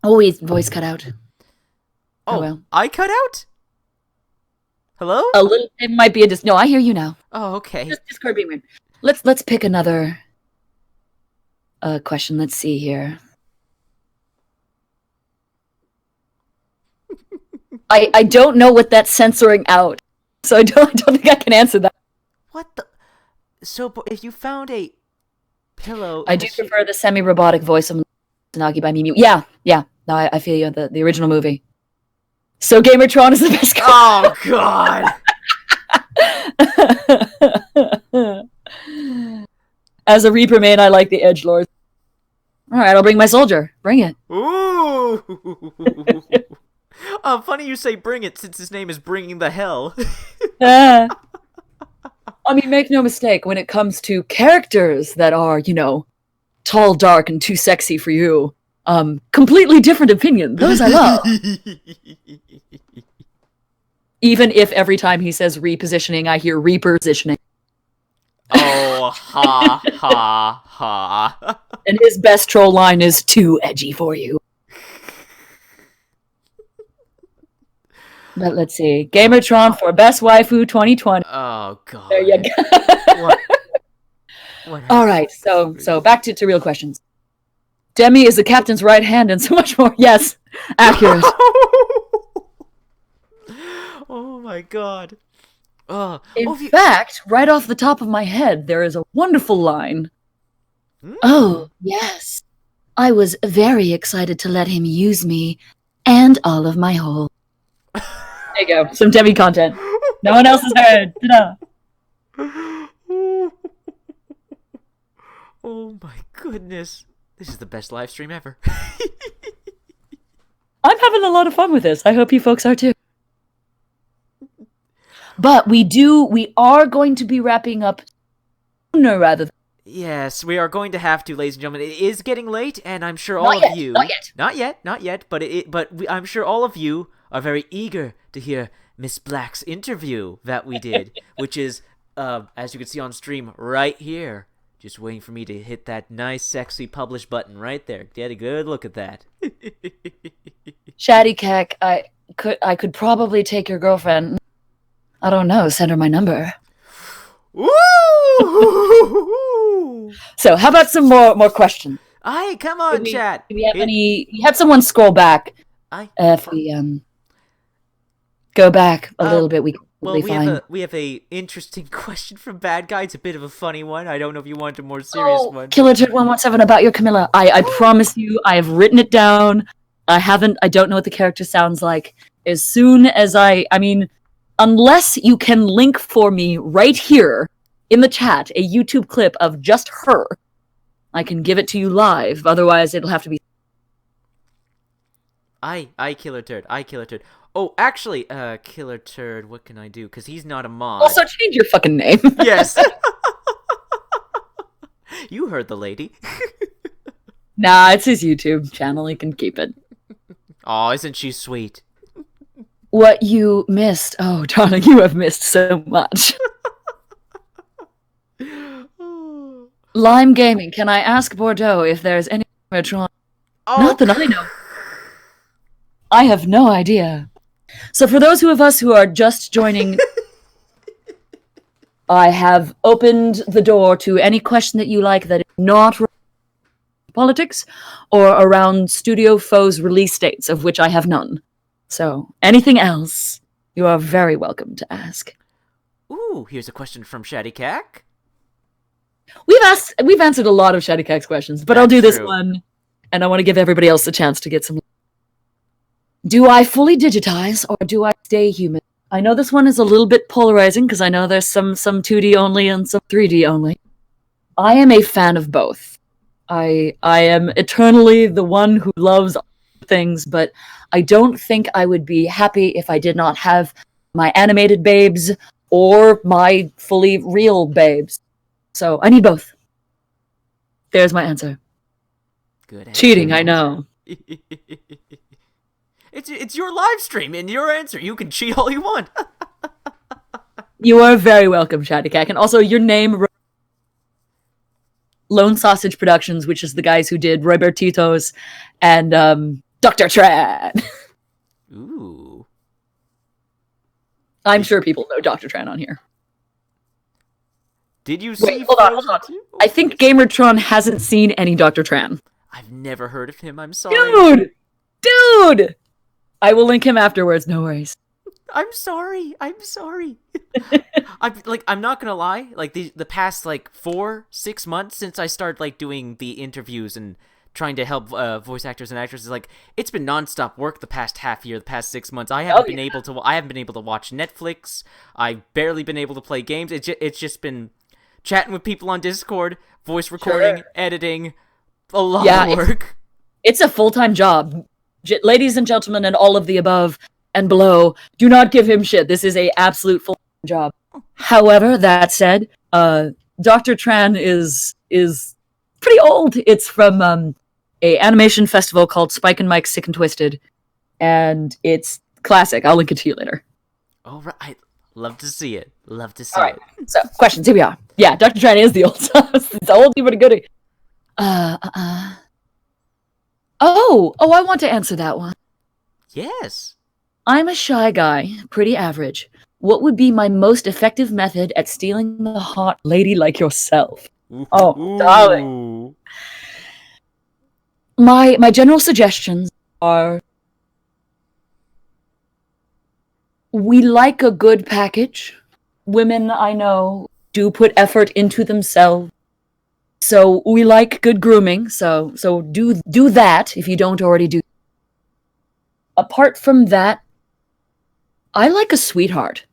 Oh, his voice cut out.
Oh,
well.
I cut out? Hello?
A little. It might be a no. I hear you now.
Oh, okay.
Just Discord being weird. Let's pick another question. Let's see here. I don't know what that's censoring out, so I don't think I can answer that.
What the? So, if you found a pillow...
I do prefer the semi-robotic voice of Tsunagi by Mimi. Yeah. No, I feel you. The original movie. So Gamertron is the best.
Oh, God!
As a Reaper main, I like the Edgelord. Alright, I'll bring my soldier. Bring it.
Ooh! Funny you say bring it, since his name is Bringing the Hell.
I mean, make no mistake, when it comes to characters that are, tall, dark, and too sexy for you, completely different opinion. Those I love. Even if every time he says repositioning, I hear repositioning.
Oh, ha, ha, ha.
And his best troll line is too edgy for you. But let's see. Gamertron for Best Waifu 2020.
Oh, God.
There you go.
What
All right, so back to real questions. DEMI is the captain's right hand and so much more. Yes, accurate.
Oh, my God.
In fact, right off the top of my head, there is a wonderful line.
Oh, yes. I was very excited to let him use me and all of my hole.
There you go. Some DEMI content. No one else has heard. Ta-da.
Oh my goodness. This is the best live stream ever.
I'm having a lot of fun with this. I hope you folks are too. But we are going to be wrapping up sooner rather than...
Yes, we are going to have to, ladies and gentlemen. It is getting late, and I'm sure
Not
all
yet,
of you...
not yet.
Not yet, but I'm sure all of you are very eager to hear Miss Black's interview that we did, which is, as you can see on stream, right here. Just waiting for me to hit that nice, sexy publish button right there. Get a good look at that.
Shatty Cack, I could probably take your girlfriend. I don't know, send her my number.
Woo!
So, how about some more questions?
Aye, come on, chat.
Do we have any... We had someone scroll back.
Aye.
If we go back a little bit, we can
we have a interesting question from Bad Guy. It's a bit of a funny one. I don't know if you want a more serious one.
Killer Turd 117 about your Camilla. I promise you, I have written it down. I don't know what the character sounds like. As soon as I mean, unless you can link for me right here in the chat a YouTube clip of just her, I can give it to you live. Otherwise, it'll have to be...
I Killer Turd. Oh, actually, Killer Turd, what can I do? Because he's not a mod.
Also, change your fucking name.
Yes. You heard the lady.
Nah, it's his YouTube channel. He can keep it.
Aw, isn't she sweet?
What you missed. Oh, darling, you have missed so much. Lime Gaming, can I ask Bordeaux if there's any Metron?
Oh,
Not that I know. I have no idea. So for those of us who are just joining, I have opened the door to any question that you like that is not politics or around Studio Foe's release dates, of which I have none. So anything else, you are very welcome to ask.
Ooh, here's a question from Shatty Cack.
We've answered a lot of Shatty Cack's questions, but I'll do this one, and I want to give everybody else a chance to get some. Do I fully digitize or do I stay human? I know this one is a little bit polarizing because I know there's some 2D only and some 3D only. I am a fan of both. I am eternally the one who loves things, but I don't think I would be happy if I did not have my animated babes or my fully real babes. So I need both. There's my answer.
Good answer.
Cheating, I know.
It's your live stream and your answer. You can cheat all you want.
You are very welcome, Shadikak. And also, your name, Lone Sausage Productions, which is the guys who did Robertitos and Dr. Tran.
Ooh.
I'm sure people know Dr. Tran on here.
Did you see?
Wait, hold on. I think Gamertron hasn't seen any Dr. Tran.
I've never heard of him. I'm sorry.
Dude! I will link him afterwards, no worries.
I'm sorry. I'm not gonna lie. Like the past 4-6 months since I started doing the interviews and trying to help voice actors and actresses, it's been nonstop work the past half year, the past 6 months. I haven't been able to watch Netflix. I've barely been able to play games. It's just been chatting with people on Discord, voice recording, editing, a lot of work.
It's a full-time job. Ladies and gentlemen, and all of the above and below, do not give him shit. This is a absolute full-time job. However, that said, Dr. Tran is pretty old. It's from a animation festival called Spike and Mike's Sick and Twisted, and it's classic. I'll link it to you later.
All right. Love to see it. All
right. So, questions. Here we are. Yeah, Dr. Tran is the old sauce. It's old, but a goodie. Oh, I want to answer that one.
Yes.
I'm a shy guy, pretty average. What would be my most effective method at stealing the hot lady like yourself? Oh, darling. My general suggestions are: we like a good package. Women, I know, do put effort into themselves. So we like good grooming. So do that if you don't already do. Apart from that, I like a sweetheart.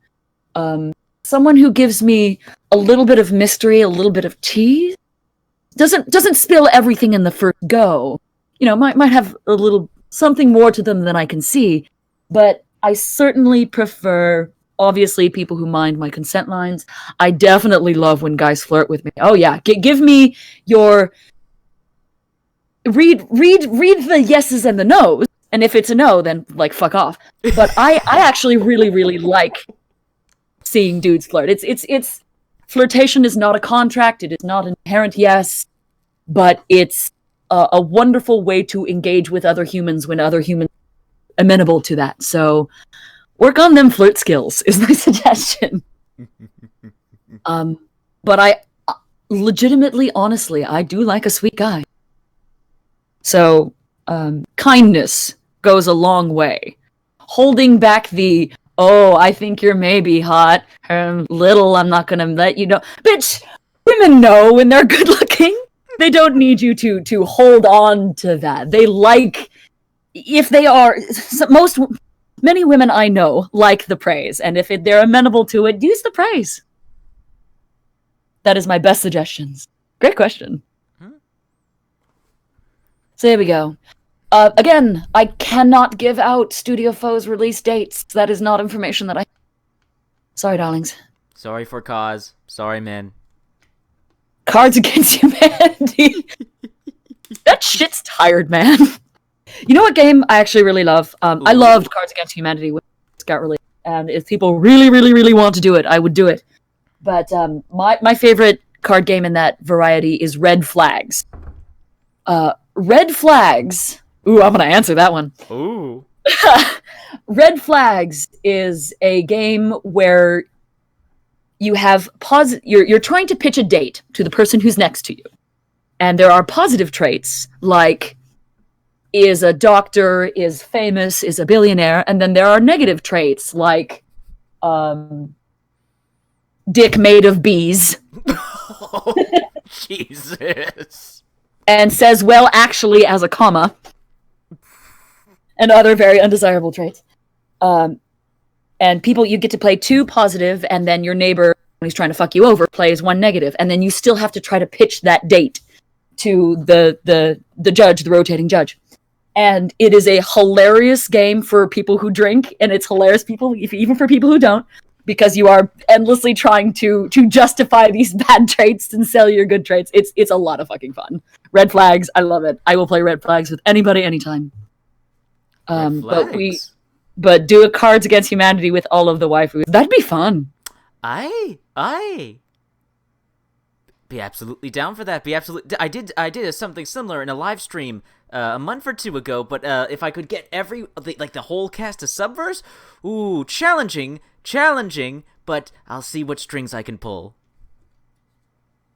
Someone who gives me a little bit of mystery, a little bit of tease. Doesn't spill everything in the first go. Might have a little something more to them than I can see. But I certainly prefer, obviously, people who mind my consent lines. I definitely love when guys flirt with me. Oh yeah, give me your read the yeses and the nos, and if it's a no, then fuck off. But I actually really, really like seeing dudes flirt. It's flirtation is not a contract. It is not an inherent yes, but it's a wonderful way to engage with other humans when other humans are amenable to that. So work on them flirt skills is my suggestion. But I legitimately, honestly, I do like a sweet guy. So kindness goes a long way. Holding back the, I think you're maybe hot, little, I'm not gonna let you know. Bitch, women know when they're good looking. They don't need you to hold on to that. They like, if they are, many women I know like the praise, and if they're amenable to it, use the praise. That is my best suggestions. Great question. So here we go. Again, I cannot give out Studio Foe's release dates. That is not information that I... Sorry, darlings.
Sorry for cause. Sorry, man.
Cards Against Humanity. That shit's tired, man. You know what game I actually really love? I loved Cards Against Humanity when it got released. And if people really, really, really want to do it, I would do it. But my favorite card game in that variety is Red Flags. Red Flags... Ooh, I'm going to answer that one.
Ooh.
Red Flags is a game where you have you're trying to pitch a date to the person who's next to you. And there are positive traits like is a doctor, is famous, is a billionaire, and then there are negative traits like dick made of bees.
Oh, Jesus.
And says, well, actually, as a comma. And other very undesirable traits. And people, you get to play 2 positive, and then your neighbor, when he's trying to fuck you over, plays 1 negative, and then you still have to try to pitch that date to the judge, the rotating judge. and it is a hilarious game for people who drink, and it's hilarious even for people who don't, because you are endlessly trying to justify these bad traits and sell your good traits. It's a lot of fucking fun. Red Flags, I love it. I will play Red Flags with anybody, anytime. But do a Cards Against Humanity with all of the waifus. That'd be fun.
I be absolutely down for that. I did something similar in a live stream a month or two ago, but if I could get the whole cast of Subverse, ooh, challenging, but I'll see what strings I can pull.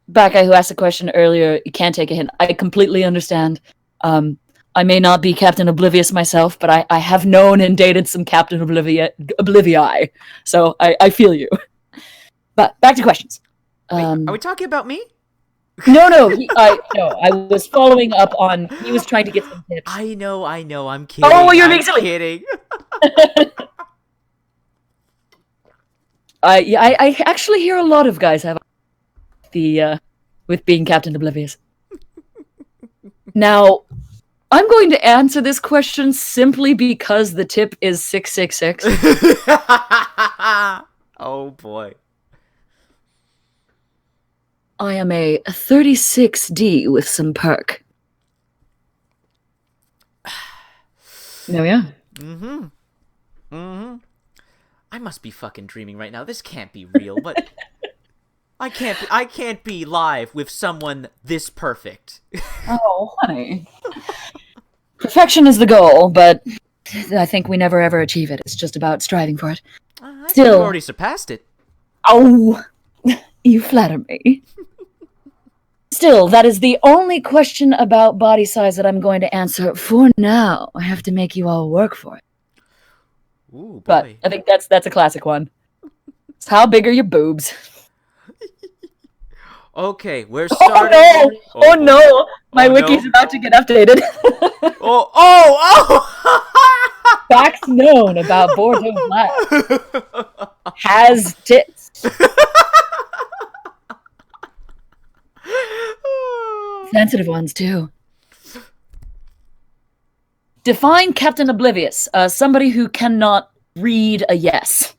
That guy who asked a question earlier, you can't take a hint. I completely understand. I may not be Captain Oblivious myself, but I have known and dated some Captain Oblivii, so I feel you. But back to questions.
Wait, are we talking about me?
No, I was following up on. He was trying to get some tips.
I know. I'm kidding.
Oh, you're being silly.
Kidding.
I actually hear a lot of guys have with being Captain Oblivious. Now, I'm going to answer this question simply because the tip is 666.
Oh boy.
I am a 36D with some perk. There we are.
I must be fucking dreaming right now. This can't be real, but I can't be live with someone this perfect.
Oh, honey. Perfection is the goal, but I think we never ever achieve it. It's just about striving for it.
I think
Still,
you already surpassed it.
Oh, you flatter me. Still, that is the only question about body size that I'm going to answer for now. I have to make you all work for it.
Ooh, boy.
But I think that's a classic one. It's how big are your boobs?
Okay, we're starting.
Oh no! My wiki's about to get updated.
Oh!
Facts known about Bordeaux Black. Has tits. Sensitive ones, too. Define Captain Oblivious. Somebody who cannot read a yes.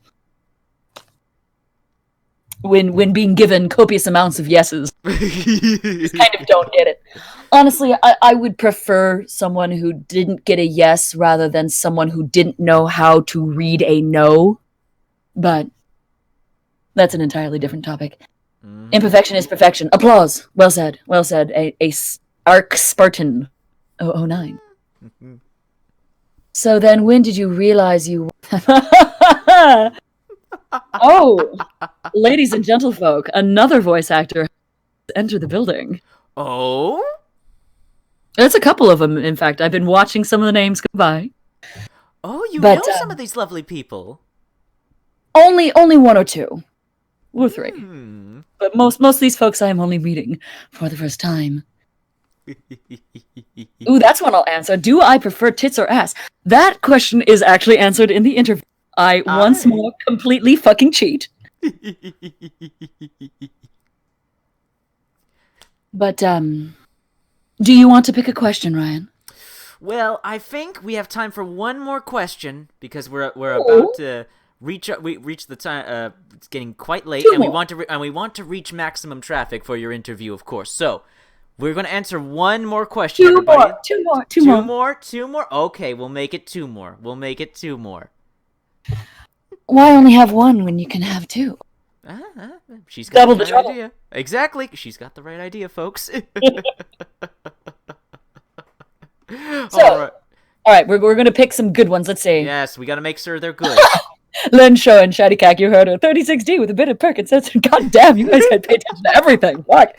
When being given copious amounts of yeses. Just kind of don't get it. Honestly, I would prefer someone who didn't get a yes rather than someone who didn't know how to read a no. But that's an entirely different topic. Imperfection is perfection. Applause. Well said. Well said. A Arc Spartan 009. So then when did you realize you... Oh, ladies and gentlefolk, another voice actor entered the building.
Oh?
There's a couple of them, in fact. I've been watching some of the names go by.
Oh, you know some of these lovely people.
Only one or two. Or three. But most of these folks I am only meeting for the first time. Ooh, that's one I'll answer. Do I prefer tits or ass? That question is actually answered in the interview. I once more completely fucking cheat. But, do you want to pick a question, Ryan?
Well, I think we have time for one more question because we're about to reach the time. It's getting quite late, and we want to reach maximum traffic for your interview, of course. So we're going to answer one more question. Two more. Okay, we'll make it two more.
Why only have one when you can have two?
She's got
Double
the
the
right
trouble.
idea. Exactly. She's got the right idea, folks.
All right, we're going to pick some good ones. Let's see.
Yes, we got to make sure they're good.
Len Show and Shady Cack, you heard her. 36D with a bit of Perkins. God damn, you guys gotta pay attention to everything. What?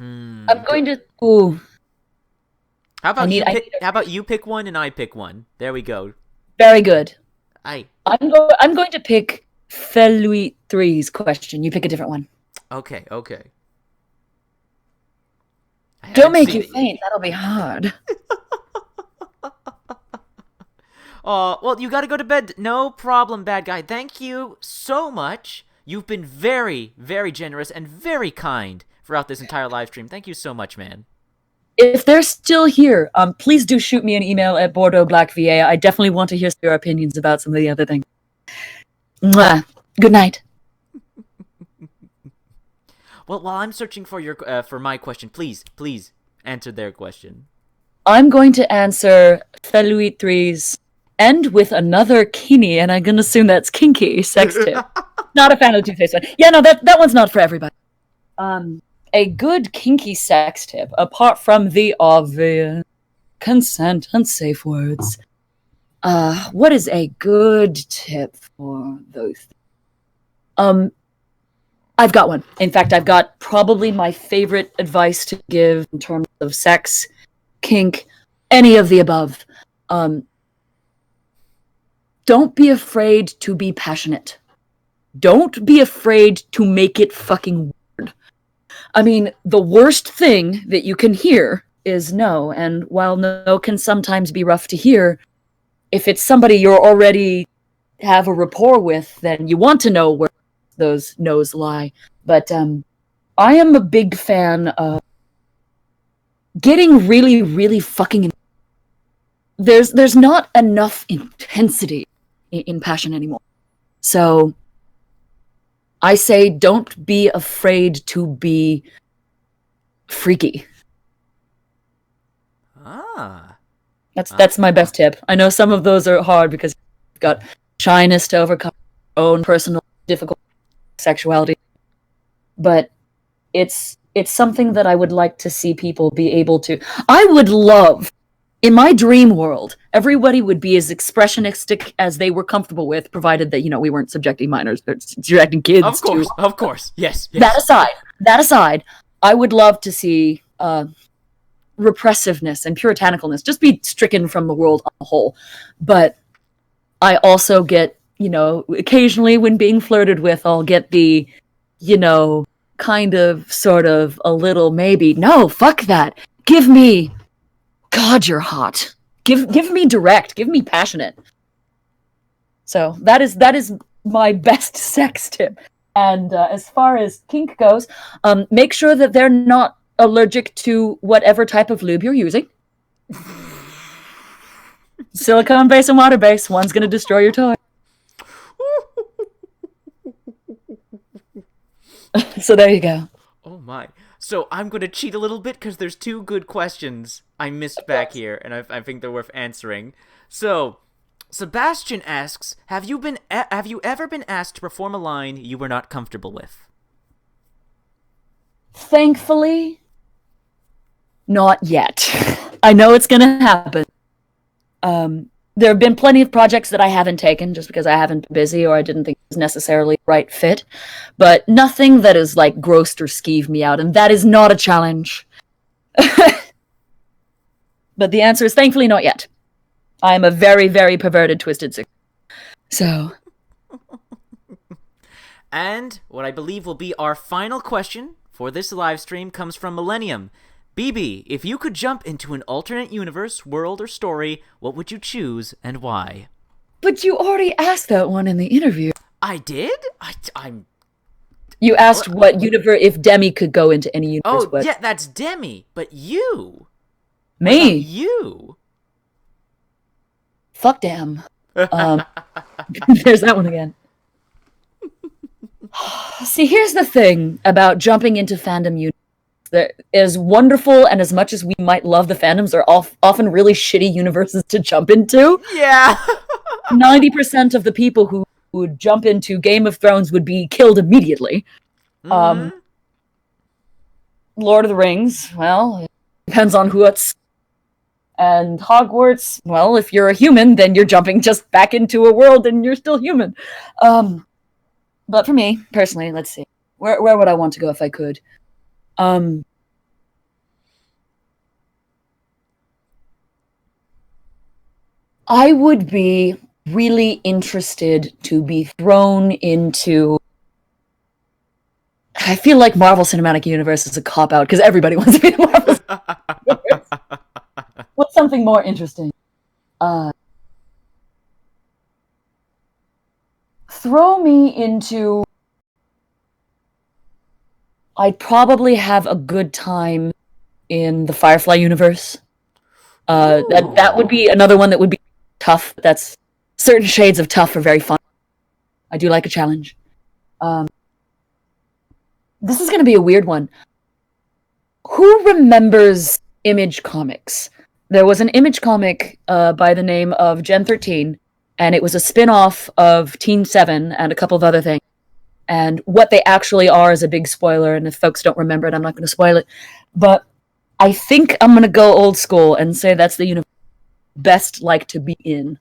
I'm going to... Ooh.
How about you pick one and I pick one? There we go.
Very good.
I'm
going to pick Felui 3's question. You pick a different one.
Okay.
Don't make you faint. That'll be hard.
Well, you gotta go to bed. No problem, bad guy. Thank you so much You've been very, very generous and very kind throughout this entire live stream. Thank you so much, man.
If they're still here, please do shoot me an email at Bordeaux Black VA. I definitely want to hear your opinions about some of the other things. Mwah. Good night.
Well, while I'm searching for your for my question, please answer their question.
I'm going to answer Feluit 3's end with another Kini, and I'm going to assume that's Kinky sex tip. Not a fan of the two-faced one. Yeah, no, that one's not for everybody. A good kinky sex tip, apart from the obvious consent and safe words. What is a good tip for those? I've got one. In fact, I've got probably my favorite advice to give in terms of sex, kink, any of the above. Don't be afraid to be passionate. Don't be afraid to make it fucking weird. I mean, the worst thing that you can hear is no, and while no can sometimes be rough to hear, if it's somebody you're already have a rapport with, then you want to know where those no's lie. But I am a big fan of getting really, really fucking... There's not enough intensity in passion anymore. So I say don't be afraid to be freaky. That's my best tip. I know some of those are hard because you've got shyness to overcome your own personal difficult sexuality. But it's something that I would like to see people be able to... I would love, in my dream world, everybody would be as expressionistic as they were comfortable with, provided that, we weren't subjecting minors, or subjecting kids.
Of course. Yes.
That aside, I would love to see repressiveness and puritanicalness just be stricken from the world on the whole. But I also get, occasionally when being flirted with, I'll get the, kind of, sort of, a little maybe, no, fuck that. Give me, God, you're hot. Give me direct. Give me passionate. So that is my best sex tip. And as far as kink goes, make sure that they're not allergic to whatever type of lube you're using. Silicone base and water base. One's going to destroy your toy. So there you go.
Oh my. So I'm going to cheat a little bit because there's two good questions I missed back here, and I think they're worth answering. So, Sebastian asks, have you ever been asked to perform a line you were not comfortable with?
Thankfully, not yet. I know it's going to happen. There have been plenty of projects that I haven't taken just because I haven't been busy or I didn't think it was necessarily the right fit. But nothing that has, grossed or skeeved me out, and that is not a challenge. But the answer is thankfully not yet. I am a very, very perverted, twisted sick. So.
And what I believe will be our final question for this live stream comes from Millennium. BB, if you could jump into an alternate universe, world, or story, what would you choose and why?
But you already asked that one in the interview.
I did?
You asked what universe, if DEMI could go into any universe.
Oh, yeah, that's DEMI, but you.
Me?
You.
Fuck damn. There's that one again. See, here's the thing about jumping into fandom universe. As wonderful and as much as we might love the fandoms, are often really shitty universes to jump into.
Yeah.
90% of the people who would jump into Game of Thrones would be killed immediately.
Mm-hmm.
Lord of the Rings, well, it depends on who it's. And Hogwarts, well, if you're a human, then you're jumping just back into a world and you're still human. But for me, personally, let's see. Where would I want to go if I could? I would be really interested to be thrown into... I feel like Marvel Cinematic Universe is a cop-out because everybody wants to be in Marvel Cinematic Universe. What's something more interesting? Throw me into I'd probably have a good time in the Firefly universe. That would be another one that would be tough. That's certain shades of tough are very fun. I do like a challenge. This is going to be a weird one. Who remembers Image Comics? There was an Image comic by the name of Gen 13, and it was a spin-off of Teen 7 and a couple of other things. And what they actually are is a big spoiler, and if folks don't remember it, I'm not going to spoil it. But I think I'm going to go old school and say that's the universe best like to be in.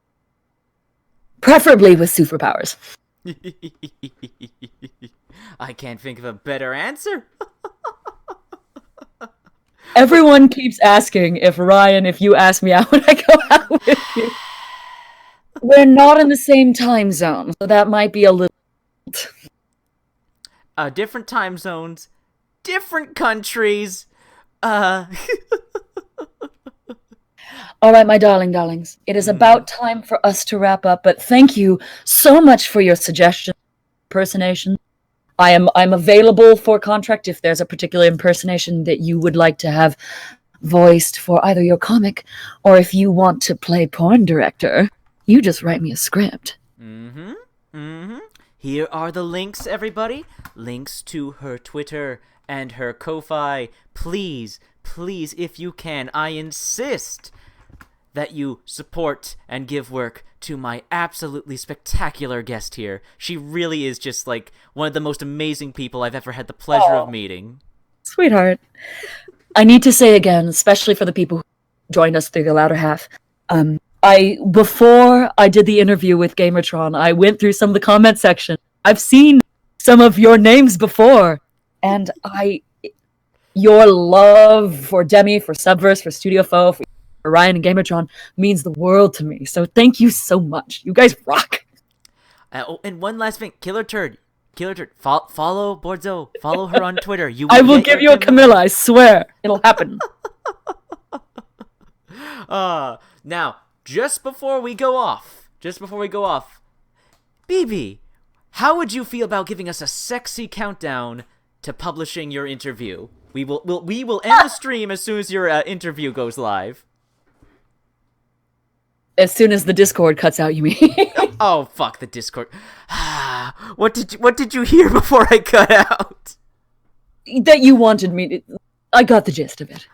Preferably with superpowers.
I can't think of a better answer.
Everyone keeps asking if you ask me out, would I go out with you? We're not in the same time zone, so that might be a little...
Different time zones, different countries.
All right, my darlings. It is about time for us to wrap up, but thank you so much for your suggestions, impersonations. I'm available for contract if there's a particular impersonation that you would like to have voiced for either your comic, or if you want to play porn director, you just write me a script.
Here are the links, everybody. Links to her Twitter and her Ko-Fi. Please, if you can, I insist that you support and give work to my absolutely spectacular guest here. She really is just like one of the most amazing people I've ever had the pleasure of meeting.
Sweetheart. I need to say again, especially for the people who joined us through the latter half, before I did the interview with Gamertron, I went through some of the comment section. I've seen some of your names before, and your love for DEMI, for Subverse, for Studio Foe, for Ryan and Gamertron means the world to me. So thank you so much. You guys rock.
And one last thing, Killer Turd, follow Bordeaux, follow her on Twitter.
I will give you a Camilla. I swear it'll happen.
Now, just before we go off, BB, how would you feel about giving us a sexy countdown to publishing your interview? We will end the stream as soon as your interview goes live.
As soon as the Discord cuts out, you mean?
Oh, fuck the Discord. What did you hear before I cut out?
That you wanted me to... I got the gist of it.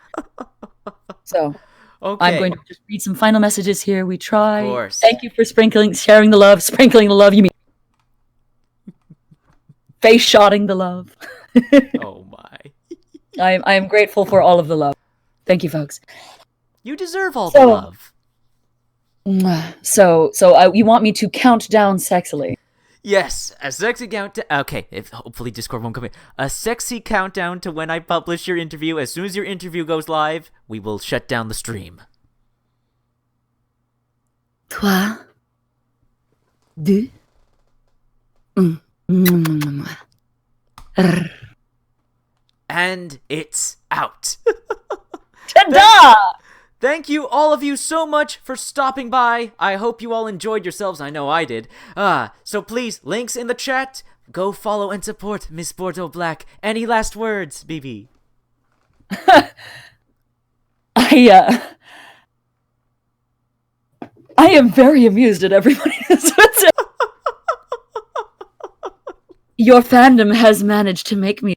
So,
okay.
I'm going to just read some final messages here. We try.
Of course.
Thank you for sharing the love. Sprinkling the love, you mean... Face-shotting the love.
Oh, my.
I am grateful for all of the love. Thank you, folks.
You deserve all the love.
So, you want me to count down sexily?
Yes, a sexy countdown. Okay, hopefully Discord won't come in. A sexy countdown to when I publish your interview. As soon as your interview goes live, we will shut down the stream.
3, 2, 1.
And it's out.
Ta-da!
Thank you, all of you, so much for stopping by. I hope you all enjoyed yourselves. I know I did. So please, links in the chat. Go follow and support Miss Bordeaux Black. Any last words, BB?
I am very amused at everybody. Your fandom has managed to make me...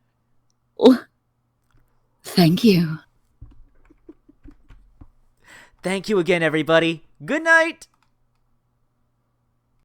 Thank you.
Thank you again, everybody. Good night.